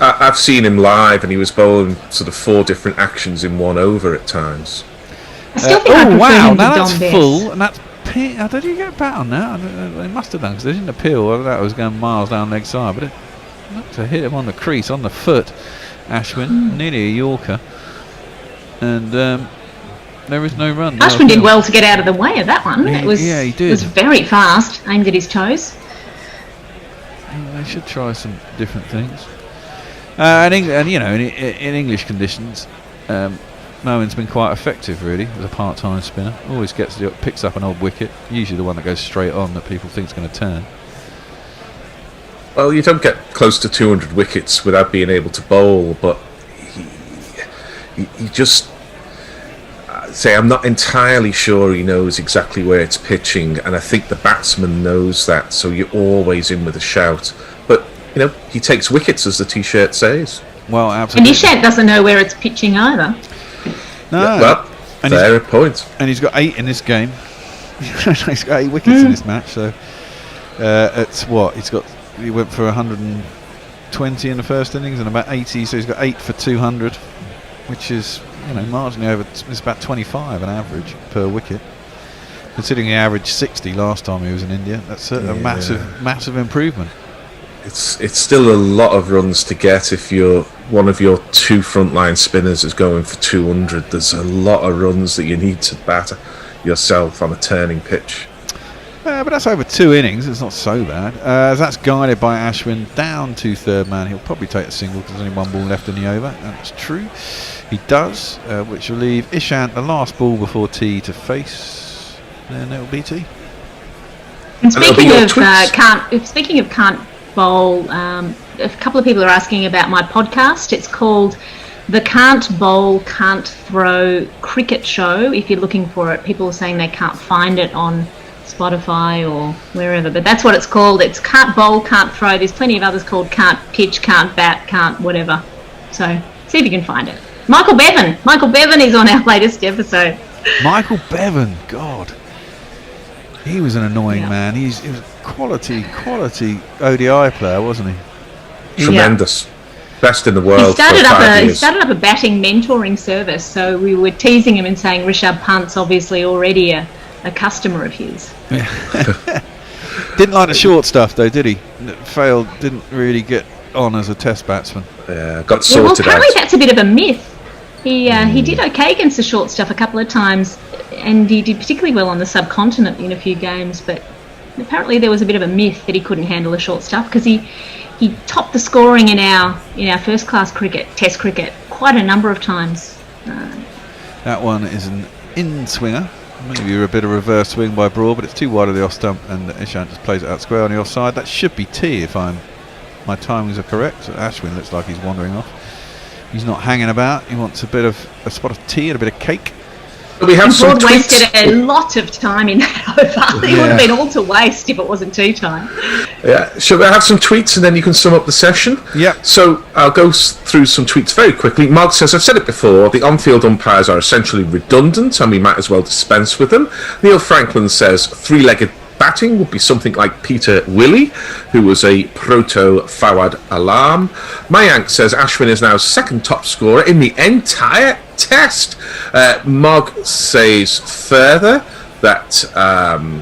I've seen him live, and he was bowling sort of 4 different actions in one over at times. I still think I prefer him to now that's Dom Bess. full, and that's did you get a bat on that? They must have done, because they didn't appeal whether that was going miles down leg side, but it looked to hit him on the crease, on the foot. Ashwin, nearly a Yorker, and there is no run. Ashwin did well to get out of the way of that one. He did. It was very fast, aimed at his toes. They should try some different things. And in English conditions, Moeen's been quite effective, really, as a part-time spinner. Always picks up an old wicket, usually the one that goes straight on that people think is going to turn. Well, you don't get close to 200 wickets without being able to bowl, but he just... I'm not entirely sure he knows exactly where it's pitching, and I think the batsman knows that, so you're always in with a shout. But, he takes wickets, as the T-shirt says. Well, absolutely. And Ishant doesn't know where it's pitching either. No. Well, fair point. And he's got 8 in this game. He's got 8 wickets in this match, so it's what? He went for 120 in the first innings and about 80, so he's got 8 for 200, which is... marginally over. It's about 25 an average per wicket. Considering he averaged 60 last time he was in India, that's a massive improvement. It's still a lot of runs to get if one of your 2 frontline spinners is going for 200. There's a lot of runs that you need to batter yourself on a turning pitch. But that's over 2 innings. It's not so bad. That's guided by Ashwin down to third man. He'll probably take a single because there's only 1 ball left in the over. That's true. He does, which will leave Ishant the last ball before tea to face. Then it will be tea. And speaking of can't bowl, a couple of people are asking about my podcast. It's called The Can't Bowl, Can't Throw Cricket Show. If you're looking for it, people are saying they can't find it on Spotify or wherever, but that's what it's called. It's Can't Bowl, Can't Throw. There's plenty of others called Can't Pitch, Can't Bat, Can't whatever. So see if you can find it. Michael Bevan is on our latest episode. Michael Bevan, God. He was an annoying man. He was a quality ODI player, wasn't he? Tremendous. Best in the world. He started up a batting mentoring service, so we were teasing him and saying Rishabh Pant's obviously already a customer of his. Didn't like the short stuff though, did he? Failed, didn't really get on as a test batsman. Yeah, got sorted well, apparently that's a bit of a myth. He did okay against the short stuff a couple of times, and he did particularly well on the subcontinent in a few games, but apparently there was a bit of a myth that he couldn't handle the short stuff, because he topped the scoring in our first class cricket, test cricket, quite a number of times. That one is an in-swinger. Maybe a bit of reverse swing by Broad, but it's too wide of the off stump, and Ishant just plays it out square on the offside. That should be T if my timings are correct. So Ashwin looks like he's wandering off. He's not hanging about. He wants a spot of tea and a bit of cake. We have some Broad wasted a lot of time in that over. It would have been all to waste if it wasn't tea time. Yeah, shall we have some tweets and then you can sum up the session? Yeah. So I'll go through some tweets very quickly. Mark says, I've said it before, the on-field umpires are essentially redundant and we might as well dispense with them. Neil Franklin says, three-legged batting would be something like Peter Willey, who was a proto-Fawad Alam. Mayank says Ashwin is now second top scorer in the entire test. Mog says further that,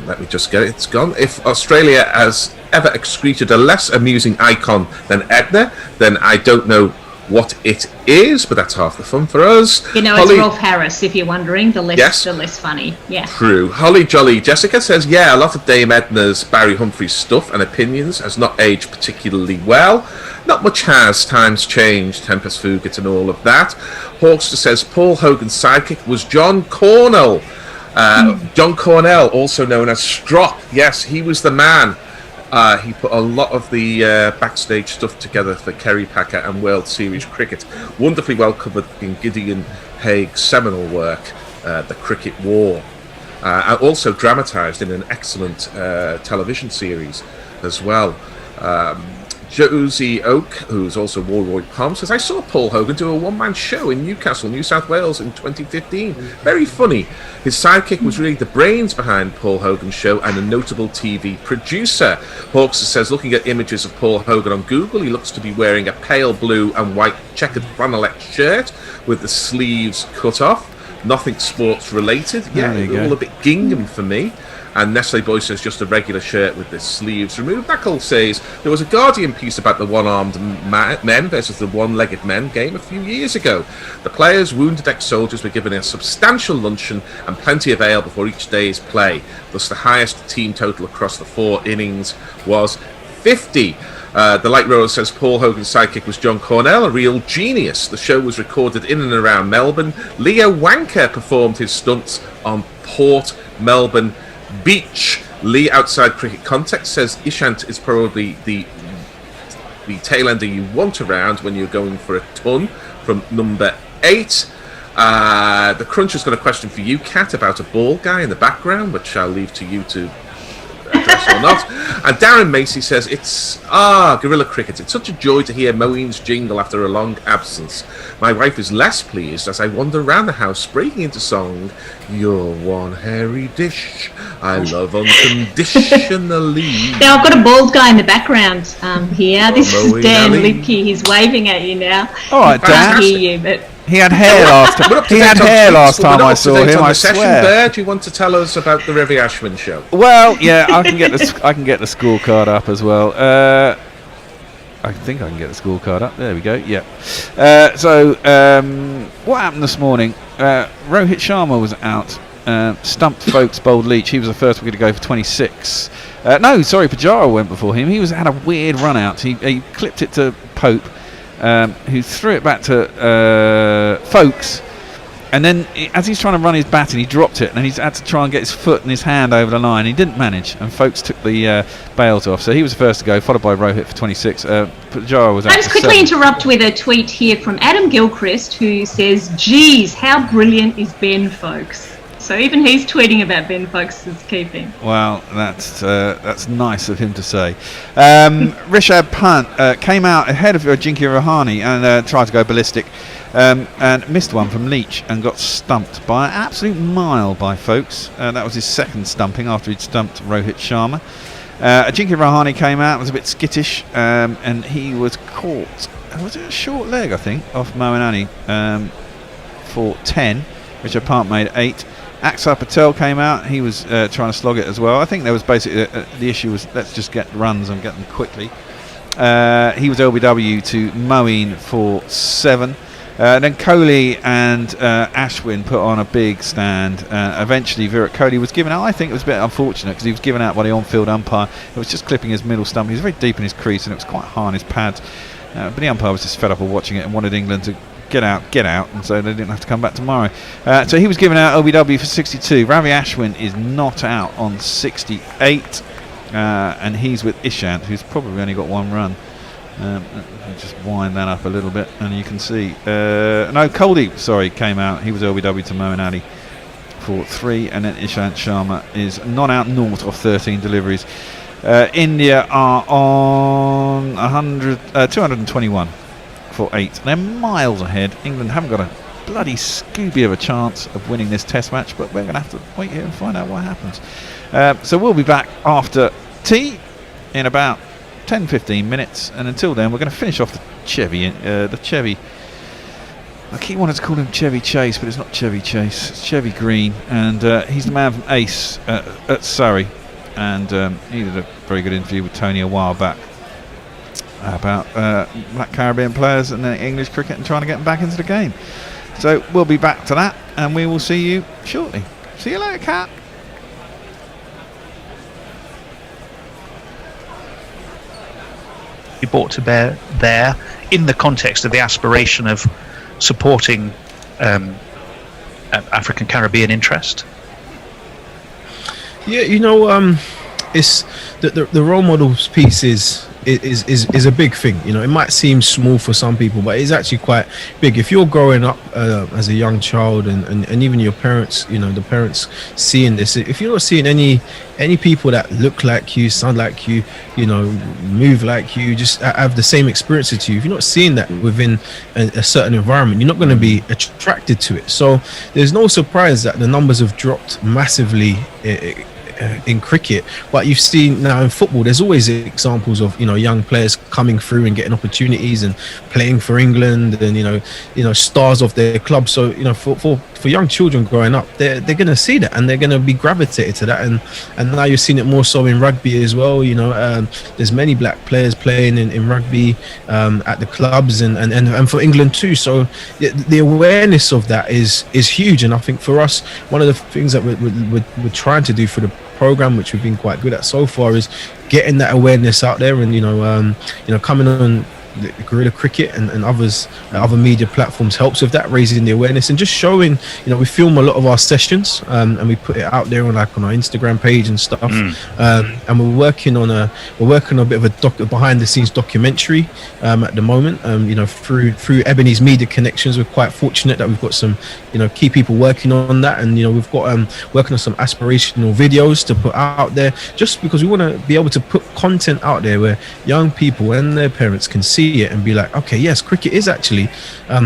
let me just get it, it's gone. If Australia has ever excreted a less amusing icon than Edna, then I don't know what it is, but that's half the fun for us. It's Rolf Harris, if you're wondering, the less funny. Yeah. True. Holly Jolly Jessica says, yeah, a lot of Dame Edna's Barry Humphries stuff and opinions has not aged particularly well. Not much has. Times changed, Tempest Fugit and all of that. Hawkster says Paul Hogan's sidekick was John Cornell. John Cornell, also known as Strop. Yes, he was the man. He put a lot of the backstage stuff together for Kerry Packer and World Series cricket. Wonderfully well covered in Gideon Haig's seminal work, The Cricket War. Also dramatised in an excellent television series as well. Josie Oak, who's also Warroyd Palm, says, I saw Paul Hogan do a one-man show in Newcastle, New South Wales in 2015. Very funny. His sidekick was really the brains behind Paul Hogan's show and a notable TV producer. Hawkster says, looking at images of Paul Hogan on Google, he looks to be wearing a pale blue and white checkered flannelette shirt with the sleeves cut off. Nothing sports related. Yeah, all a bit gingham for me. And Nestle Boy says just a regular shirt with the sleeves removed. Knuckle says there was a Guardian piece about the one-armed men versus the one-legged men game a few years ago. The players, wounded ex-soldiers, were given a substantial luncheon and plenty of ale before each day's play. Thus the highest team total across the 4 innings was 50. The Light Roller says Paul Hogan's sidekick was John Cornell, a real genius. The show was recorded in and around Melbourne. Leo Wanker performed his stunts on Port Melbourne Beach. Lee, outside cricket context, says Ishant is probably the tail ender you want around when you're going for a ton from number 8. The Cruncher's got a question for you, Kat, about a bald guy in the background, which I'll leave to you to address or not. And Darren Macy says, it's Guerrilla Cricket. It's such a joy to hear Moeen's jingle after a long absence. My wife is less pleased as I wander around the house breaking into song, You're one hairy dish I love unconditionally. Now I've got a bald guy in the background here. This is Dan Lipke. He's waving at you now. All right, Dan. I can't hear you, but he had hair last time. He had hair last time I saw him. I swear. Bear, do you want to tell us about the Ravi Ashwin show? Well, yeah, I can get the scorecard up as well. I think I can get the scorecard up. There we go. Yeah. What happened this morning? Rohit Sharma was out. Stumped Folkes, bowled Leach. He was the first wicket to go for 26. Pujara went before him. He had a weird run out. He clipped it to Pope, who threw it back to Folkes. And then, as he's trying to run his batting, he dropped it, and he's had to try and get his foot and his hand over the line. He didn't manage, and Folkes took the bails off. So he was the first to go, followed by Rohit for 26. Pujara was out. I'll just quickly interrupt with a tweet here from Adam Gilchrist, who says, "Geez, how brilliant is Ben Folkes?" So even he's tweeting about Ben Foakes' keeping. Well, that's nice of him to say. Rishabh Pant came out ahead of Ajinkya Rahane and tried to go ballistic and missed one from Leach and got stumped by an absolute mile by Foakes. That was his second stumping after he'd stumped Rohit Sharma. Ajinkya Rahane came out, was a bit skittish, and he was caught. Was it a short leg, I think, off Moeen Ali for 10, which Pant made 8. Axar Patel came out. He was trying to slog it as well. I think there was basically the issue was let's just get runs and get them quickly. He was LBW to Moeen for 7. Then Kohli and Ashwin put on a big stand. Eventually Virat Kohli was given out. I think it was a bit unfortunate because he was given out by the on-field umpire. It was just clipping his middle stump. He was very deep in his crease and it was quite high on his pads. But the umpire was just fed up of watching it and wanted England to get out, and so they didn't have to come back tomorrow. So he was given out LBW for 62. Ravi Ashwin is not out on 68, and he's with Ishant, who's probably only got 1 run. Just wind that up a little bit, and you can see. No, Kuldeep, came out. He was LBW to Moeen Ali for 3, and then Ishant Sharma is not out, 0 of 13 deliveries. India are on 221. for 8. They're miles ahead. England haven't got a bloody Scooby of a chance of winning this test match, but we're going to have to wait here and find out what happens. So we'll be back after tea in about 10-15 minutes, and until then we're going to finish off the Chevy. I keep wanting to call him Chevy Chase, but it's not Chevy Chase, it's Chevy Green, and he's the man from Ace at Surrey, and he did a very good interview with Tony a while back about Black Caribbean players and English cricket and trying to get them back into the game. So we'll be back to that, and we will see you shortly. See you later, Kat. You brought to bear there in the context of the aspiration of supporting African Caribbean interest? Yeah, you know, it's the role models piece is a big thing. You know, it might seem small for some people, but it's actually quite big. If you're growing up as a young child, and even your parents, you know, the parents seeing this, if you're not seeing any people that look like you, sound like you, you know, move like you, just have the same experience as you, if you're not seeing that within a certain environment, you're not going to be attracted to it. So there's no surprise that the numbers have dropped massively in cricket, but you've seen now in football there's always examples of, you know, young players coming through and getting opportunities and playing for England, and you know stars of their club. So, you know, for young children growing up, they're going to see that, and they're going to be gravitated to that, and now you're seeing it more so in rugby as well. You know, there's many black players playing in rugby at the clubs, and for England too. So the awareness of that is huge, and I think for us, one of the things that we're trying to do for the program, which we've been quite good at so far, is getting that awareness out there, and you know coming on the Guerrilla Cricket and others, other media platforms helps with that, raising the awareness and just showing. You know, we film a lot of our sessions and we put it out there on our Instagram page and stuff. And we're working on a bit of a behind the scenes documentary at the moment. You know, through Ebony's media connections, we're quite fortunate that we've got some, you know, key people working on that, and you know, we've got working on some aspirational videos to put out there, just because we want to be able to put content out there where young people and their parents can see it and be like, okay, yes, cricket is actually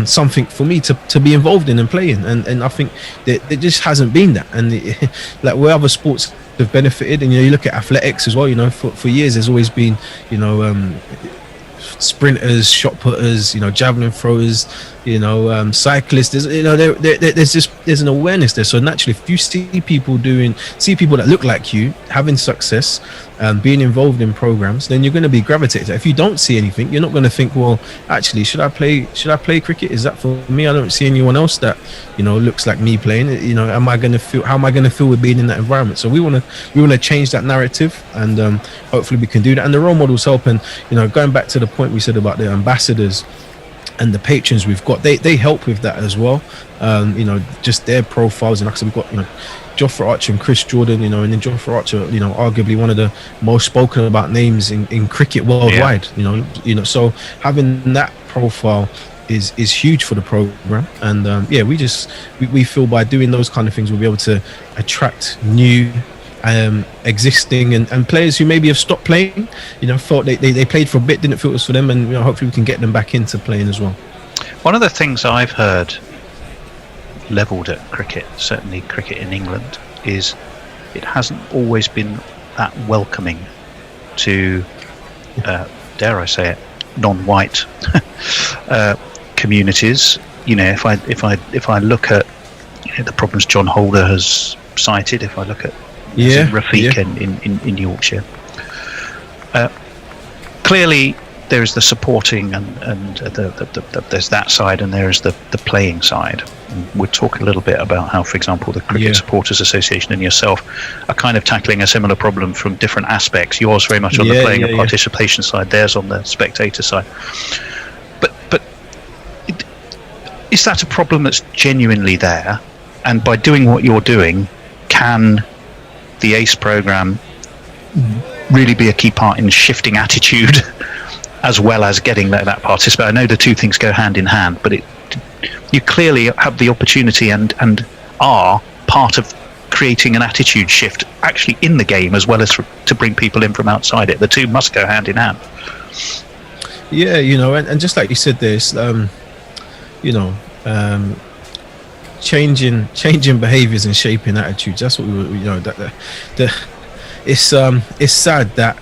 something for me to be involved in and playing, and I think that there just hasn't been that, and like where other sports have benefited, and you know, you look at athletics as well, you know, for years there's always been, you know, sprinters, shot putters, you know, javelin throwers, you know, cyclists. There's, you know, there's an awareness there. So naturally, if you see people that look like you having success, being involved in programs, then you're going to be gravitated. If you don't see anything, you're not going to think, well, actually, should I play cricket? Is that for me? I don't see anyone else that, you know, looks like me playing. You know, how am I going to feel with being in that environment? So we want to change that narrative, and hopefully we can do that. And the role models help. And you know, going back to the point we said about the ambassadors and the patrons we've got, they help with that as well. You know, just their profiles, and like I said, we've got, you know, Jofra Archer and Chris Jordan, you know, and then Jofra Archer, you know, arguably one of the most spoken about names in cricket worldwide. Yeah. You know, so having that profile is huge for the program. And we feel by doing those kind of things we'll be able to attract new existing and players who maybe have stopped playing, thought they played for a bit, didn't feel it was for them, and hopefully we can get them back into playing as well. One of the things I've heard levelled at cricket, certainly cricket in England, is it hasn't always been that welcoming to, dare I say it, non-white communities. If I look at the problems John Holder has cited, if I look at Rafiq in Yorkshire, clearly there is the supporting and there's that side, and there is the playing side. We'll talk a little bit about how, for example, the Cricket Supporters Association and yourself are kind of tackling a similar problem from different aspects. Yours very much on the playing and participation side, theirs on the spectator side. But is that a problem that's genuinely there? And by doing what you're doing, can the ACE program really be a key part in shifting attitude as well as getting that participate? I know the two things go hand in hand, but you clearly have the opportunity and are part of creating an attitude shift actually in the game, as well as to bring people in from outside it. The two must go hand in hand. Yeah, and just like you said, there's changing behaviors and shaping attitudes. That's what it's sad that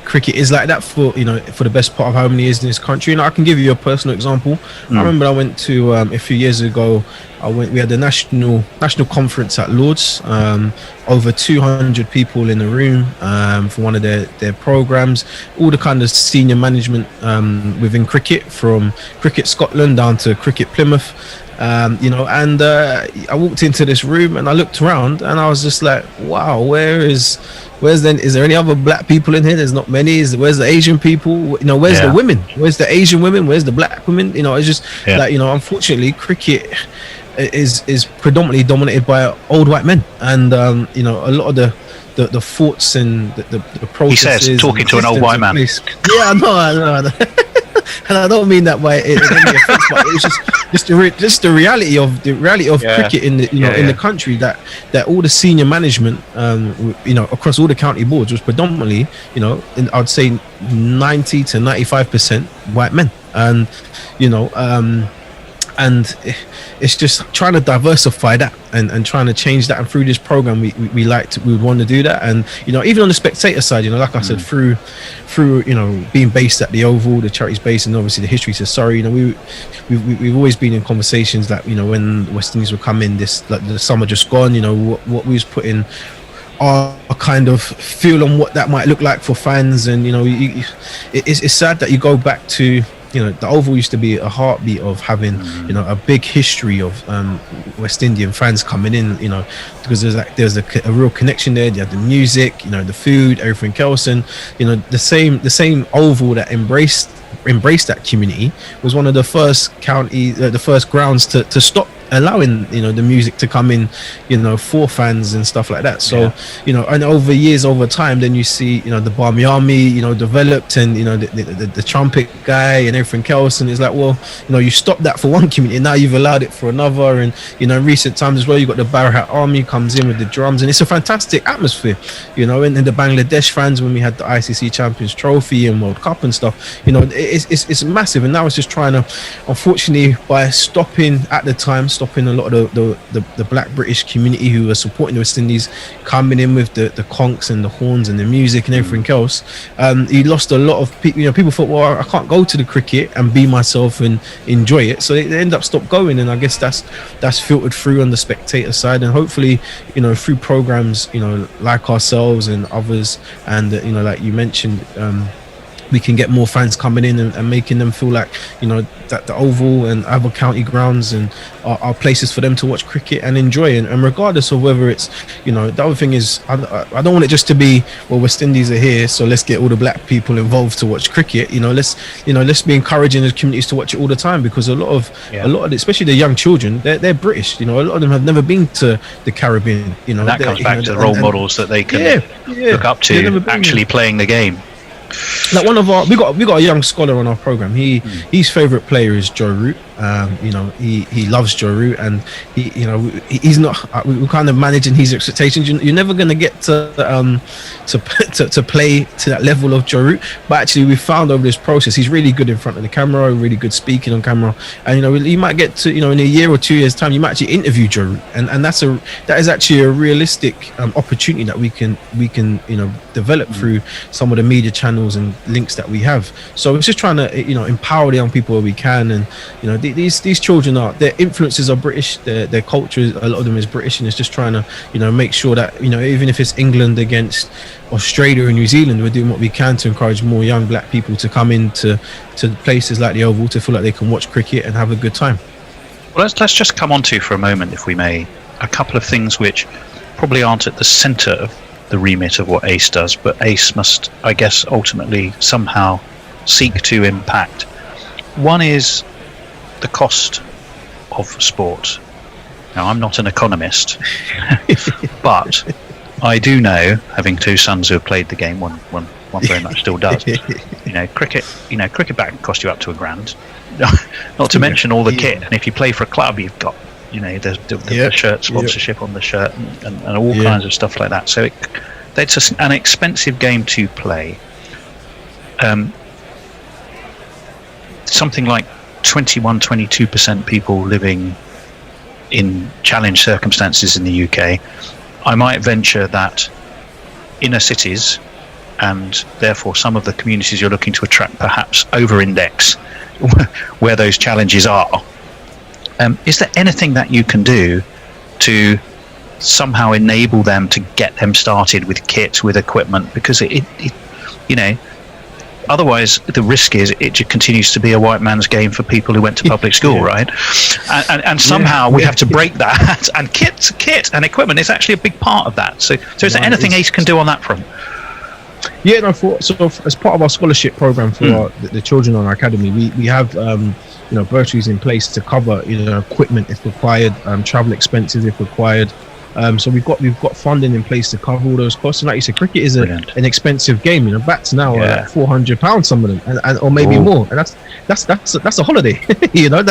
cricket is like that for the best part of how many years in this country. And I can give you a personal example. I remember I went to a few years ago. We had the national conference at Lords. Over 200 people in the room for one of their programs. All the kind of senior management within cricket, from Cricket Scotland down to Cricket Plymouth. I walked into this room and I looked around and I was just like, wow, is there any other black people in here? There's not many. Where's the Asian people? Where's the women? Where's the Asian women? Where's the black women? It's just like, unfortunately cricket is predominantly dominated by old white men, and a lot of the thoughts and the processes. He says, talking to an old white man. Yeah, I know. And I don't mean that by any offense, but it's just the reality of cricket in the country, that all the senior management across all the county boards was predominantly I'd say 90 to 95% white men, and it's just trying to diversify that and trying to change that. And through this program, we would want to do that. And even on the spectator side, like I said, through being based at the Oval, the charity's based, and obviously the history to Surrey. We've always been in conversations that when the West Indies would come in, the summer just gone. What we was putting our kind of feel on what that might look like for fans. And it's sad that you go back to. The Oval used to be a heartbeat of having, a big history of West Indian fans coming in, because there's a real connection there. You have the music, the food, everything else, and the same Oval that embraced that community was one of the first the first grounds to stop allowing the music to come in for fans and stuff like that. So and over time, then you see the Barmy Army developed, and the trumpet guy and everything else, and it's like, well, you stopped that for one community, now you've allowed it for another. And in recent times as well, you've got the Barahat Army comes in with the drums, and it's a fantastic atmosphere. And the Bangladesh fans, when we had the ICC Champions Trophy and World Cup and stuff, it's massive. And now it's just trying to, unfortunately, by stopping a lot of the black British community who were supporting the West Indies, coming in with the conchs and the horns and the music and everything else, he lost a lot of people. People thought, well, I can't go to the cricket and be myself and enjoy it, so they end up stop going. And I guess that's filtered through on the spectator side, and hopefully through programs like ourselves and others, and like you mentioned, we can get more fans coming in and making them feel like that the Oval and other county grounds and are places for them to watch cricket and enjoy. And regardless of whether it's the other thing is, I don't want it just to be, well, West Indies are here, so let's get all the black people involved to watch cricket. Let's be encouraging the communities to watch it all the time, because a lot of especially the young children, they're British. A lot of them have never been to the Caribbean. And that comes back to the role models that they can look up to actually playing the game. like we got a young scholar on our program. His favorite player is Joe Root. You know, he loves Joe Root, and he's not. We're kind of managing his expectations. You're never going to get to play to that level of Joe Root, but actually we found over this process he's really good in front of the camera, really good speaking on camera, and you know you might get to, you know, in a year or 2 years time you might actually interview Joe Root, and that is actually a realistic opportunity that we can you know develop through some of the media channels and links that we have. So it's just trying to, you know, empower the young people where we can, and you know these children their influences are British, their culture, a lot of them is British, and it's just trying to, you know, make sure that, you know, even if it's England against Australia and New Zealand, we're doing what we can to encourage more young black people to come into places like the Oval to feel like they can watch cricket and have a good time. Well, let's just come on to, for a moment, if we may, a couple of things which probably aren't at the centre of the remit of what ACE does, but ACE must, I guess, ultimately somehow seek to impact. One is the cost of sport. Now, I'm not an economist, but I do know, having two sons who have played the game, one very much still does. Cricket bat can cost you up to £1,000. Not to mention all the kit, and if you play for a club, you've got, you know, the shirt sponsorship on the shirt and all kinds of stuff like that. So it's an expensive game to play. Something like 22% people living in challenged circumstances in the UK. I might venture that inner cities, and therefore some of the communities you're looking to attract, perhaps over-index where those challenges are. Is there anything that you can do to somehow enable them to get them started with kit, with equipment? Because it you know, otherwise the risk is it just continues to be a white man's game for people who went to public school, right? And somehow we have to break that. And kit and equipment is actually a big part of that. So is there anything ACE can do on that front? Yeah, no. As part of our scholarship program for the children on our academy, we have bursaries in place to cover, you know, equipment if required, travel expenses if required. So we've got funding in place to cover all those costs. And like you said, cricket is an expensive game. You know, bats now are like £400, some of them, and or maybe more. And that's a holiday. you know,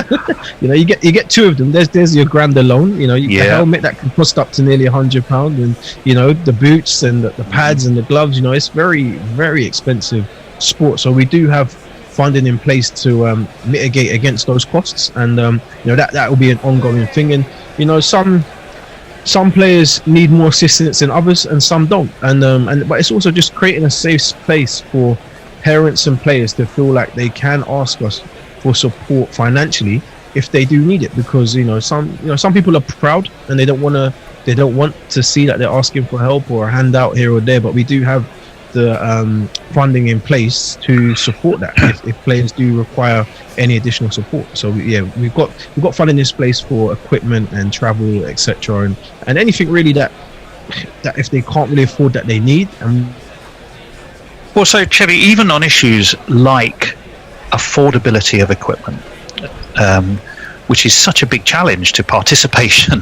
you get two of them. There's your grand alone. You know, the helmet that can cost up to nearly £100, and you know the boots and the pads and the gloves. You know, it's very, very expensive sport. So we do have funding in place to mitigate against those costs, and you know that will be an ongoing thing. And you know, some players need more assistance than others, and some don't. But it's also just creating a safe space for parents and players to feel like they can ask us for support financially if they do need it, because some people are proud and they don't want to see that they're asking for help or a handout here or there. But we do have the funding in place to support that if players do require any additional support. So we've got funding in place for equipment and travel, etc., and anything really that if they can't really afford that they need. Well, so Chevy, even on issues like affordability of equipment, which is such a big challenge to participation